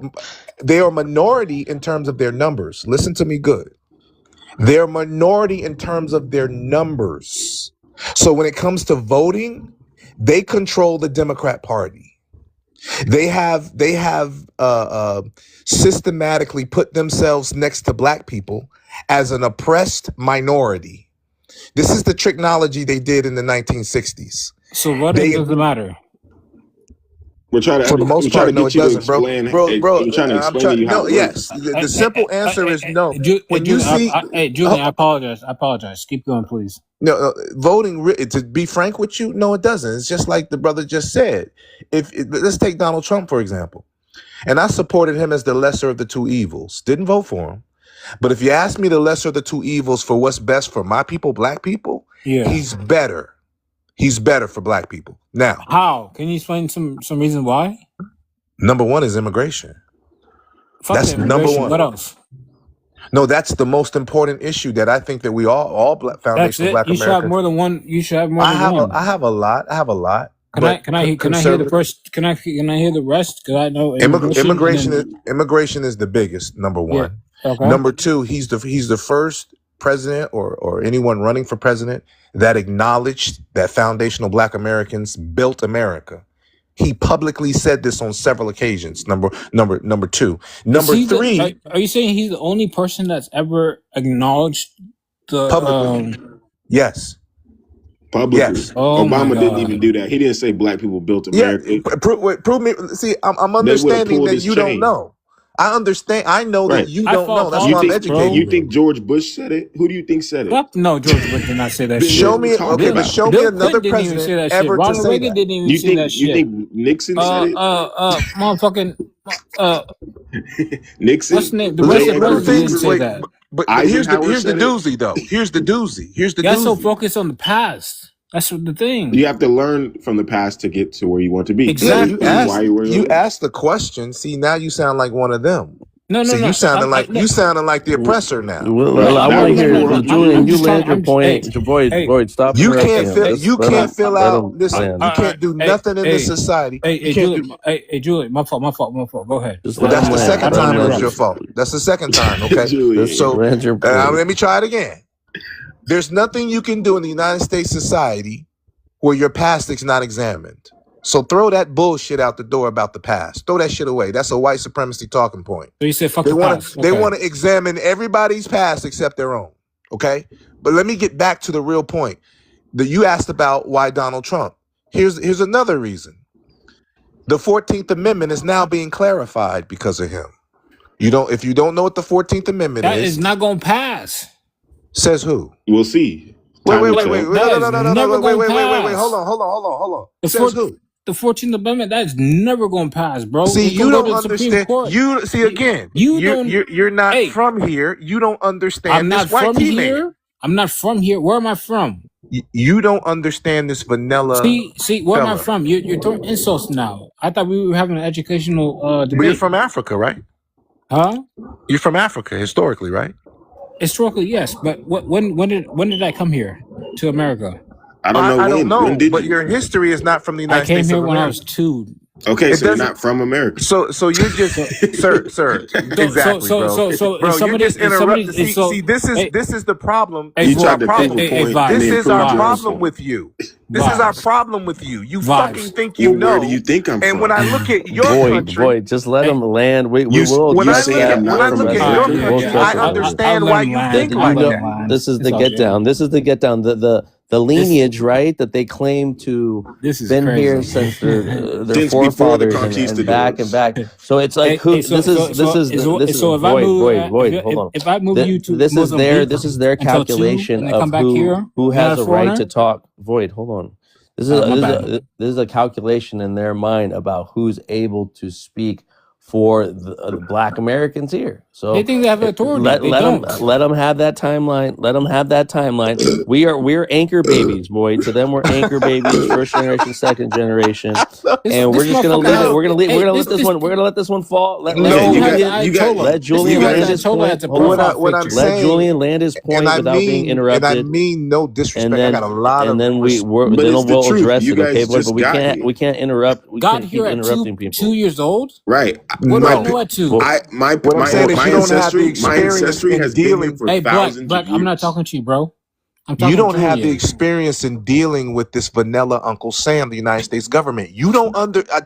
they are minority in terms of their numbers. Listen to me good. They're minority in terms of their numbers. So when it comes to voting, they control the Democrat Party. They have systematically put themselves next to Black people as an oppressed minority. This is the technology they did in the 1960s. So what does it matter? We're trying to, for the most part, no, it doesn't, bro. We're trying to explain to you how it works. The simple answer is no. When you see, Julian, I apologize. Keep going, please. No, voting. To be frank with you, no, it doesn't. It's just like the brother just said. Let's take Donald Trump for example, and I supported him as the lesser of the two evils. Didn't vote for him, but if you ask me the lesser of the two evils for what's best for my people, Black people, he's better. He's better for Black people. Now, how? Can you explain some reason why? Number one is immigration. That's number one. What else? No, that's the most important issue that I think that we all Black Foundation Black Americans. You should have more than one. You should have more than one. I have a lot. Can I hear the first? Can I hear the rest? Because I know immigration is the biggest. Number one. Yeah. Okay. Number two, he's the first president or anyone running for president that acknowledged that foundational Black Americans built America. He publicly said this on several occasions. Number two. Number three. Are you saying he's the only person that's ever acknowledged the publicly? Yes. Publicly. Yes. Oh Obama didn't even do that. He didn't say Black people built America. Yeah. Prove me. See, I'm understanding that you don't know. I understand. I know that you don't know. That's why I'm educating you. Think George Bush said it? Who do you think said it? No, George Bush did not say that shit. Show me. Okay, but show me another president ever to say Reagan that. didn't even say that shit. You think Nixon said it? Motherfucking Nixon. What's the name? The rest of the president didn't say that. But here's the doozy though. Here's the doozy. You got so focused on the past. That's the thing. You have to learn from the past to get to where you want to be. Exactly. You asked the question. See, now you sound like one of them. No. You sounding like the oppressor now. Well, I want to hear Julian. You land your point. Void, stop. You can't fill out. Listen, you can't do nothing in this society. Hey, Julian, my fault. Go ahead. That's the second time it was your fault. That's the second time. Okay. So let me try it again. There's nothing you can do in the United States society where your past is not examined. So throw that bullshit out the door about the past. Throw that shit away. That's a white supremacy talking point. So you said fuck They the want past. to. They Okay. want to examine everybody's past except their own. Okay, but let me get back to the real point that you asked about. Why Donald Trump? Here's another reason. The 14th Amendment is now being clarified because of him. If you don't know what the 14th Amendment That is is not gonna pass. says who? We'll see. Wait, Time wait, will wait, tell. wait, That no, is no, never wait, gonna wait. pass. Hold on. The Says 14th who? the 14th Amendment, that's never gonna pass, bro. See, It's you gonna go don't to the Supreme understand. Court. You see again. You don't. You're not Hey, from here. You don't I'm understand not this white from teammate. here. I'm not from here. Where am I from? You don't understand this vanilla See, where am I fella. from? You're throwing insults now. I thought we were having an educational But you're debate. from Africa, right? Huh? You're from Africa historically, right? Historically, yes, but when did I come here to America? I don't know I don't when. know, When did but you? your history is not from the I United came States here of when I was America. 2. Okay, It so you're doesn't. not from America. So you're just, sir. Exactly, bro. So Bro, if you somebody just if somebody interrupted. if so See, this hey is the problem. hey You This is our tried to prove problem. a point and vibes This then is our proved your own problem point. with you. This is our vibes problem with you. You fucking vibes. think you Well, where do you know. think I'm And when from? I look at your Void, country, void. Just let Hey, them land. We You will when you're I address look saying at I'm that when not I from from look at Africa. your alright, Resurrection. We'll country, address I it I'll later. understand let why him you land. think I'll like let that. him land. This is It's the all get good. down. This is the get down. The This lineage, right? That they claim to this is been here crazy. since their Since before the forefathers and back and conquistadors. back. So it's like Hey, who? This is so if I void, move void, void. Hold on. if I move you to This is Mozambique their until 2 calculation and then of come back here, who you're not has a a right to foreigner? talk. Void. Hold on. This My bad. this is a calculation in their mind about who's able to speak for the Black Americans here. They So think they have authority. They don't. let them have that timeline. Let them have that timeline. We're anchor babies, Void. To them, we're anchor babies, first generation, second generation, and we're This just gonna motherfucker leave has it. We're gonna let this this one. We're gonna let this one fall. Let this Yeah, dude you has got the you got Ayatollah. let This Julian dude has land the his Ayatollah point. as a Hold on. profile What I'm picture. Let saying, Julian land his and point I without being mean interrupted, no disrespect. I got a lot and of then but then it's the we'll truth. address You it, okay, guys Void? But just got here. we can't interrupt. We Got can't here keep at interrupting 2 people. years old. Right. What do I My know no. at 2? Well, What I'm saying is my you don't have the ancestry experience in has been here dealing. for Hey, Black, thousands of I'm not years. talking to you, bro. I'm You talking to don't have the Julian. experience in dealing with this vanilla Uncle Sam, the United States government. You don't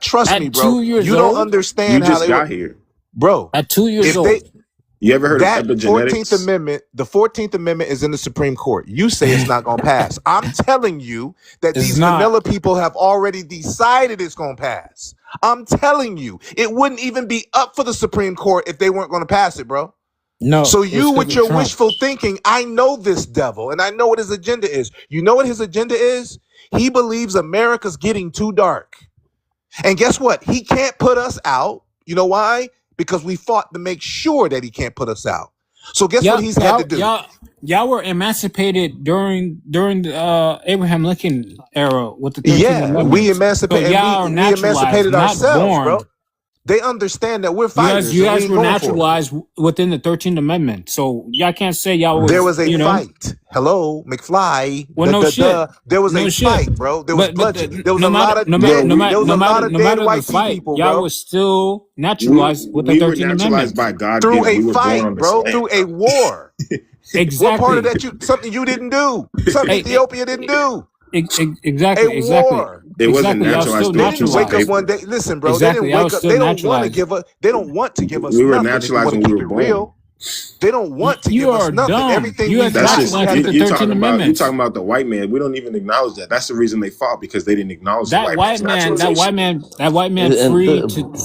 trust me, At bro. 2 years You don't old? You understand how just they got work, here. bro. At 2 years If they old. You ever heard of that 14th epigenetics? Amendment, the 14th Amendment is in the Supreme Court. You say it's not going to pass. I'm telling you that It's these not. vanilla people have already decided it's going to pass. I'm telling you, it wouldn't even be up for the Supreme Court if they weren't going to pass it, bro. No, So it's you, because with of your Trump. wishful thinking, I know this devil, and I know what his agenda is. You know what his agenda is? He believes America's getting too dark. And guess what? He can't put us out. You know why? Because we fought to make sure that he can't put us out. So guess what he's had to do? Y'all were emancipated during the Abraham Lincoln era with the 13th Yeah, Amendment. we emancipated. So y'all are We naturalized, emancipated not ourselves, born. bro. They understand that we're fighters. You and we guys ain't were going for it. naturalized within the 13th Amendment. So y'all can't say y'all was. There was a you know, fight. Hello, McFly. Well, no shit. There was No a shit. fight, bro. There was bloodshed. There was no a matter lot of no dead. matter no matter There was no a lot matter of no dead matter the white fight, people, y'all bro. was still naturalized with the We were 13th naturalized Amendment by God Through given. a We were born fight, on this bro. land, Through a bro. war. Exactly. What part of that something you didn't do? Something Hey, Ethiopia didn't do. exactly. A war. It wasn't Exactly. Y'all still naturalized They through a didn't piece of wake up naturalized. one paper. day. Listen, bro. Exactly. They Y'all didn't wake was up. still They don't want to naturalized. give us. They don't want to give us We were nothing. If you naturalized want to when we keep were it born. real, they don't want to You give us are nothing. dumb. Everything You we had That's got, just we naturalized had with to the you're 13th talking about. You're Amendments. talking about the white man. We don't even acknowledge that. That's the reason they fought, because they didn't acknowledge the white man's naturalization. That white man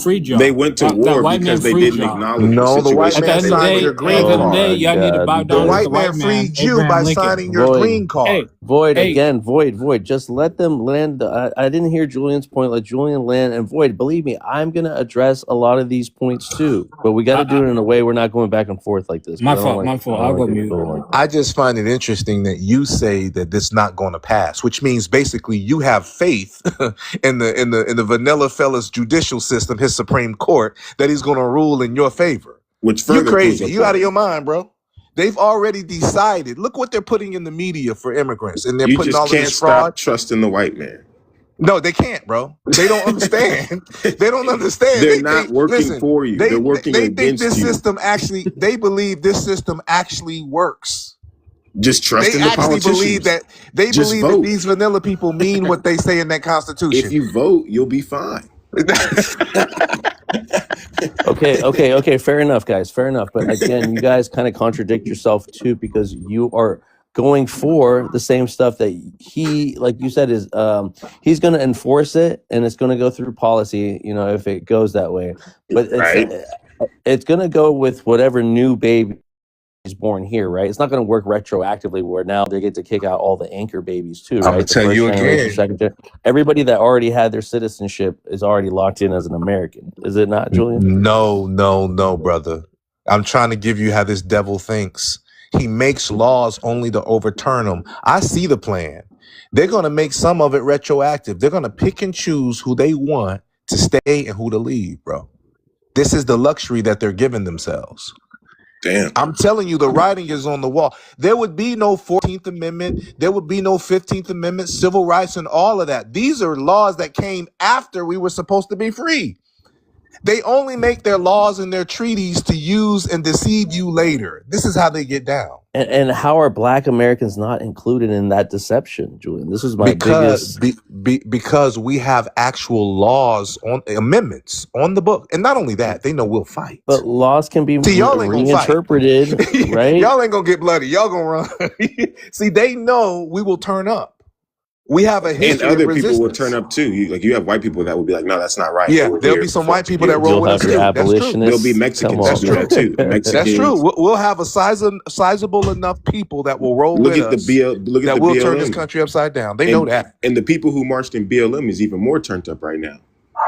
freed y'all. They went to That war white man because they freed didn't y'all. acknowledge the No, the white situation At the man that end they of the were signed day, your in. green oh my card. y'all need to bow God, The down to Void. the white man white man, freed you Abraham by Lincoln. signing your Void. green card. Void Hey, again, void. Just let them land. I didn't hear Julian's point. Let Julian land. And Void, believe me, I'm gonna address a lot of these points too. But we got to do it in a way we're not going back and forth like this. my 'cause I don't fault. I I'll don't go like it mute. going like I just find it interesting that you say that this not going to pass, which means basically you have faith in the vanilla fella's judicial system, his Supreme Court, that he's going to rule in your favor. Which You further proves crazy. the You out of point. your mind, bro. They've already decided. Look what they're putting in the media for immigrants, and they're You putting just all of can't this stop fraud. trusting the white man. No, they can't, bro. They don't understand. They don't understand. They're They not working listen. for you. They're working They think against this you. system actually. They believe this system actually works. Just trust They in the actually believe politicians. that Just vote. these vanilla people mean what they say in that Constitution. If you vote, you'll be fine. Okay. Fair enough, guys. Fair enough. But again, you guys kind of contradict yourself too, because you are going for the same stuff that he, like you said, is he's going to enforce it, and it's going to go through policy. You know, if it goes that way, but it's going to go with whatever new baby is born here, right? It's not going to work retroactively where now they get to kick out all the anchor babies too, right? I'm gonna tell you again. Everybody that already had their citizenship is already locked in as an American. Is it not, Julian? No, brother. I'm trying to give you how this devil thinks. He makes laws only to overturn them. I see the plan. They're going to make some of it retroactive. They're going to pick and choose who they want to stay and who to leave, bro. This is the luxury that they're giving themselves. Damn. I'm telling you, the writing is on the wall. There would be no 14th Amendment. There would be no 15th Amendment, civil rights, and all of that. These are laws that came after we were supposed to be free. They only make their laws and their treaties to use and deceive you later. This is how they get down. And how are Black Americans not included in that deception, Julian? This is my biggest... Because we have actual laws on amendments on the book. And not only that, they know we'll fight. But laws can be reinterpreted, right? Y'all ain't gonna get bloody. Y'all gonna run. See, they know we will turn up. We have a history and other of people will resistance. turn up too. You have white people that will be like, no, that's not right. Yeah, there'll be some white people that roll with us too. That's true. There'll be Mexicans that do that too. That's true. We'll have a sizable enough people that will roll with us. Look at that the will BLM. turn this country upside down. They know that. And the people who marched in BLM is even more turned up right now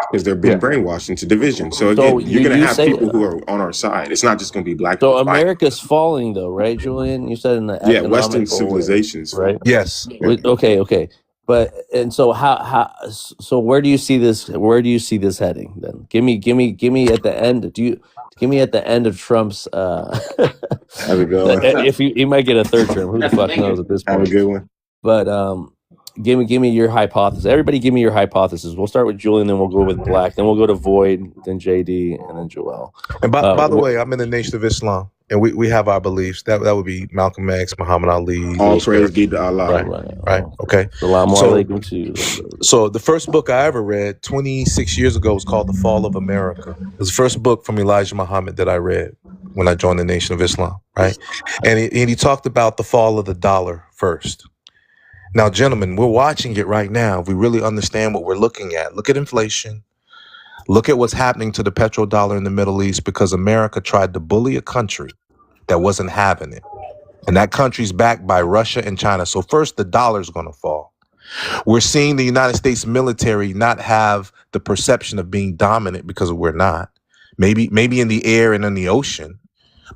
because they're being brainwashed into division. So again, you're going to have people who are on our side. It's not just going to be black. So America's falling, though, right, Julian? You said in the Western civilizations, right? Yes. Okay. But and so so where do you see this? Where do you see this heading? Then give me at the end. Give me at the end of Trump's? How's it going? If he might get a third term, who the fuck knows at this point? Have a good one. But give me your hypothesis. Everybody, give me your hypothesis. We'll start with Julian, then we'll go with Black, then we'll go to Void, then JD, and then Joel. And by the way, I'm in the Nation of Islam. And we have our beliefs. That would be Malcolm X, Muhammad Ali. All praise be to Allah. Right. Okay. So the first book I ever read 26 years ago was called The Fall of America. It was the first book from Elijah Muhammad that I read when I joined the Nation of Islam. Right. And he talked about the fall of the dollar first. Now, gentlemen, we're watching it right now. We really understand what we're looking at. Look at inflation. Look at what's happening to the petrodollar in the Middle East because America tried to bully a country that wasn't having it. And that country's backed by Russia and China. So first, the dollar's going to fall. We're seeing the United States military not have the perception of being dominant because we're not. Maybe in the air and in the ocean.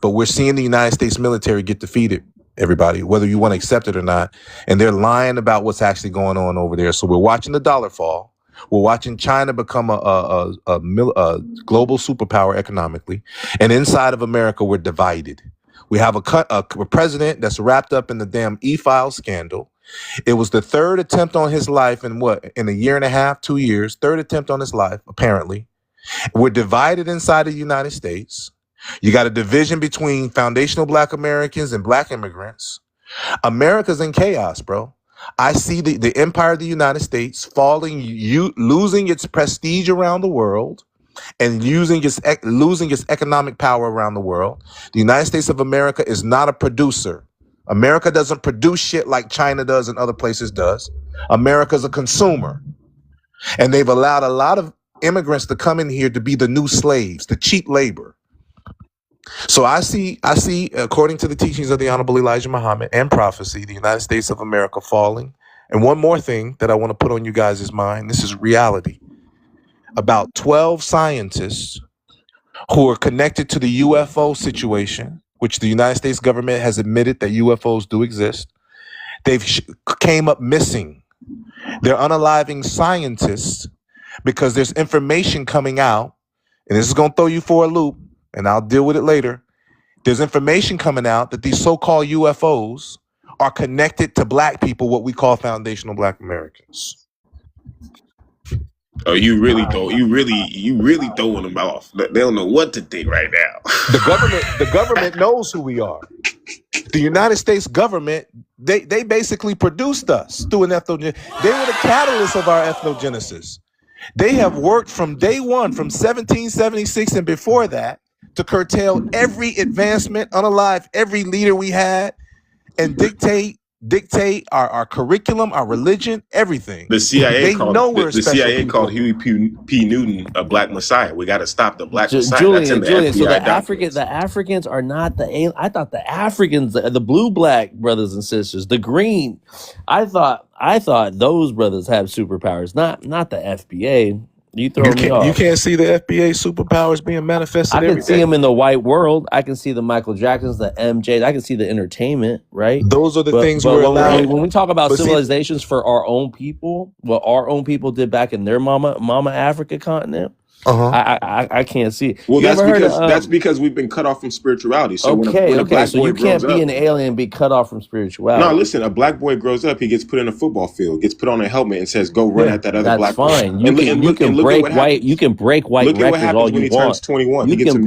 But we're seeing the United States military get defeated, everybody, whether you want to accept it or not. And they're lying about what's actually going on over there. So we're watching the dollar fall. We're watching China become a global superpower economically. And inside of America, we're divided. We have a president that's wrapped up in the damn E-file scandal. It was the third attempt on his life in a year and a half, 2 years, third attempt on his life, apparently. We're divided inside of the United States. You got a division between foundational Black Americans and Black immigrants. America's in chaos, bro. I see the empire of the United States falling, losing its prestige around the world and losing its economic power around the world. The United States of America is not a producer. America doesn't produce shit like China does and other places does. America's a consumer. And they've allowed a lot of immigrants to come in here to be the new slaves, the cheap labor. So I see, according to the teachings of the Honorable Elijah Muhammad and prophecy, the United States of America falling. And one more thing that I want to put on you guys' mind, this is reality. About 12 scientists who are connected to the UFO situation, which the United States government has admitted that UFOs do exist, they've came up missing. They're unaliving scientists because there's information coming out, and this is going to throw you for a loop, and I'll deal with it later. There's information coming out that these so-called UFOs are connected to Black people, what we call foundational Black Americans. Oh, you really throwing them off. They don't know what to think right now. The government knows who we are. The United States government, they basically produced us through an ethnogenesis. They were the catalyst of our ethnogenesis. They have worked from day one, from 1776 and before that, to curtail every advancement, unalive every leader we had, and dictate our curriculum, our religion, everything. The CIA They called know we're the special CIA people. called Huey P. Newton a black messiah. We got to stop the black messiah. Julian, That's in the Julian. So FBI the Africans are not the. I thought the Africans, the blue black brothers and sisters, the green. I thought those brothers have superpowers, not the FBA. You throw me off. You can't see the FBA superpowers being manifested. I can see them in the white world. I can see the Michael Jacksons, the MJs. I can see the entertainment, right? Those are the things we're allowed. When we talk about civilizations for our own people, what our own people did back in their mama Africa continent, I can't see it. Well, that's because we've been cut off from spirituality. So when a black so boy you can't grows be up, an alien and be cut off from spirituality. no, listen, a black boy grows up, he gets put in a football field, gets put on a helmet and says, go run at that other black boy. That's fine. You can break white records all you when he want. turns 21. You can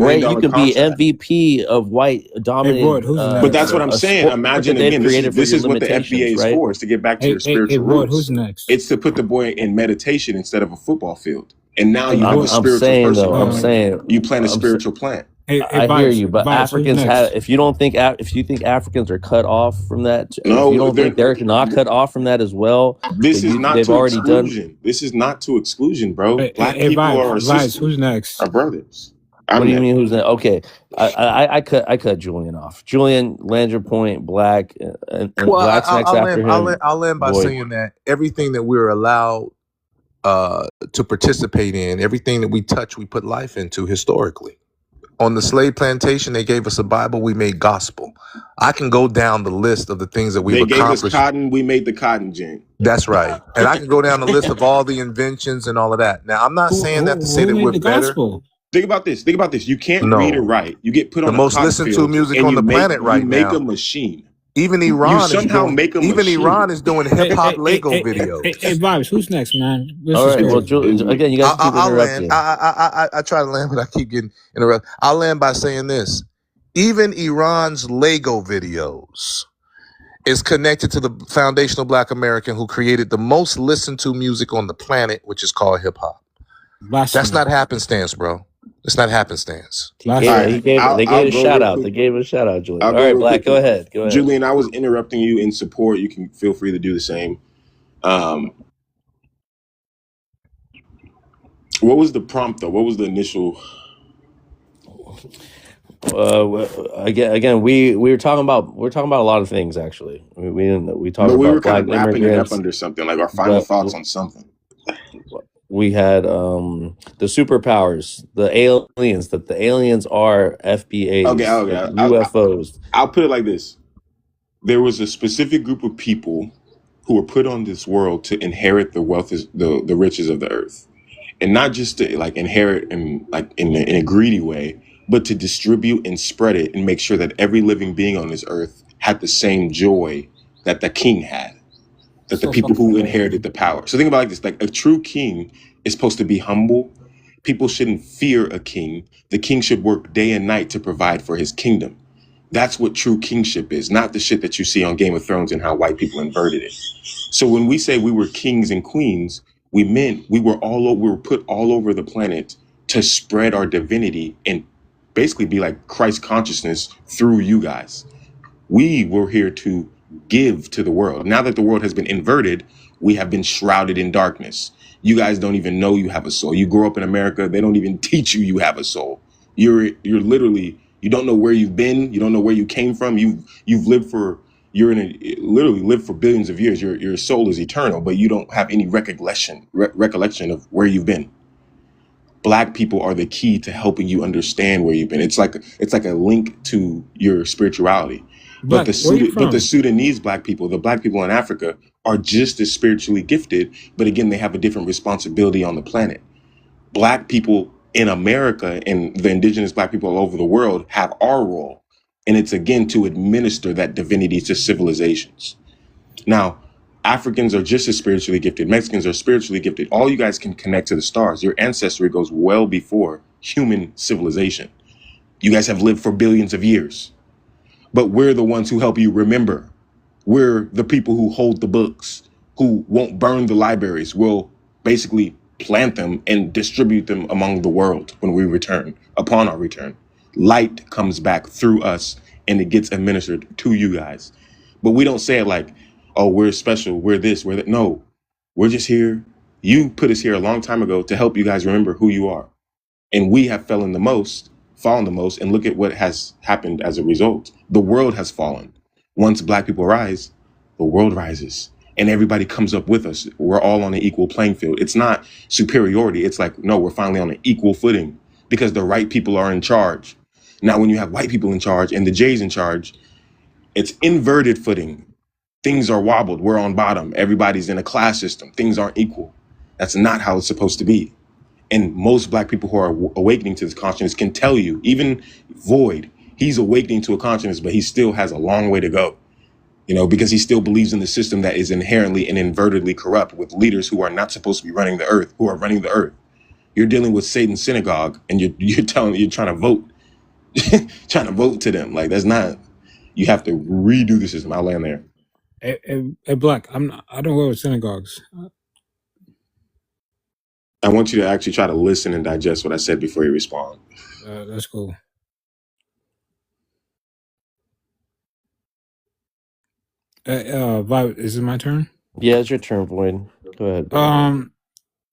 be MVP of white dominating. But that's what I'm saying. Imagine again, this is what the FBA is for, is to get back to your spiritual roots. Who's next? It's to put the boy in meditation instead of a football field. And now you have a spiritual person. You plant a spiritual plant. I hear you, but Africans have. If you think Africans are cut off from that, no, if you don't think they're not cut off from that as well. This is not to exclusion. This is not to exclusion, bro. Black people are our sisters. Who's next? Our brothers. What do you mean? Who's next? Okay, I cut Julian off. Julian, land your point. Black and Black's next after him. I'll land by saying that everything that we're allowed to participate in, everything that we touch, we put life into historically. On the slave plantation, they gave us a Bible, we made gospel. I can go down the list of the things that we've accomplished. They gave us cotton, we made the cotton gin. That's right. And I can go down the list of all the inventions and all of that. Now, I'm not saying that to say that we're better. Think about this. You can't read or write. You get put on the most listened to music on the planet right now. You make a machine. Even Iran Iran is doing hip hop Lego videos. Hey, Vibes, who's next, man? All right. Well, again, you guys keep interrupting. I try to land, but I keep getting interrupted. I'll land by saying this: even Iran's Lego videos is connected to the foundational Black American who created the most listened to music on the planet, which is called hip hop. That's not happenstance, bro. It's not happenstance. They gave a shout out. They gave a shout out, Julian. All right, Black, go ahead. Julian, I was interrupting you in support. You can feel free to do the same. What was the prompt, though? What was the initial? Again, we were talking about a lot of things actually. We talked about kind of wrapping it up immigrants. under something, like our final thoughts on something. We had the superpowers, the aliens. That the aliens are FBAs, UFOs. I'll put it like this: there was a specific group of people who were put on this world to inherit the wealth, the riches of the earth, and not just to like inherit in a greedy way, but to distribute and spread it and make sure that every living being on this earth had the same joy that the king had. That the people who inherited the power. So think about it like this: like a true king is supposed to be humble. People shouldn't fear a king. The king should work day and night to provide for his kingdom. That's what true kingship is, not the shit that you see on Game of Thrones and how white people inverted it. So when we say we were kings and queens, we meant we were put all over the planet to spread our divinity and basically be like Christ consciousness through you guys. We were here to give to the world. Now that the world has been inverted, we have been shrouded in darkness. You guys don't even know you have a soul. You grow up in America, they don't even teach you have a soul. You're literally, you don't know where you've been, you don't know where you came from. You've lived for literally lived for billions of years. Your soul is eternal, but you don't have any recollection of where you've been. Black people are the key to helping you understand where you've been. It's like a link to your spirituality. But the Sudanese Black people, the Black people in Africa, are just as spiritually gifted. But again, they have a different responsibility on the planet. Black people in America and the indigenous Black people all over the world have our role. And it's, again, to administer that divinity to civilizations. Now, Africans are just as spiritually gifted. Mexicans are spiritually gifted. All you guys can connect to the stars. Your ancestry goes well before human civilization. You guys have lived for billions of years. But we're the ones who help you remember. We're the people who hold the books, who won't burn the libraries. We'll basically plant them and distribute them among the world when we return, upon our return. Light comes back through us and it gets administered to you guys. But we don't say it like, oh, we're special, we're this, we're that. No, we're just here. You put us here a long time ago to help you guys remember who you are. And we have fallen the most, and look at what has happened as a result. The world has fallen. Once Black people rise, the world rises. And everybody comes up with us. We're all on an equal playing field. It's not superiority. It's like, no, we're finally on an equal footing because the right people are in charge. Now, when you have white people in charge and the J's in charge, it's inverted footing. Things are wobbled. We're on bottom. Everybody's in a class system. Things aren't equal. That's not how it's supposed to be. And most Black people who are awakening to this consciousness can tell you, even Void, he's awakening to a consciousness, but he still has a long way to go, you know, because he still believes in the system that is inherently and invertedly corrupt with leaders who are not supposed to be running the earth, who are running the earth. You're dealing with Satan's synagogue and you're trying to vote, trying to vote to them. Like, that's not, you have to redo the system. I'll land there. Hey, Black, I don't go to synagogues. I want you to actually try to listen and digest what I said before you respond. That's cool. Vibe, is it my turn? Yeah, it's your turn, Void. Go ahead.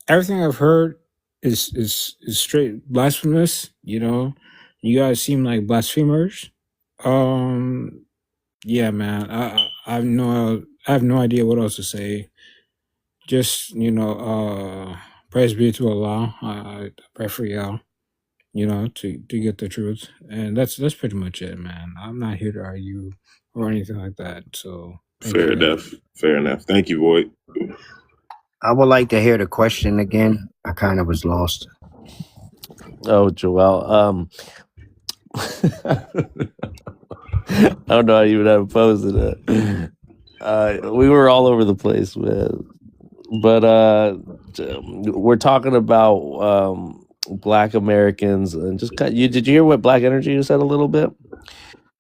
Everything I've heard is straight blasphemous. You know, you guys seem like blasphemers. Yeah, man. I have no idea what else to say. Just, you know, praise be to Allah. I pray for y'all, you know, to get the truth. And that's pretty much it, man. I'm not here to argue or anything like that. So fair enough. Fair enough. Thank you, Void. I would like to hear the question again. I kind of was lost. Oh, Joel. I don't know how you would have posed it. We were all over the place, man. But we're talking about Black Americans and just kind of, did you hear what Black Energy said a little bit?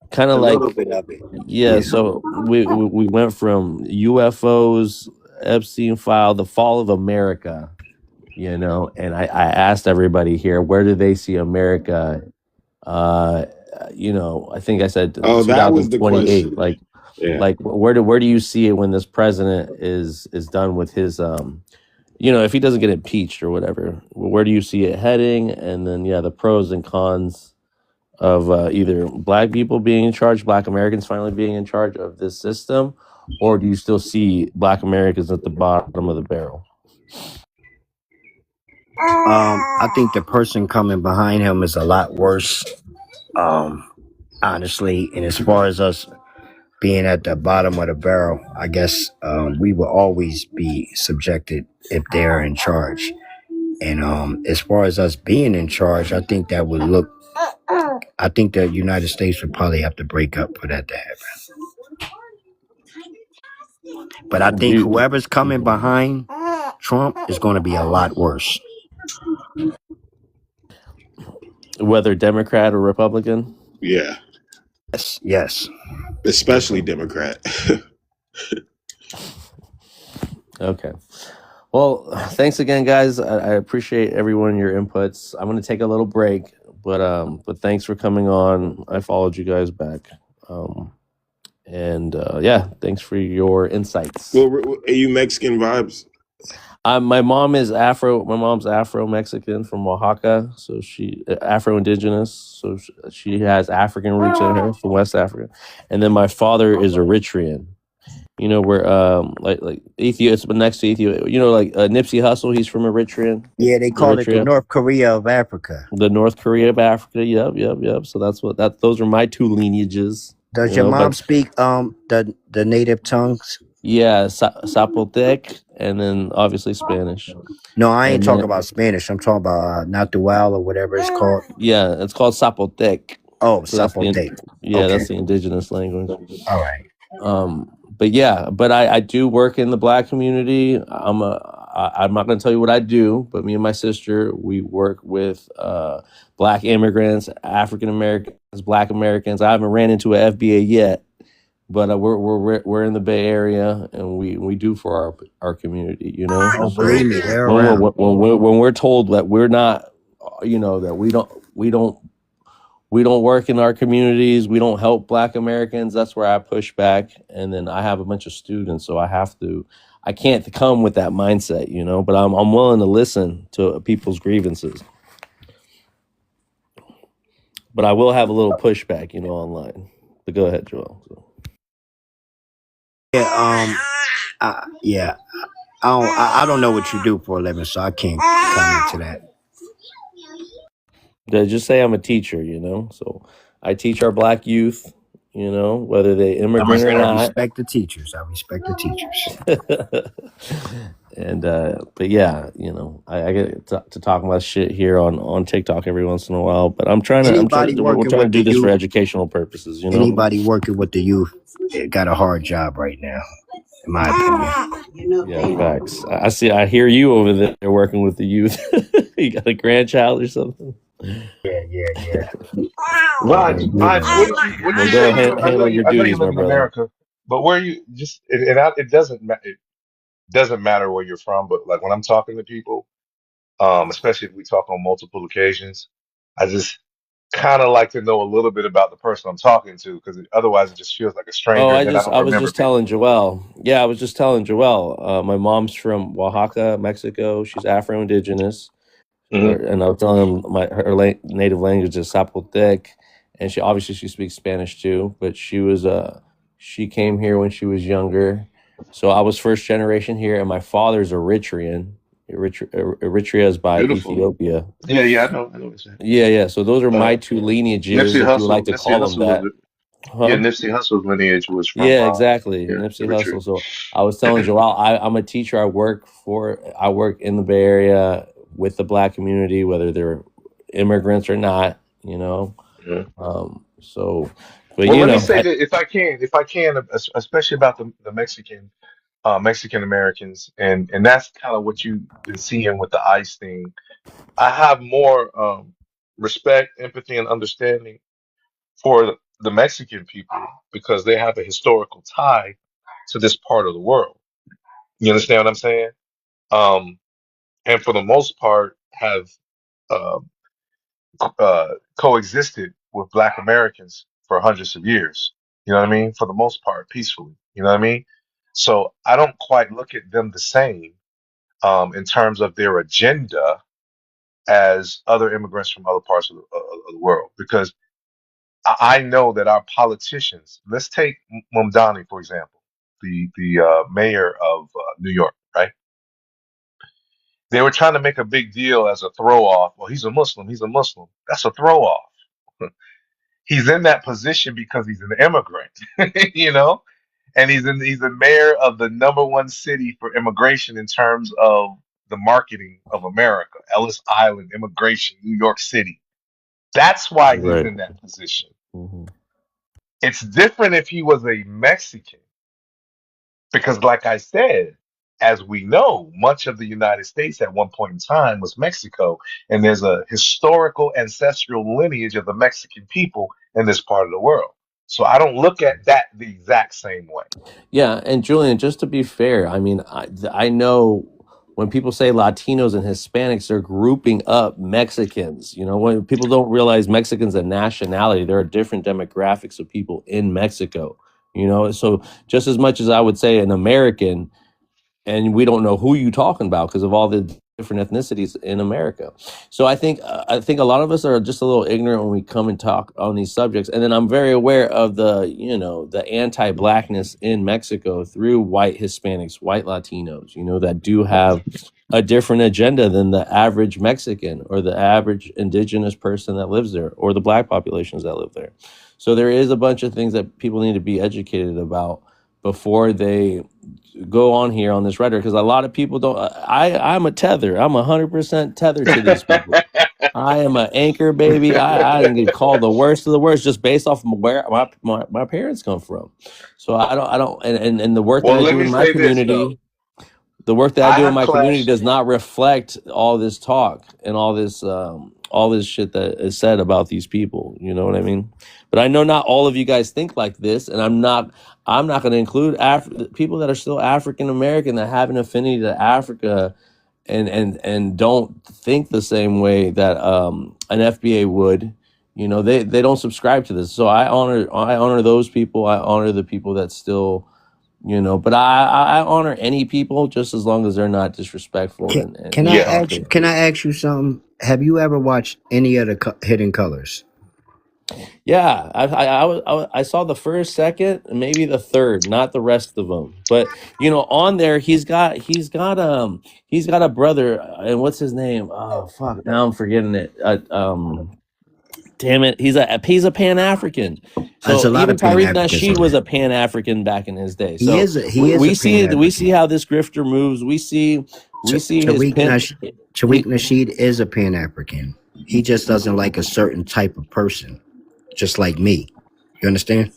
Kind of like a little bit of it. Yeah, so we went from UFOs, Epstein file, the fall of America, you know, and I asked everybody here, where do they see America? You know, I think I said 2028. Like, yeah. Like where do you see it when this president is done with his you know, if he doesn't get impeached or whatever, where do you see it heading? And then the pros and cons of either Black people being in charge, Black Americans finally being in charge of this system, or do you still see Black Americans at the bottom of the barrel? I think the person coming behind him is a lot worse, honestly. And as far as us being at the bottom of the barrel, I guess we will always be subjected if they're in charge. And as far as us being in charge, I think that would look, I think the United States would probably have to break up for that to happen. But I think whoever's coming behind Trump is going to be a lot worse. Whether Democrat or Republican? Yeah. Yes. Especially Democrat. Okay. Well, thanks again, guys. I appreciate everyone, your inputs. I'm going to take a little break, but thanks for coming on. I followed you guys back. Yeah, thanks for your insights. Well, are you Mexican vibes? My mom is Afro. My mom's Afro-Mexican from Oaxaca, so she Afro-Indigenous. So she has African roots in her from West Africa, and then my father is Eritrean. You know, where like Ethiopia, it's next to Ethiopia. You know, like Nipsey Hussle, he's from Eritrea. Yeah, they call it the North Korea of Africa. The North Korea of Africa. Yep. So those are my two lineages. Does your mom speak the native tongues? Yeah, Zapotec, and then obviously Spanish. No, I ain't talking about Spanish. I'm talking about Natural or whatever it's called. Yeah, it's called Zapotec. Oh, so Zapotec. That's the indigenous language. All right. but yeah, but I do work in the Black community. I'm not going to tell you what I do, but me and my sister, we work with Black immigrants, African Americans, Black Americans. I haven't ran into an FBA yet, but we're in the Bay Area, and we do for our community. You know, Oh, so believe me, they're around. when we're told that we're not, you know, that we don't work in our communities, we don't help Black Americans, that's where I push back. And then I have a bunch of students, so I can't come with that mindset, you know, but I'm willing to listen to people's grievances. But I will have a little pushback, you know, online. But go ahead, Joel. So. Yeah, I don't know what you do for a living, so I can't comment to that. Just say I'm a teacher, you know. So I teach our Black youth, you know, whether they immigrant or not. I respect the teachers. And but yeah, you know, I get to talk about shit here on TikTok every once in a while. But we're trying to do this for educational purposes, you know. Anybody working with the youth got a hard job right now, in my opinion. Yeah, facts. I hear you over there working with the youth. You got a grandchild or something? Yeah. Raj, what did you say? Handle your duties, my brother. America, but where you just it doesn't matter where you're from, but like when I'm talking to people, especially if we talk on multiple occasions, I just kind of like to know a little bit about the person I'm talking to, because otherwise it just feels like a stranger. Oh, and then I was just telling Joel. Yeah, I was just telling Joel. My mom's from Oaxaca, Mexico. She's Afro-Indigenous. And I was telling him her native language is Zapotec, and she speaks Spanish too. But she came here when she was younger, so I was first generation here, and my father's Eritrean. Eritrea is by Ethiopia. Yeah, I know what you're saying. Yeah. So those are my two lineages. If you like to call them that. Yeah, Nipsey Hussle's lineage was from. Yeah, exactly. Nipsey Hussle. So I was telling Joel, I'm a teacher. I work in the Bay Area with the Black community, whether they're immigrants or not, you know. Yeah. So, but well, you let know, me say that if I can, especially about the Mexican Americans, and that's kind of what you've been seeing with the ICE thing. I have more respect, empathy, and understanding for the Mexican people because they have a historical tie to this part of the world. You understand what I'm saying? And for the most part, have coexisted with Black Americans for hundreds of years. You know what I mean? For the most part, peacefully. You know what I mean? So I don't quite look at them the same in terms of their agenda as other immigrants from other parts of the world, because I know that our politicians. Let's take Mamdani, for example, the mayor of New York, right? They were trying to make a big deal as a throw off. Well, he's a Muslim. He's a Muslim. That's a throw off. He's in that position because he's an immigrant, you know, and he's the mayor of the #1 city for immigration in terms of the marketing of America, Ellis Island, immigration, New York City. That's why he's in that position. Mm-hmm. It's different if he was a Mexican, because like I said, as we know, much of the United States at one point in time was Mexico, and there's a historical ancestral lineage of the Mexican people in this part of the world. So I don't look at that the exact same way. Yeah, and Julian, just to be fair, I mean, I know when people say Latinos and Hispanics, they're grouping up Mexicans. You know, when people don't realize Mexicans a nationality, there are different demographics of people in Mexico. You know, so just as much as I would say an American, and we don't know who you're talking about because of all the different ethnicities in America. So I think a lot of us are just a little ignorant when we come and talk on these subjects. And then I'm very aware of the anti-Blackness in Mexico through white Hispanics, white Latinos, you know, that do have a different agenda than the average Mexican or the average indigenous person that lives there or the Black populations that live there. So there is a bunch of things that people need to be educated about before they go on here on this rhetoric, because a lot of people don't. I'm a tether. I'm 100% tethered to these people. I am an anchor, baby. I didn't get called the worst of the worst just based off of where my parents come from. So I don't, and the work that Well, I let do me in my say this though. community, the work that I I do in have my community clashed. does not reflect all this talk and all this shit that is said about these people. You know what I mean? But I know not all of you guys think like this, and I'm not going to include people that are still African American that have an affinity to Africa and don't think the same way that an FBA would. You know, they don't subscribe to this. So I honor those people. I honor the people that still, you know, but I honor any people just as long as they're not disrespectful Can, and can you I know, Yeah. ask? talking. Can I ask you something? Have you ever watched any of the Hidden Colors? Yeah, I saw the first, second, and maybe the third, not the rest of them. But you know, on there, he's got a brother, and what's his name? Oh fuck, now I'm forgetting it. Damn it, he's a Pan African. There's So a lot even of Pan Tariq Africans Nasheed on was there. a Pan African back in his day. He So is a Pan we see African. how this grifter moves. We see his Tariq pimp. Tariq Nasheed is a Pan African. He just doesn't like a certain type of person, just like me. You understand?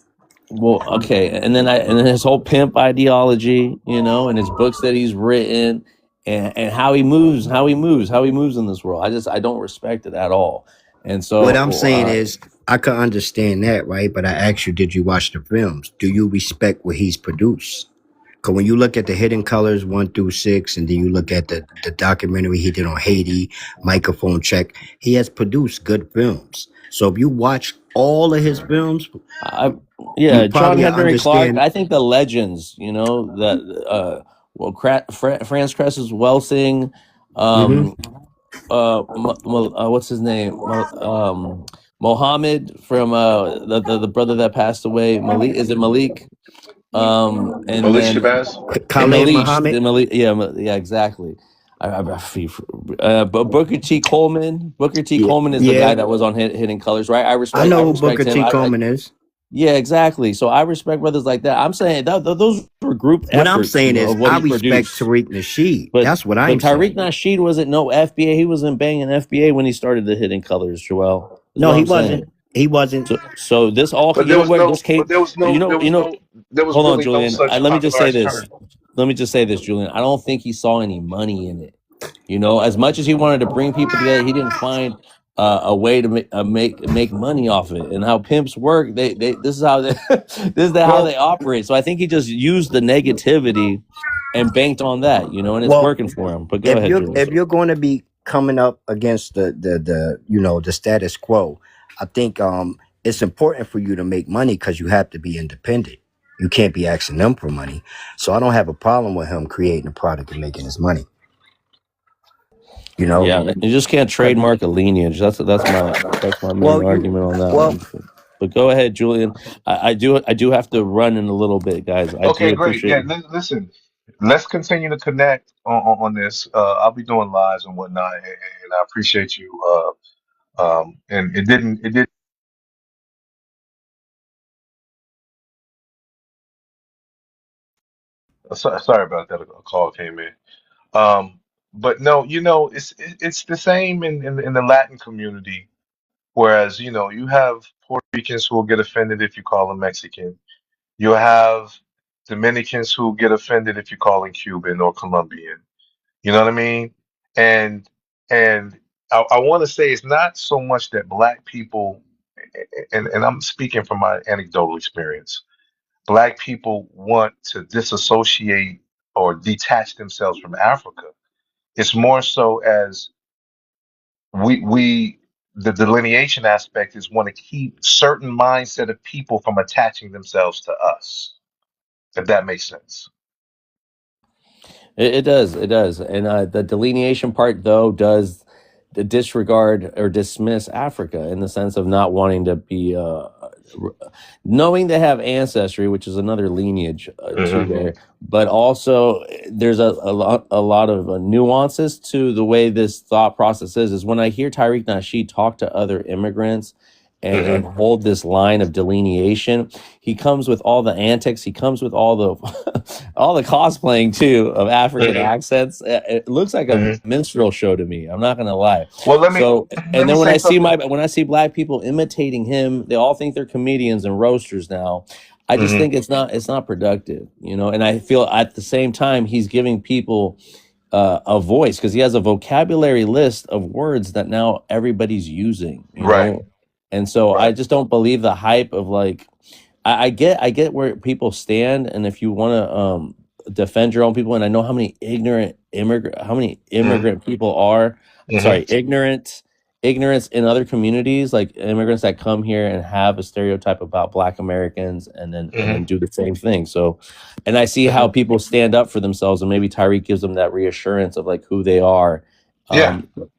Well, okay, and then his whole pimp ideology, you know, and his books that he's written, and how he moves in this world. I don't respect it at all. And What so I'm saying is, I can understand that, right? But I asked you, did you watch the films? Do you respect what he's produced? Because when you look at the Hidden Colors 1 through 6, and then you look at the documentary he did on Haiti, Microphone Check, he has produced good films. So if you watch all of his films, yeah, you John probably Henry Clark. understand. I think the legends, you know, that Franz Cress's Welsing, Hmm. what's his name, Mohammed from the brother that passed away. Malik, is it Malik? And Malik then Shabazz. Khalid Muhammad. Yeah, exactly. But Booker T. Coleman. Booker T. Yeah, Coleman is the guy yeah. that was on Hidden Colors, right? I I know who respect Booker him. T. Coleman is. Yeah, exactly. So I respect brothers like that. I'm saying that those were group What I'm efforts, you saying know, is, of what I he respect produced. Tariq Nasheed. But That's what I'm Tariq saying. Nasheed wasn't no FBA. He wasn't banging FBA when he started the Hidden Colors, Joel. That's No, what he I'm saying. wasn't. He wasn't. So this all, But you there know was where no. this came, But there was no. There was no. There was hold on, really no Julian. such Let me just say popularized this. term. Let me just say this, Julian. I don't think he saw any money in it. You know, as much as he wanted to bring people together, he didn't find a way to make money off it. And how pimps work, they this is how how they operate. So I think he just used the negativity and banked on that, you know, and it's Well, working for him. But go ahead, Julian. if you're going to be coming up against the status quo, I think it's important for you to make money because you have to be independent. You can't be asking them for money. So I don't have a problem with him creating a product and making his money. You know. Yeah, you just can't trademark a lineage. That's my main argument on that one. But go ahead, Julian. I do have to run in a little bit, guys. I Okay, do great. appreciate. Yeah, listen. Let's continue to connect on this. I'll be doing lives and whatnot, and I appreciate you. And it didn't. Sorry about that. A call came in. But no, it's the same in the Latin community. Whereas you have Puerto Ricans who will get offended if you call them Mexican. You have Dominicans who get offended if you call them Cuban or Colombian. You know what I mean? And and I want to say it's not so much that black people, and I'm speaking from my anecdotal experience. Black people want to disassociate or detach themselves from Africa. It's more so as we the delineation aspect is want to keep certain mindset of people from attaching themselves to us, if that makes sense. It does, and the delineation part though does disregard or dismiss Africa in the sense of not wanting to be knowing they have ancestry, which is another lineage to there, but also there's a lot of nuances to the way this thought process is when I hear Tariq Nasheed talk to other immigrants and hold this line of delineation. He comes with all the antics. He comes with all the all the cosplaying too of African accents. It looks like a minstrel show to me. I'm not gonna lie. Well, So, and then when I see black people imitating him, they all think they're comedians and roasters now. I just think it's not productive, you know. And I feel at the same time he's giving people a voice because he has a vocabulary list of words that now everybody's using, you know. And so I just don't believe the hype of like, I get where people stand, and if you want to defend your own people, and I know how many immigrant people are, sorry, ignorance in other communities, like immigrants that come here and have a stereotype about Black Americans and then do the same thing. So, and I see how people stand up for themselves, and maybe Tyreek gives them that reassurance of like who they are.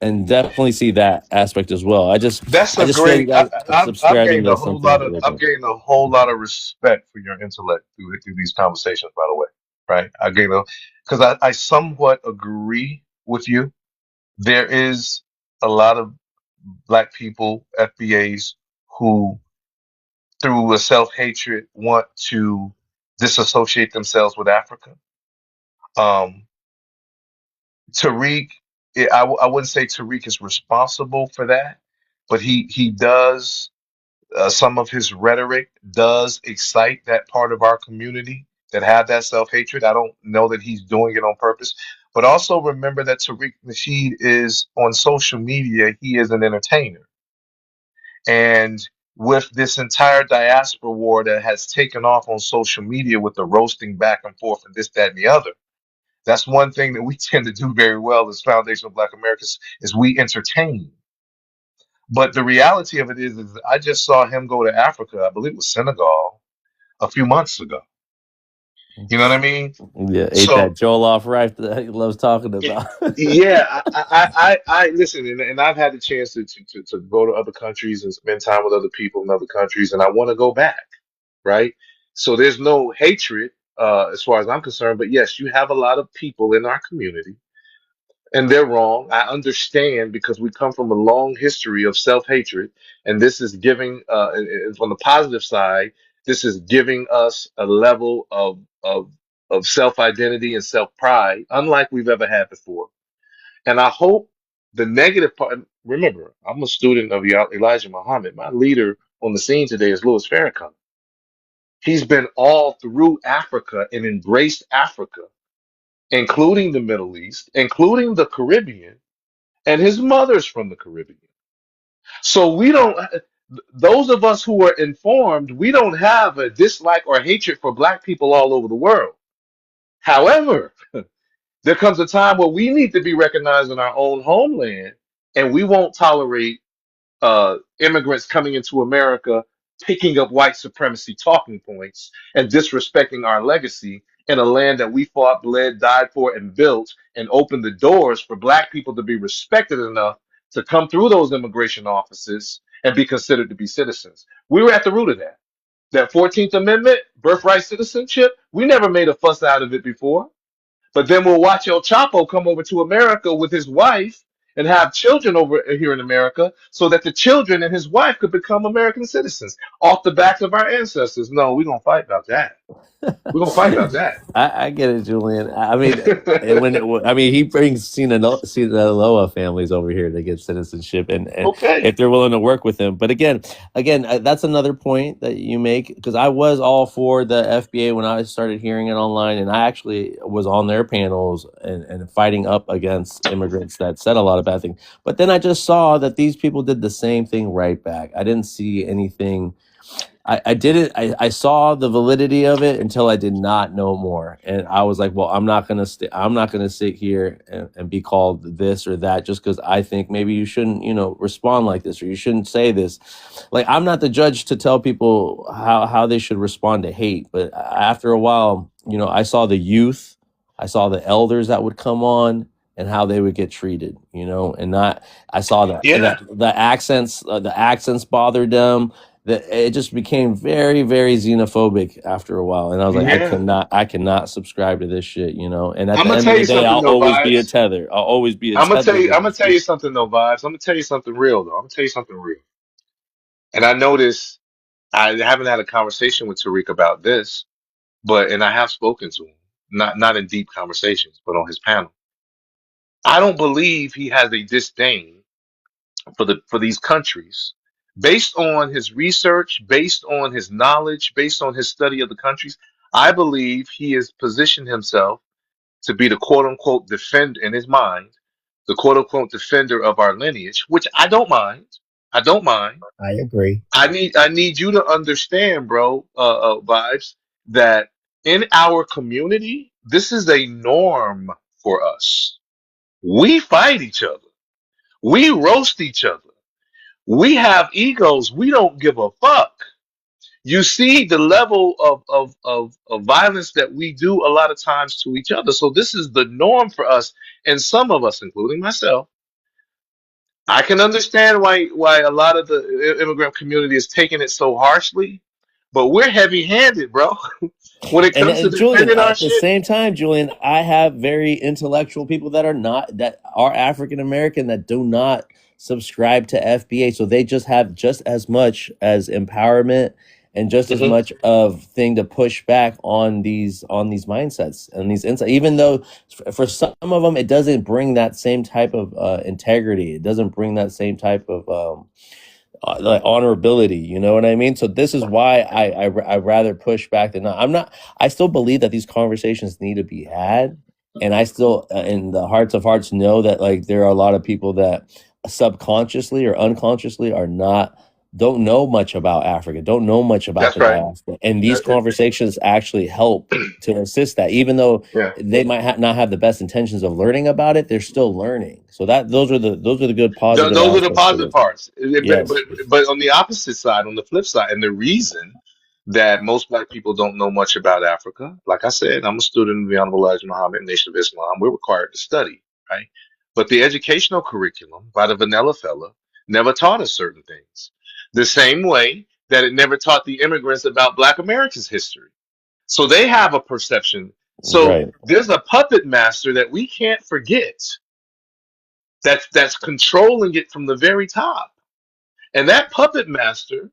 And definitely see that aspect as well. That's I a just great. feel like I've subscribing gained a to whole something lot of. religious. I've gained a whole lot of respect for your intellect through these conversations. By the way, right? I gained because I somewhat agree with you. There is a lot of Black people, FBAs, who through a self-hatred want to disassociate themselves with Africa. Tariq, I wouldn't say Tariq is responsible for that, but he does, some of his rhetoric does excite that part of our community that have that self-hatred. I don't know that he's doing it on purpose, but also remember that Tariq Nasheed is on social media. He is an entertainer. And with this entire diaspora war that has taken off on social media with the roasting back and forth and this, that, and the other, that's one thing that we tend to do very well as Foundation of Black Americans is we entertain. But the reality of it is I just saw him go to Africa, I believe it was Senegal, a few months ago. You know what I mean? Yeah, ate that Jollof rice that he loves talking about. Yeah, I listen, and I've had the chance to go to other countries and spend time with other people in other countries, and I want to go back, right? So there's no hatred as far as I'm concerned, but yes, you have a lot of people in our community, and they're wrong. I understand because we come from a long history of self-hatred, and this is giving, and from the positive side, this is giving us a level of self-identity and self-pride, unlike we've ever had before. And I hope the negative part. Remember, I'm a student of Elijah Muhammad. My leader on the scene today is Louis Farrakhan. He's been all through Africa and embraced Africa, including the Middle East, including the Caribbean, and his mother's from the Caribbean. So we don't, those of us who are informed, we don't have a dislike or hatred for Black people all over the world. However, there comes a time where we need to be recognized in our own homeland, and we won't tolerate immigrants coming into America, picking up white supremacy talking points and disrespecting our legacy in a land that we fought, bled, died for, and built, and opened the doors for Black people to be respected enough to come through those immigration offices and be considered to be citizens. We were at the root of that. That 14th Amendment, birthright citizenship, we never made a fuss out of it before. But then we'll watch El Chapo come over to America with his wife and have children over here in America so that the children and his wife could become American citizens off the backs of our ancestors. No, we're going to fight about that. We're going to fight about that. I get it, Julian. I mean, he brings Sinaloa families over here to get citizenship, and Okay. if they're willing to work with him. But again, that's another point that you make, because I was all for the FBA when I started hearing it online, and I actually was on their panels and fighting up against immigrants that said a lot of bad things. But then I just saw that these people did the same thing right back. I didn't see anything. I saw the validity of it until I did not know more, and I was like, well, I'm not gonna sit here and be called this or that just because I think maybe you shouldn't, respond like this, or you shouldn't say this. Like, I'm not the judge to tell people how they should respond to hate, but after a while, I saw the youth, I saw the elders that would come on and how they would get treated, and I saw that the accents bothered them. That it just became very, very xenophobic after a while, and I was like, I cannot subscribe to this shit, And at the end of the day, I'll always be a tether. I'll always be a tether. I'm gonna tell you something though, Vibes. I'm gonna tell you something real though. I'm gonna tell you something real. And I noticed I haven't had a conversation with Tariq about this, and I have spoken to him, not in deep conversations, but on his panel. I don't believe he has a disdain for these countries based on his research, based on his knowledge, based on his study of the countries. I believe he has positioned himself to be the quote unquote defender in his mind, the quote unquote defender of our lineage, which I don't mind. I don't mind. I agree. I need you to understand, bro, Vibes, that in our community, this is a norm for us. We fight each other. We roast each other. We have egos. We don't give a fuck. You see the level of violence that we do a lot of times to each other. So this is the norm for us. And some of us, including myself, I can understand why a lot of the immigrant community is taking it so harshly, but we're heavy-handed, bro. When it comes to Julian, defending our at the shit. same time, Julian, I have very intellectual people that are African American that do not subscribe to FBA, so they just have just as much as empowerment and just as much of thing to push back on these mindsets and these insights. Even though for some of them it doesn't bring that same type of integrity, it doesn't bring that same type of like honorability, you know what I mean? So this is why I rather push back than not. I still believe that these conversations need to be had, and I still in the hearts of hearts know that like there are a lot of people that subconsciously or unconsciously don't know much about Africa, don't know much about the diaspora, and these conversations actually help to assist that. Even though they might not have the best intentions of learning about it, they're still learning. So those are the good positive. Those are the positive parts. Yes. But on the opposite side, on the flip side, and the reason that most Black people don't know much about Africa, like I said, I'm a student of the Honorable Elijah Muhammad, Nation of Islam. We're required to study, right? But the educational curriculum by the vanilla fella never taught us certain things. The same way that it never taught the immigrants about Black Americans' history. So they have a perception. So there's a puppet master that we can't forget that's controlling it from the very top. And that puppet master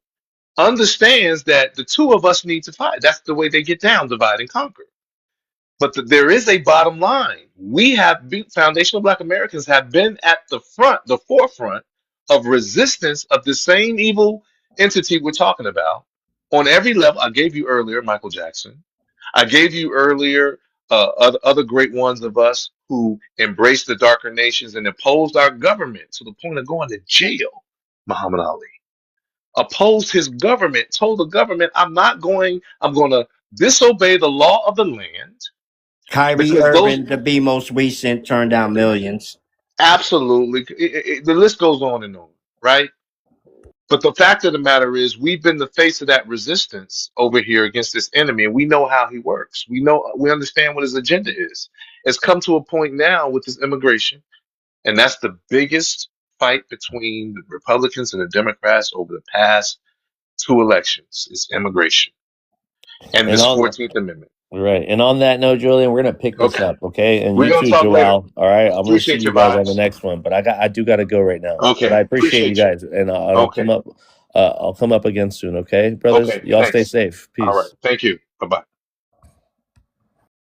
understands that the two of us need to fight. That's the way they get down, divide and conquer. But there is a bottom line. We have foundational Black Americans have been at the forefront of resistance of the same evil entity we're talking about on every level. I gave you earlier Michael Jackson. I gave you earlier other great ones of us who embraced the darker nations and opposed our government to the point of going to jail. Muhammad Ali opposed his government, told the government, I'm going to disobey the law of the land. Kyrie Irving, to be most recent, turned down millions. Absolutely. The list goes on and on, right? But the fact of the matter is we've been the face of that resistance over here against this enemy, and we know how he works. We understand what his agenda is. It's come to a point now with this immigration, and that's the biggest fight between the Republicans and the Democrats over the past 2 elections is immigration and this 14th Amendment. Right. And on that note, Julian, we're going to pick this up, okay? And we're you too, Joel. All right. I'm going to see you guys on the next one, but I do got to go right now. Okay. But I appreciate you guys, and I'll come up again soon, okay, brothers? Okay. Y'all stay safe. Peace. All right. Thank you. Bye-bye.